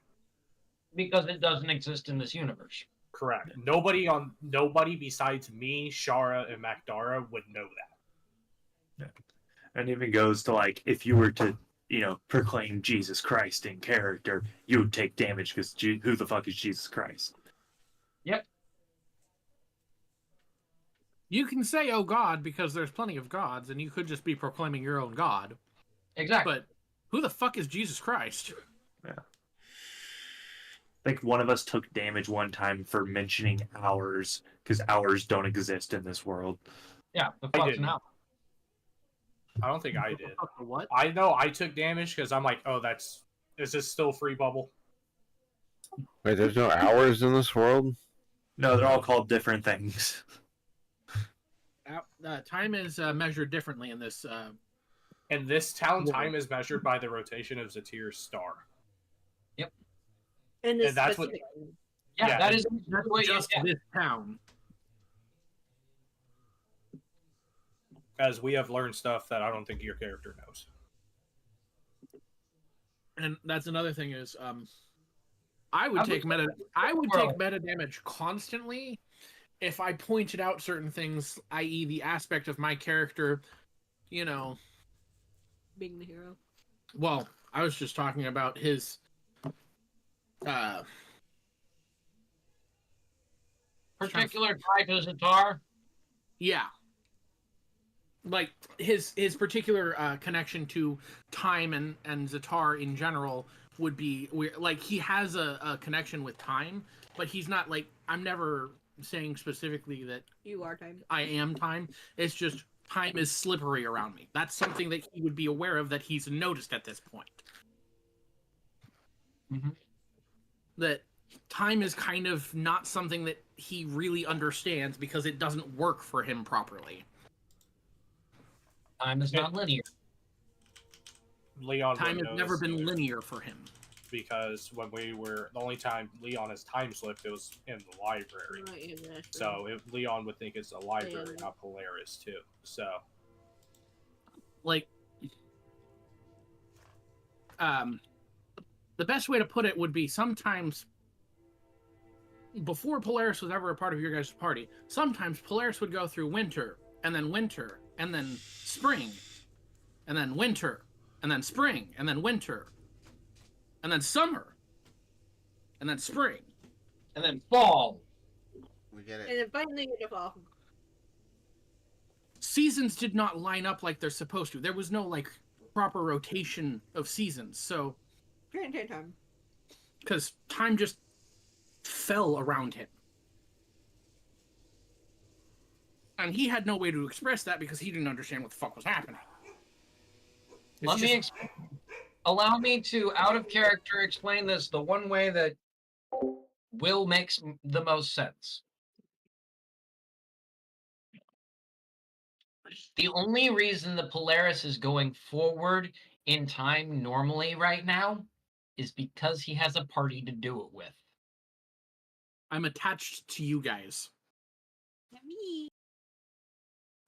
Because it doesn't exist in this universe. Correct. Nobody besides me, Shara, and Macdara would know that. Yeah. And even goes to like, if you were to, proclaim Jesus Christ in character, you would take damage because who the fuck is Jesus Christ? Yep. You can say, oh God, because there's plenty of gods, and you could just be proclaiming your own God. Exactly. But who the fuck is Jesus Christ? Yeah. I think one of us took damage one time for mentioning hours, because hours don't exist in this world. Yeah, the fuck's now. I don't think I did. What? I know I took damage because I'm like, oh, is this still free bubble? Wait, there's no hours in this world? No, they're all called different things. Time is measured differently in this. And this town time is measured by the rotation of Zatir's star. Yep. In this And that's what- specific. Yeah, Yeah, that and- is that's what you Just this town. As we have learned stuff that I don't think your character knows. And that's another thing is, I would I take would- meta damage constantly if I pointed out certain things, i.e., the aspect of my character, you know. Being the hero. Well, I was just talking about his, particular tie to Zatar. yeah, like his particular connection to time and Zatar in general would be weird. Like he has a connection with time, but he's not like, I'm never saying specifically that You are time. I am time. It's just time is slippery around me. That's something that he would be aware of, that he's noticed at this point. Mhm. That time is kind of not something that he really understands because it doesn't work for him properly. Time is not linear. Leon Time would has know never this been linear for him. because when we were the only time Leon has time slipped, it was in the library. Oh, yeah, that's So Leon would think it's a library, Yeah. not Polaris too. So Like, the best way to put it would be sometimes, before Polaris was ever a part of your guys' party, sometimes Polaris would go through winter, and then spring, and then winter, and then spring, and then winter, and then summer, and then spring. And then fall. We get And it. then finally you get fall. Seasons did not line up like they're supposed to. There was no, like, proper rotation of seasons, so, Time. because time just fell around him. And he had no way to express that because he didn't understand what the fuck was happening. Allow me to, out of character, explain this the one way that will makes the most sense. The only reason the Polaris is going forward in time normally right now is because he has a party to do it with. I'm attached to you guys. Me.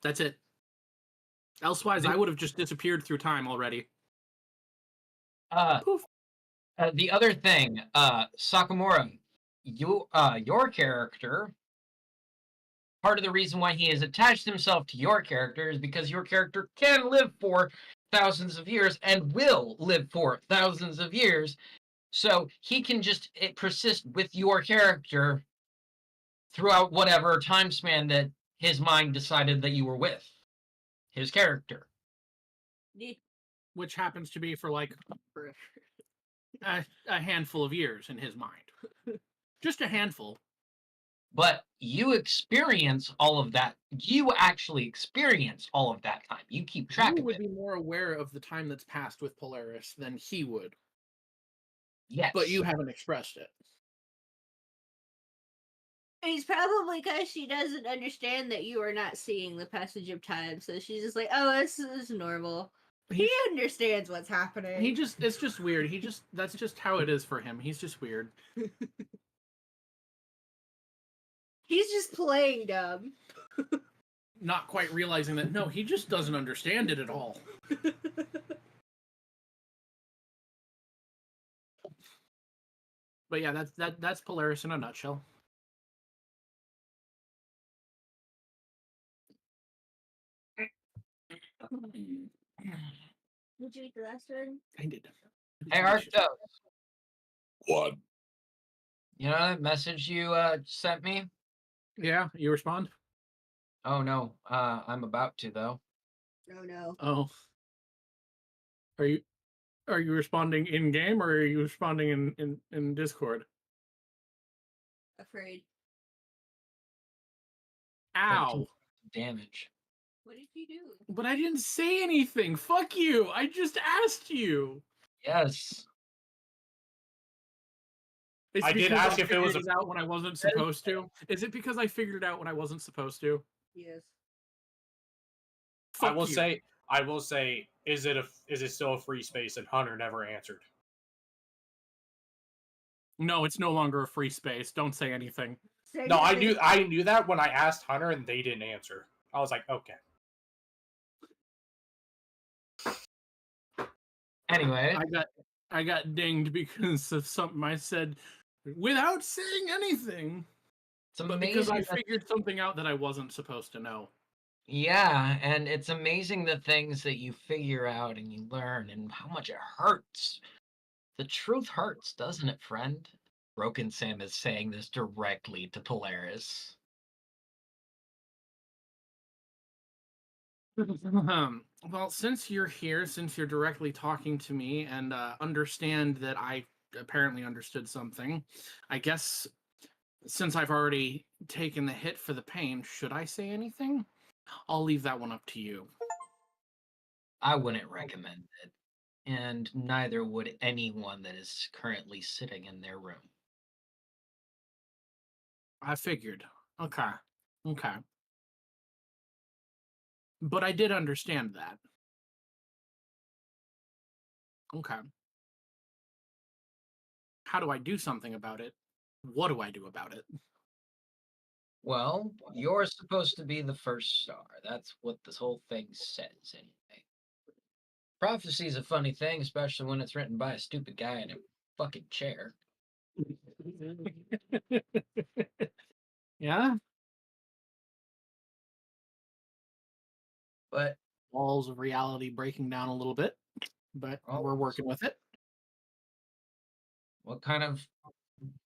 That's it. Elsewise, I would have just disappeared through time already. Poof. The other thing, Sakamura, your character, part of the reason why he has attached himself to your character is because your character can live for thousands of years and will live for thousands of years. So he can just persist with your character throughout whatever time span that his mind decided that you were with his character. Which happens to be for like a handful of years in his mind. Just a handful. But you experience all of that. You actually experience all of that time. You keep track You of would it. be more aware of the time that's passed with Polaris than he would. Yes. But you haven't expressed it. It's probably because she doesn't understand that you are not seeing the passage of time, so she's just like, "Oh, this is normal." He understands what's happening. It's just weird. That's just how it is for him. He's just weird. He's just playing dumb. Not quite realizing that, no, he just doesn't understand it at all. But yeah, that's Polaris in a nutshell. Did you eat the last one? I did. Hey, Arctos. What? You know that message you sent me? Yeah, you respond? Oh no, I'm about to though. Oh no. Oh. Are you responding in game or are you responding in Discord? Afraid. Ow. Damage. What did you do? But I didn't say anything. Fuck you. I just asked you. Yes. It's I did because ask if it was figured out when I wasn't supposed to. Is it because I figured it out when I wasn't supposed to? Yes. Fuck I will you. say, is it still a free space? And Hunter never answered. No, it's no longer a free space. Don't say anything. No, I knew that when I asked Hunter and they didn't answer. I was like, okay. Anyway, I got dinged because of something I said without saying anything. it's But because I amazing. figured something out that I wasn't supposed to know. Yeah, and it's amazing the things that you figure out and you learn and how much it hurts. The truth hurts, doesn't it, friend? Broken Sam is saying this directly to Polaris. Well, since you're here, since you're directly talking to me and understand that I apparently understood something, I guess since I've already taken the hit for the pain, should I say anything? I'll leave that one up to you. I wouldn't recommend it, and neither would anyone that is currently sitting in their room. I figured. Okay. Okay. But I did understand that. Okay. How do I do something about it? What do I do about it? Well, you're supposed to be the first star. That's what this whole thing says, anyway. Prophecy is a funny thing, especially when it's written by a stupid guy in a fucking chair. Yeah? But Walls of reality breaking down a little bit, but we're working with it. what kind of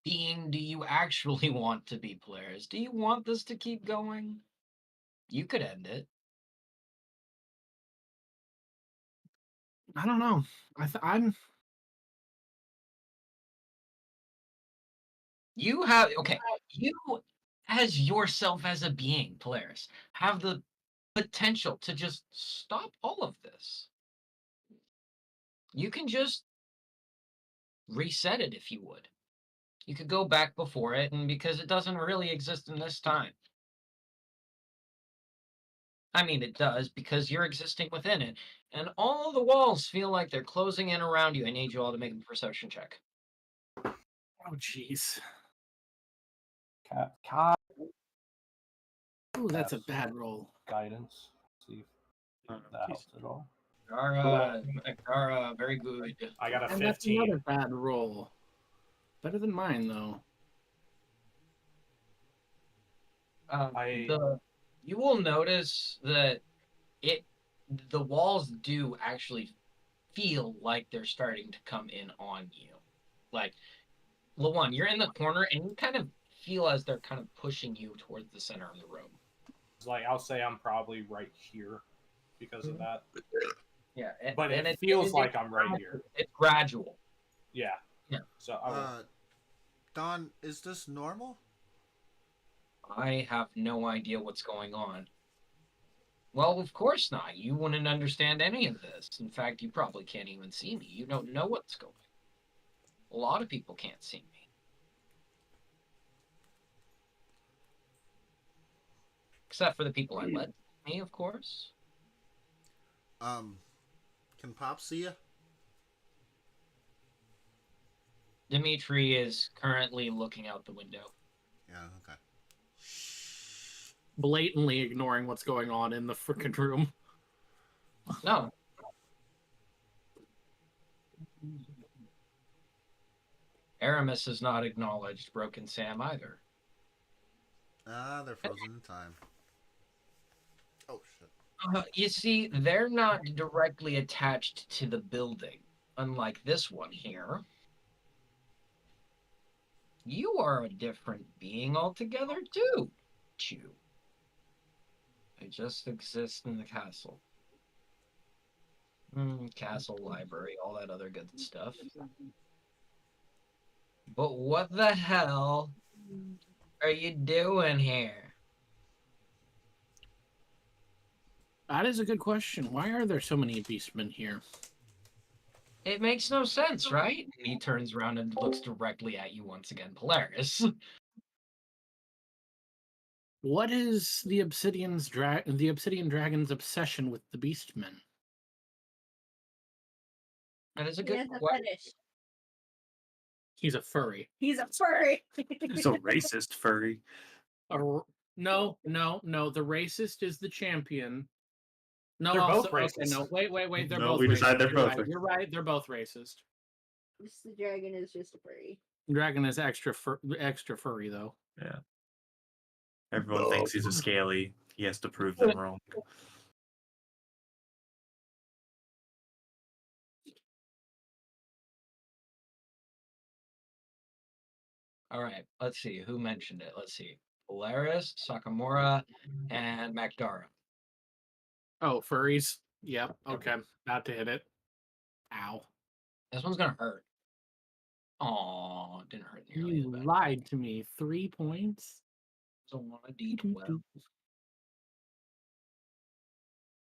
being do you actually want to be, Polaris? Do you want this to keep going? You could end it. I don't know. I'm. You have okay. You, as yourself as a being, Polaris, have the potential to just stop all of this. You can just reset it if you would. You could go back before it, and because it doesn't really exist in this time. I mean, it does because you're existing within it, and all the walls feel like they're closing in around you. I need you all to make a perception check. Oh, jeez. Cat. Oh, that's a bad roll. Guidance. See if that helps at all. Kara, very good. I got a And that's 15. another bad roll. Better than mine, though. You will notice that the walls do actually feel like they're starting to come in on you. Like, Lawan, you're in the corner and you kind of feel as they're kind of pushing you towards the center of the room. It's like, I'll say I'm probably right here because of that. Yeah, But it feels like I'm right here. It's gradual. Yeah. Yeah. So, Don, is this normal? I have no idea what's going on. Well, of course not. You wouldn't understand any of this. In fact, you probably can't even see me. You don't know what's going on. A lot of people can't see me. Except for the people I let me, of course. Can Pop see you? Dimitri is currently looking out the window. Yeah, okay. Blatantly ignoring what's going on in the frickin' room. No. Aramis has not acknowledged Broken Sam either. They're frozen in time. Oh, shit. You see, they're not directly attached to the building, unlike this one here. You are a different being altogether, too. You. I just exist in the castle. Castle, library, all that other good stuff. But what the hell are you doing here? That is a good question. Why are there so many beastmen here? It makes no sense, right? He turns around and looks directly at you once again, Polaris. What is the Obsidian Dragon's obsession with the beastmen? That is a He good has a question. fetish. He's a furry. He's a furry. He's a racist furry. No. The racist is the champion. No, They're both okay, racist. no, wait. They're No, both we racist. decided they're both racist. You're right. They're both racist. The dragon is just a furry. Dragon is extra furry though. Yeah. Everyone thinks he's a scaly. He has to prove them wrong. All right, let's see who mentioned it. Let's see, Polaris, Sakamura, and Magdara. Oh, furries. Yep. Okay. About to hit it. Ow. This one's gonna hurt. Oh, it didn't hurt nearly as You bad. lied to me. 3 points. So on a D12.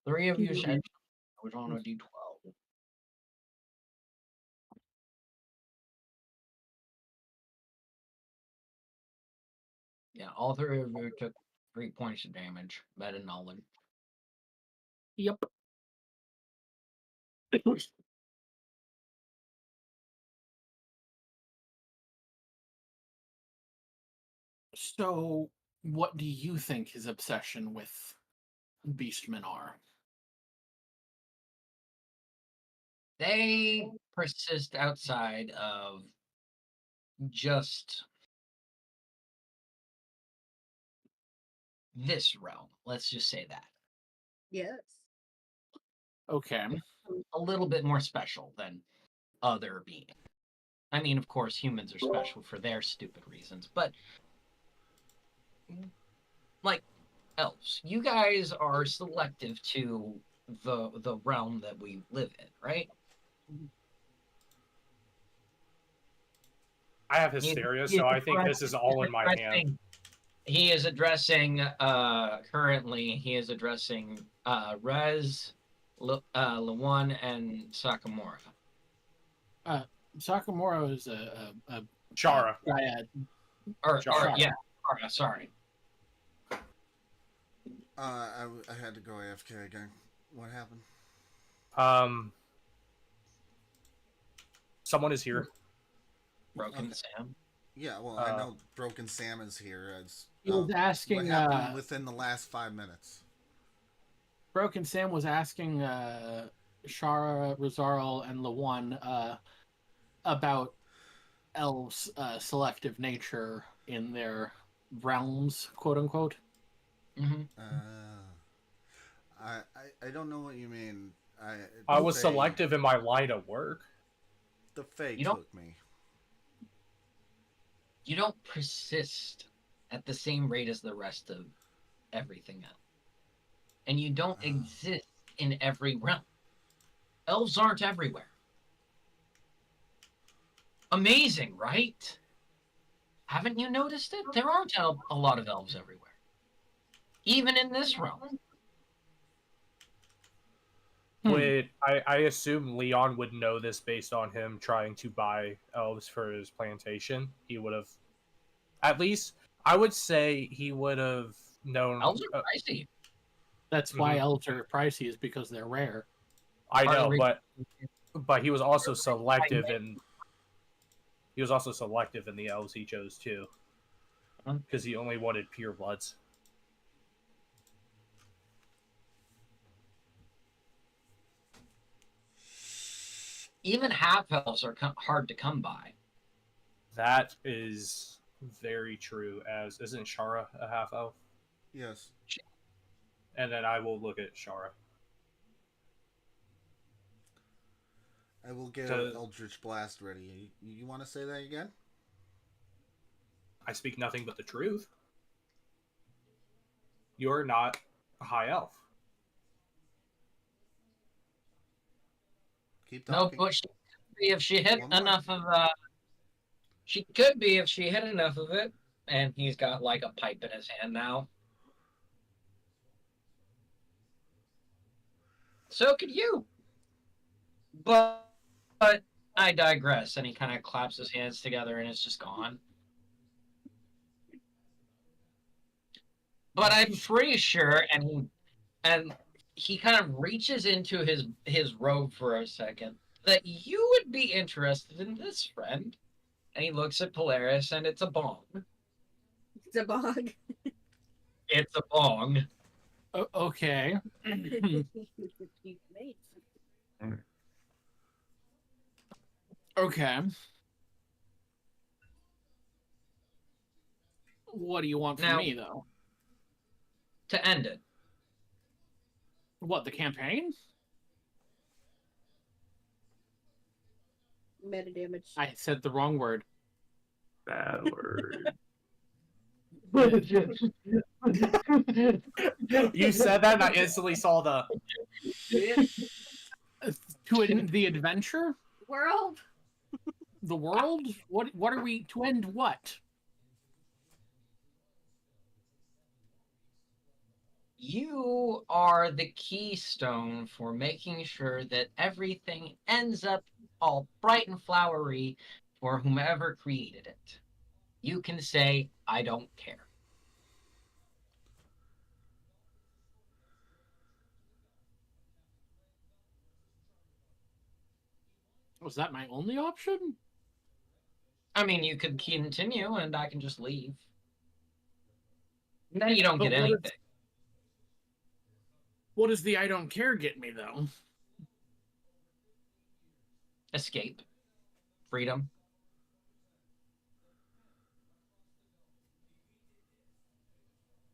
3 of you said I was on a D12. Yeah, all 3 of you took 3 points of damage. Meta knowledge. Yep. So, what do you think his obsession with Beastmen are? They persist outside of just this realm. Let's just say that. Yes. Okay. A little bit more special than other beings. I mean, of course, humans are special for their stupid reasons, but like elves, you guys are selective to the realm that we live in, right? I have hysteria, so I think this is all in my hand. He is addressing currently. He is addressing Rez, Lawan, and Sakamura. Sakamura is a Shara. Dryad. Or Shara. yeah, Shara, sorry. I had to go AFK again. What happened? Someone is here. Broken Okay. Sam. Yeah, well, I know Broken Sam is here. It's, He was asking. what happened within the last 5 minutes? Broken Sam was asking Shara, Rizarl, and Lawan about elves' selective nature in their realms, quote unquote. Mm-hmm. I don't know what you mean. I was Fae- selective in my line of work. The Fae You don't- took me. You don't persist at the same rate as the rest of everything else. And you don't exist in every realm. Elves aren't everywhere. Amazing, right? Haven't you noticed it? There aren't a lot of elves everywhere. Even in this realm. I assume Leon would know this based on him trying to buy elves for his plantation. He would have, at least, I would say he would have known. Elves are pricey. That's why elves are pricey, is because they're rare. I know, but he was also selective in. He was also selective in the elves he chose too, because he only wanted purebloods. Even half elves are hard to come by. That is very true. As isn't Shara a half elf? Yes. And then I will look at Shara. I will get an Eldritch Blast ready. You want to say that again? I speak nothing but the truth. You're not a high elf. Keep No, talking. but she could be if she hit enough of she could be if she hit enough of it. And he's got like a pipe in his hand now. So could you. But I digress. And he kind of claps his hands together and it's just gone. But I'm pretty sure, and he kind of reaches into his robe for a second, that you would be interested in this, friend. And he looks at Polaris, and it's a bong. It's a bog. It's a bong. Okay. Okay. What do you want from Now- me, though? To end it. What, the campaign? Meta damage. I said the wrong word. Bad word. You said that, and I instantly saw the. To end the adventure? World? The world? What are we to end what? You are the keystone for making sure that everything ends up all bright and flowery for whomever created it. You can say, I don't care. Was that my only option? I mean, you could continue and I can just leave. Then you don't But get what anything. What does the I don't care get me, though? Escape. Freedom.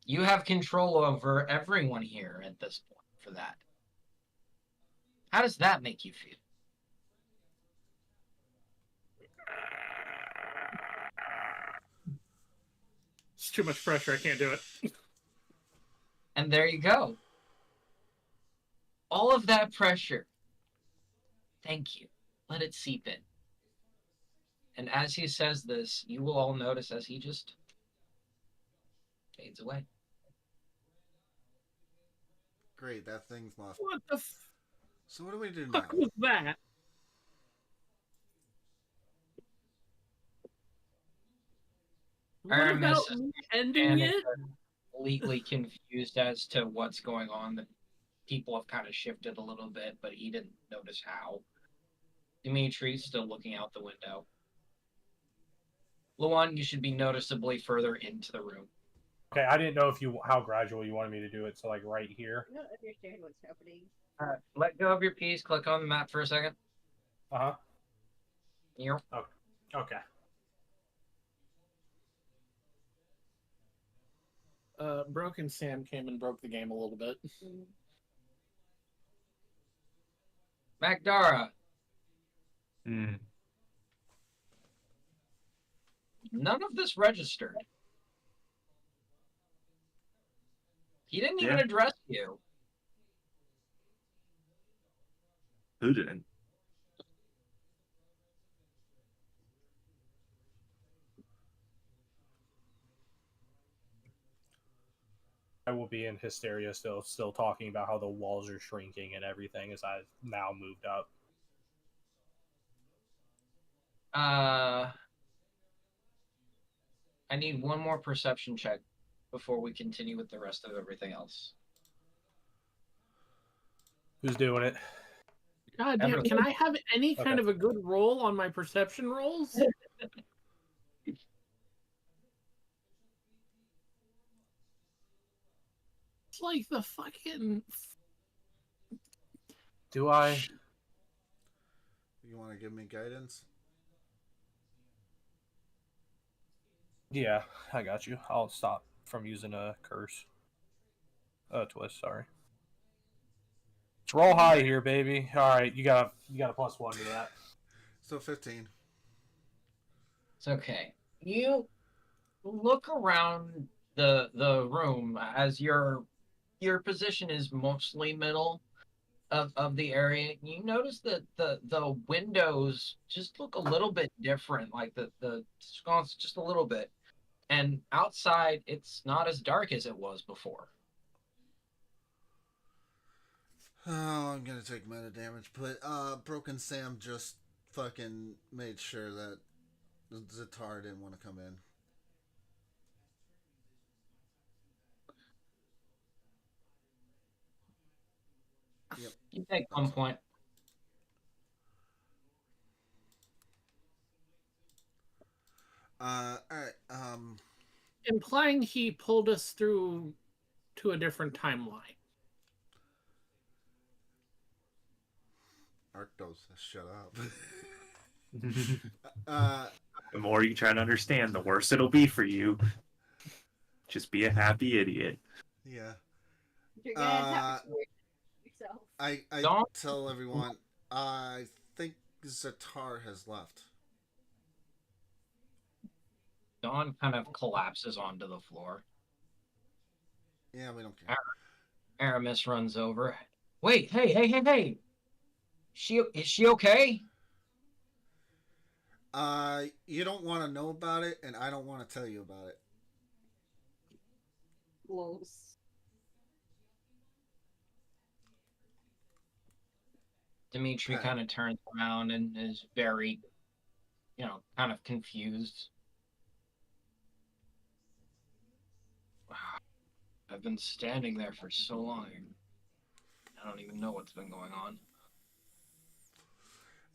You have control over everyone here at this point for that. How does that make you feel? It's too much pressure. I can't do it. And there you go. All of that pressure. Thank you. Let it seep in. And as he says this, you will all notice as he just fades away. Great, that thing's left. What the So what do we do now? fuck was that? What Aramis about is me ending it? completely confused as to what's going on. The people have kind of shifted a little bit, but he didn't notice how. Dimitri's still looking out the window. Luan, you should be noticeably further into the room. Okay, I didn't know how gradual you wanted me to do it. So like right here. I don't understand what's happening. Let go of your piece. Click on the map for a second. Uh Yep. huh. Okay. Broken Sam came and broke the game a little bit. Magdara, Hmm. none of this registered. He didn't even Yeah. address you. Who didn't? I will be in hysteria still talking about how the walls are shrinking and everything as I've now moved up. I need one more perception check before we continue with the rest of everything else. Who's doing it? God damn, can I have any kind Okay. of a good roll on my perception rolls? It's like the fucking... Do I? You want to give me guidance? Yeah, I got you. I'll stop from using a curse. Twist, sorry. Let's roll high here, baby. Alright, you got a +1 to that. So 15. It's okay. You look around the room as your position is mostly middle of the area. You notice that the windows just look a little bit different, like the sconce just a little bit. And outside, it's not as dark as it was before. Oh, I'm gonna take meta damage, but Broken Sam just fucking made sure that Zatar didn't want to come in. Yep. You take 1 point. All right. Implying he pulled us through to a different timeline. Arctos, shut up. The more you try to understand, the worse it'll be for you. Just be a happy idiot. Yeah. You're gonna have to yourself. I tell everyone, I think Zatar has left. Dawn kind of collapses onto the floor. Yeah, we don't care. Aramis runs over. Wait, hey. Is she okay? You don't want to know about it, and I don't want to tell you about it. Close. Dimitri kind of turns around and is very, kind of confused. I've been standing there for so long. I don't even know what's been going on.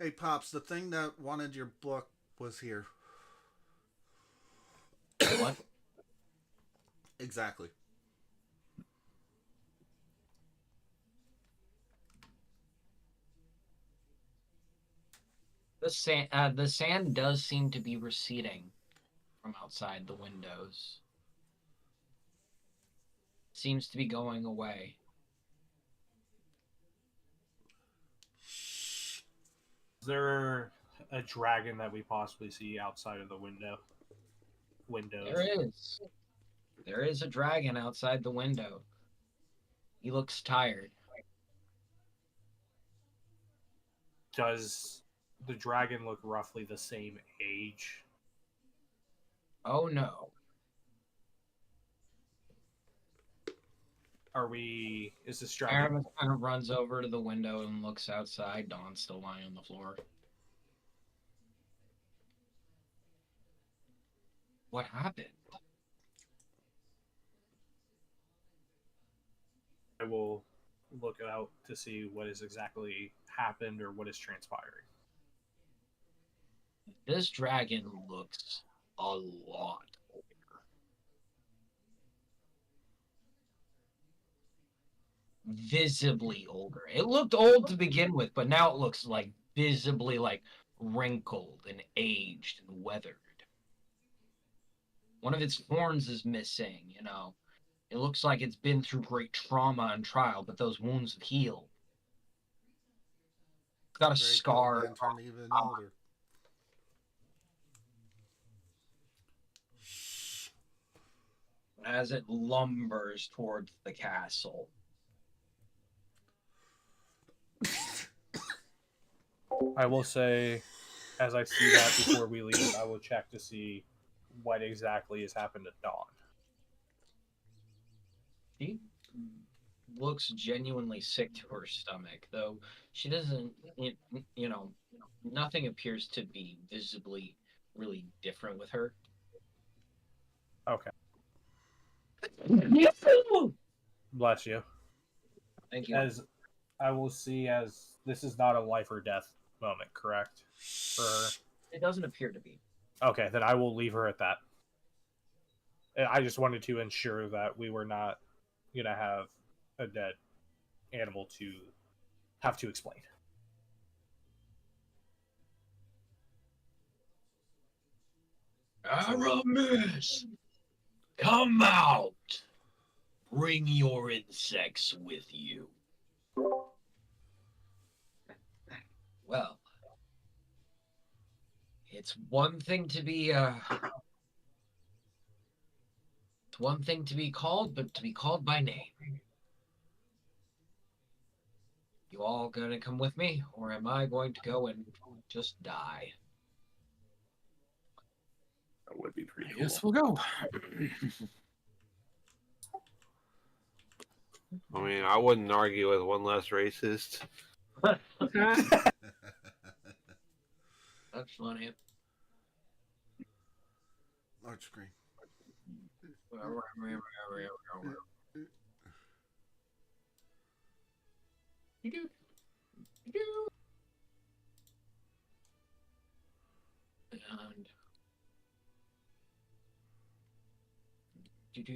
Hey, Pops, the thing that wanted your book was here. What? Exactly. The sand does seem to be receding from outside the windows. Seems to be going away. Is there a dragon that we possibly see outside of the windows? There is a dragon outside the window. He looks tired. Does the dragon look roughly the same age? Oh no. Is this dragon? Aramis kind of runs over to the window and looks outside. Dawn's still lying on the floor. What happened? I will look out to see what has exactly happened or what is transpiring. This dragon looks a lot older. Visibly older. It looked old to begin with, but now it looks like visibly like wrinkled and aged and weathered. One of its horns is missing, It looks like it's been through great trauma and trial, but those wounds have healed. It's got a scar. Cool, turned even older. As it lumbers towards the castle. I will say, as I see that before we leave, I will check to see what exactly has happened to Dawn. She looks genuinely sick to her stomach, though she doesn't, nothing appears to be visibly really different with her. Okay. Bless you. Thank you. As I will see, as this is not a life or death moment, correct? For her? It doesn't appear to be. Okay, then I will leave her at that. I just wanted to ensure that we were not going to have a dead animal to have to explain. Aramis, come out. Bring your insects with you. Well, it's one thing to be called, but to be called by name. You all gonna come with me, or am I going to go and just die? That would be pretty cool. Yes, we'll go. I mean, I wouldn't argue with one less racist. That's funny. Large screen. And What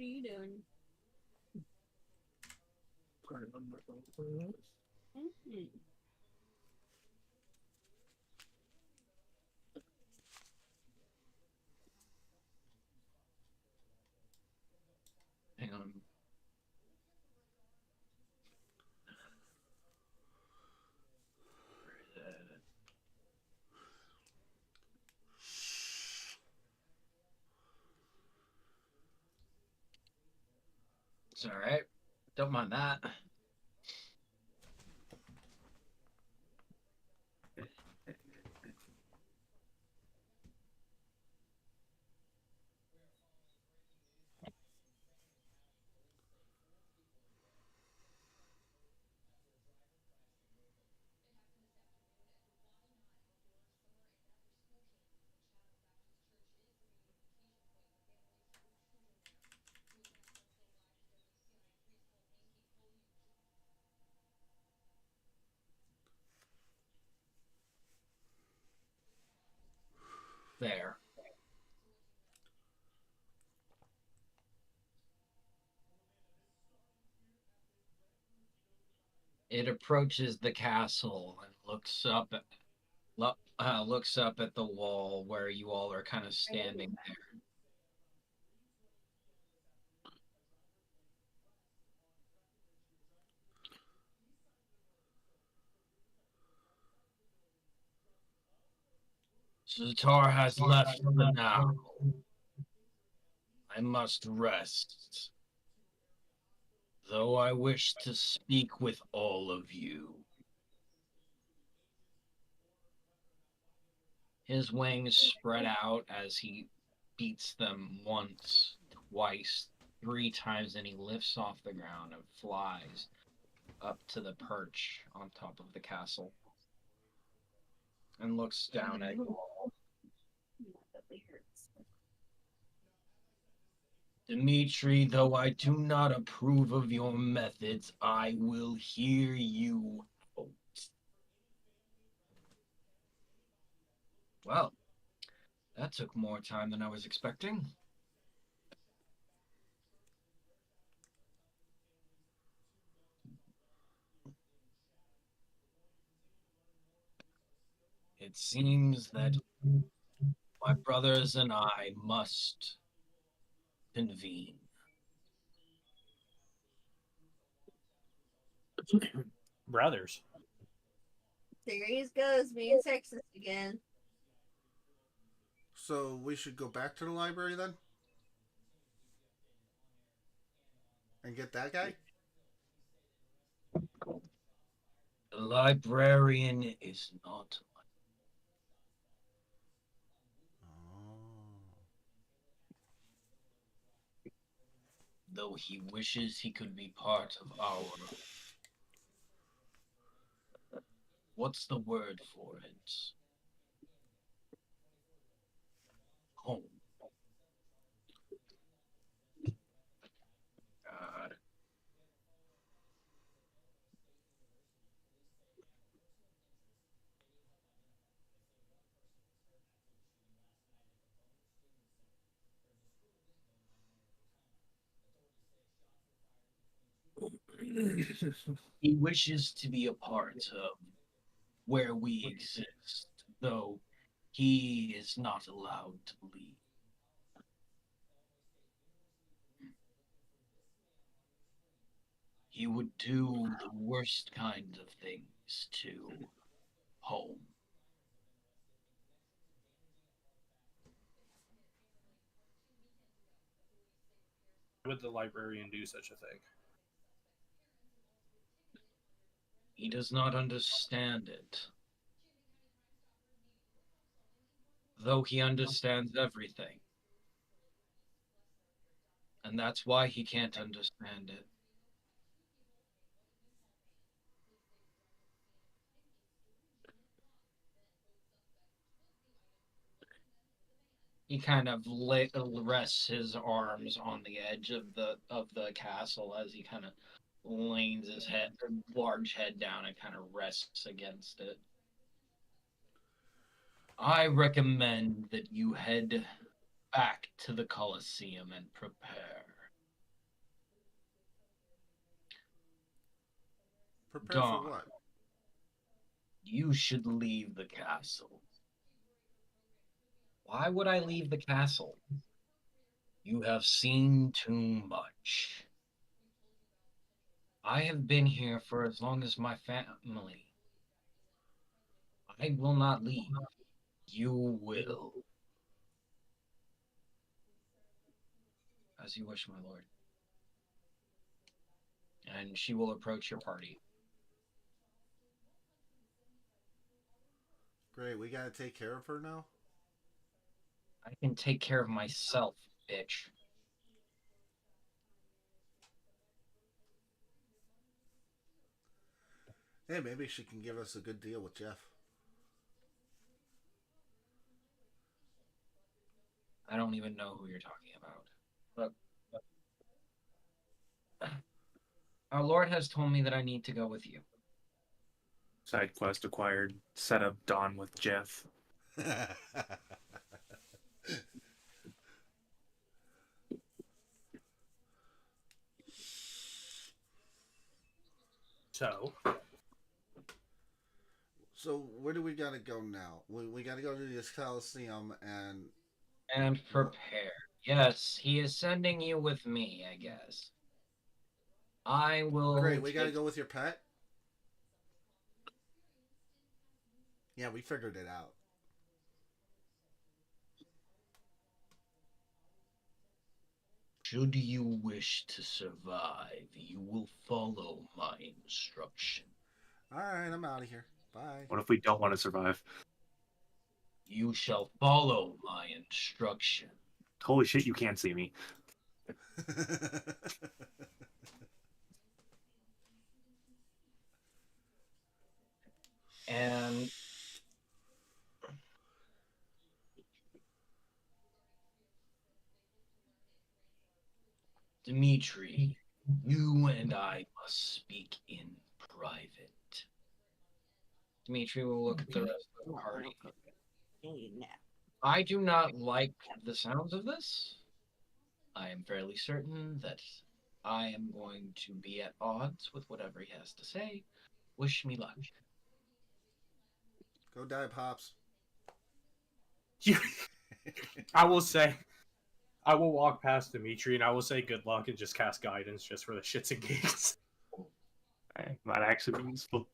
are you doing? Mhm. Hang on. It's all right. Don't mind that. There. It approaches the castle and looks up at the wall where you all are kind of standing there. Zatar has left for now. I must rest. Though I wish to speak with all of you. His wings spread out as he beats them once, twice, 3 times, and he lifts off the ground and flies up to the perch on top of the castle and looks down at you all. Dimitri, though I do not approve of your methods, I will hear you out. Well, that took more time than I was expecting. It seems that my brothers and I must convene. Brothers. There he goes, being sexist again. So we should go back to the library then? And get that guy? The librarian is not. Though he wishes he could be part of our. What's the word for it? Home. God. He wishes to be a part of where we exist, though he is not allowed to leave. He would do the worst kind of things to home. Why would the librarian do such a thing? He does not understand it. Though he understands everything. And that's why he can't understand it. He kind of rests his arms on the edge of the castle as he kind of leans his head, large head down, and kind of rests against it. I recommend that you head back to the Colosseum and prepare. Prepare for what? You should leave the castle. Why would I leave the castle? You have seen too much. I have been here for as long as my family. I will not leave. You will. As you wish, my lord. And she will approach your party. Great, we gotta take care of her now? I can take care of myself, bitch. Hey, maybe she can give us a good deal with Jeff. I don't even know who you're talking about. But our lord has told me that I need to go with you. Side quest acquired. Set up Dawn with Jeff. So where do we gotta go now? We gotta go to this Coliseum and prepare. Yes, he is sending you with me, I guess. I will. Great, we gotta go with your pet? Yeah, we figured it out. Should you wish to survive, you will follow my instruction. Alright, I'm out of here. Bye. What if we don't want to survive? You shall follow my instruction. Holy shit, you can't see me. And Dimitri, you and I must speak in private. Dimitri will look at the rest of the party. I do not like the sounds of this. I am fairly certain that I am going to be at odds with whatever he has to say. Wish me luck. Go die, Pops. I will say, I will walk past Dimitri and I will say good luck and just cast guidance just for the shits and gigs. Might actually be useful.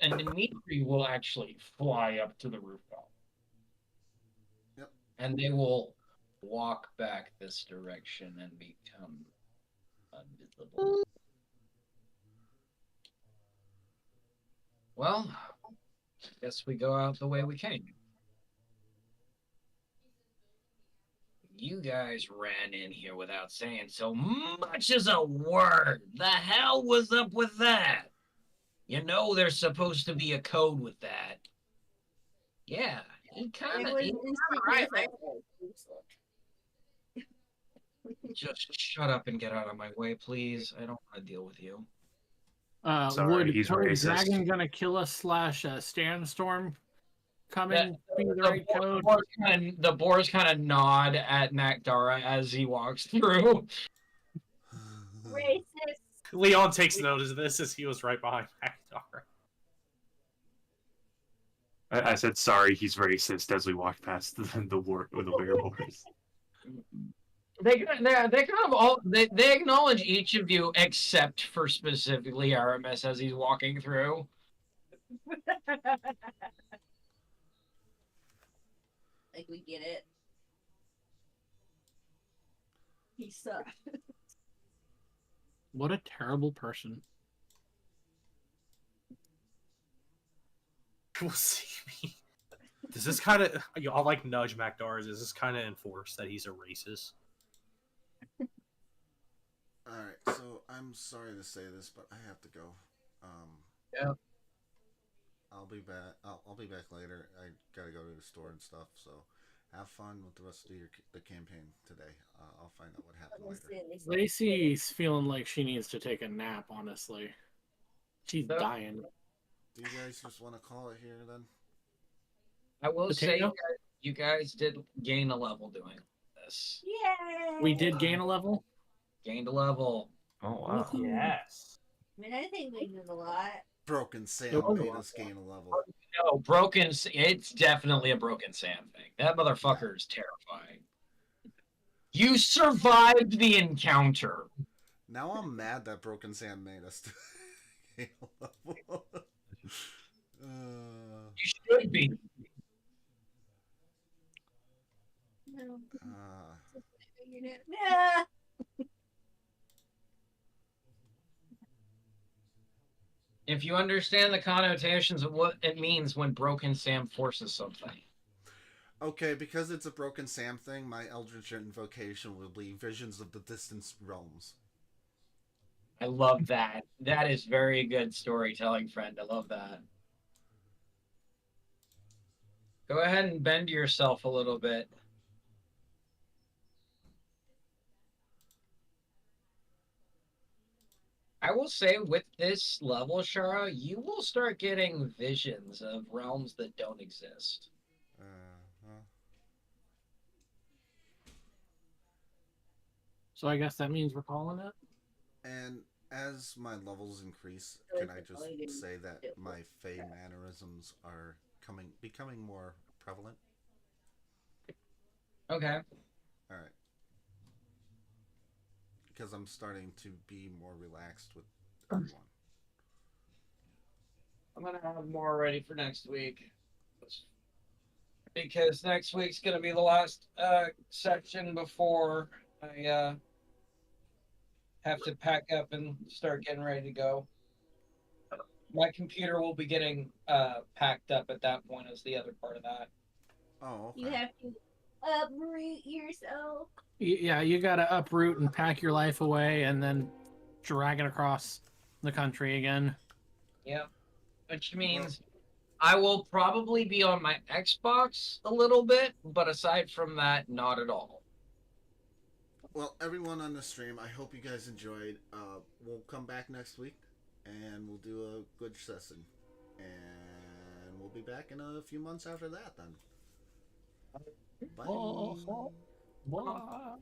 And Dimitri will actually fly up to the rooftop. Yep. And they will walk back this direction and become invisible. Well, guess we go out the way we came. You guys ran in here without saying so much as a word. The hell was up with that? You know there's supposed to be a code with that. Yeah, he kind of right. Just shut up and get out of my way, please. I don't want to deal with you. Would he's Code racist. Dragon gonna kill us / Standstorm coming be the right code? The boars kind of nod at Nakdara as he walks through. Racist. Leon takes notice of this as he was right behind Akdar. I said sorry, he's racist as we walked past the werewolves. They kind of all they acknowledge each of you except for specifically Aramis as he's walking through. Like, we get it. He sucks. What a terrible person. Will see me. Does this kind of, I'll like nudge Makdar, does this kind of enforce that he's a racist? Alright, so I'm sorry to say this, but I have to go. Yeah. I'll be back. I'll be back later. I gotta go to the store and stuff. So, have fun with the rest of the campaign today. I'll find out what happened later. Lacey's feeling like she needs to take a nap. Honestly, she's So, dying. Do you guys just want to call it here then? I will say Potato? you guys did gain a level doing this. Yay! We did gain a level. Gained a level. Oh wow. Yes. I mean, I think we did a lot. Broken Sam made us gain a level. No, broken. It's definitely a broken Sam thing. That motherfucker is terrifying. You survived the encounter. Now I'm mad that Broken Sam made us gain a level. You should be. No. uh, Yeah. If you understand the connotations of what it means when Broken Sam forces something. okay, because it's a Broken Sam thing, my Eldritch invocation will be Visions of the Distant Realms. I love that. That is very good storytelling, friend. I love that. Go ahead and bend yourself a little bit. I will say with this level, Shara, you will start getting visions of realms that don't exist. So I guess that means we're calling it. And as my levels increase, can I just say that my Fey mannerisms are becoming more prevalent? Okay. Alright. Because I'm starting to be more relaxed with everyone. I'm going to have more ready for next week. Because next week's going to be the last section before I have to pack up and start getting ready to go. My computer will be getting packed up at that point as the other part of that. Oh, okay. You have to uproot yourself. Yeah, you gotta uproot and pack your life away, and then drag it across the country again. Yeah, which means I will probably be on my Xbox a little bit, but aside from that, not at all. Well, everyone on the stream, I hope you guys enjoyed. We'll come back next week, and we'll do a good session. And we'll be back in a few months after that, then. Bye. Bye.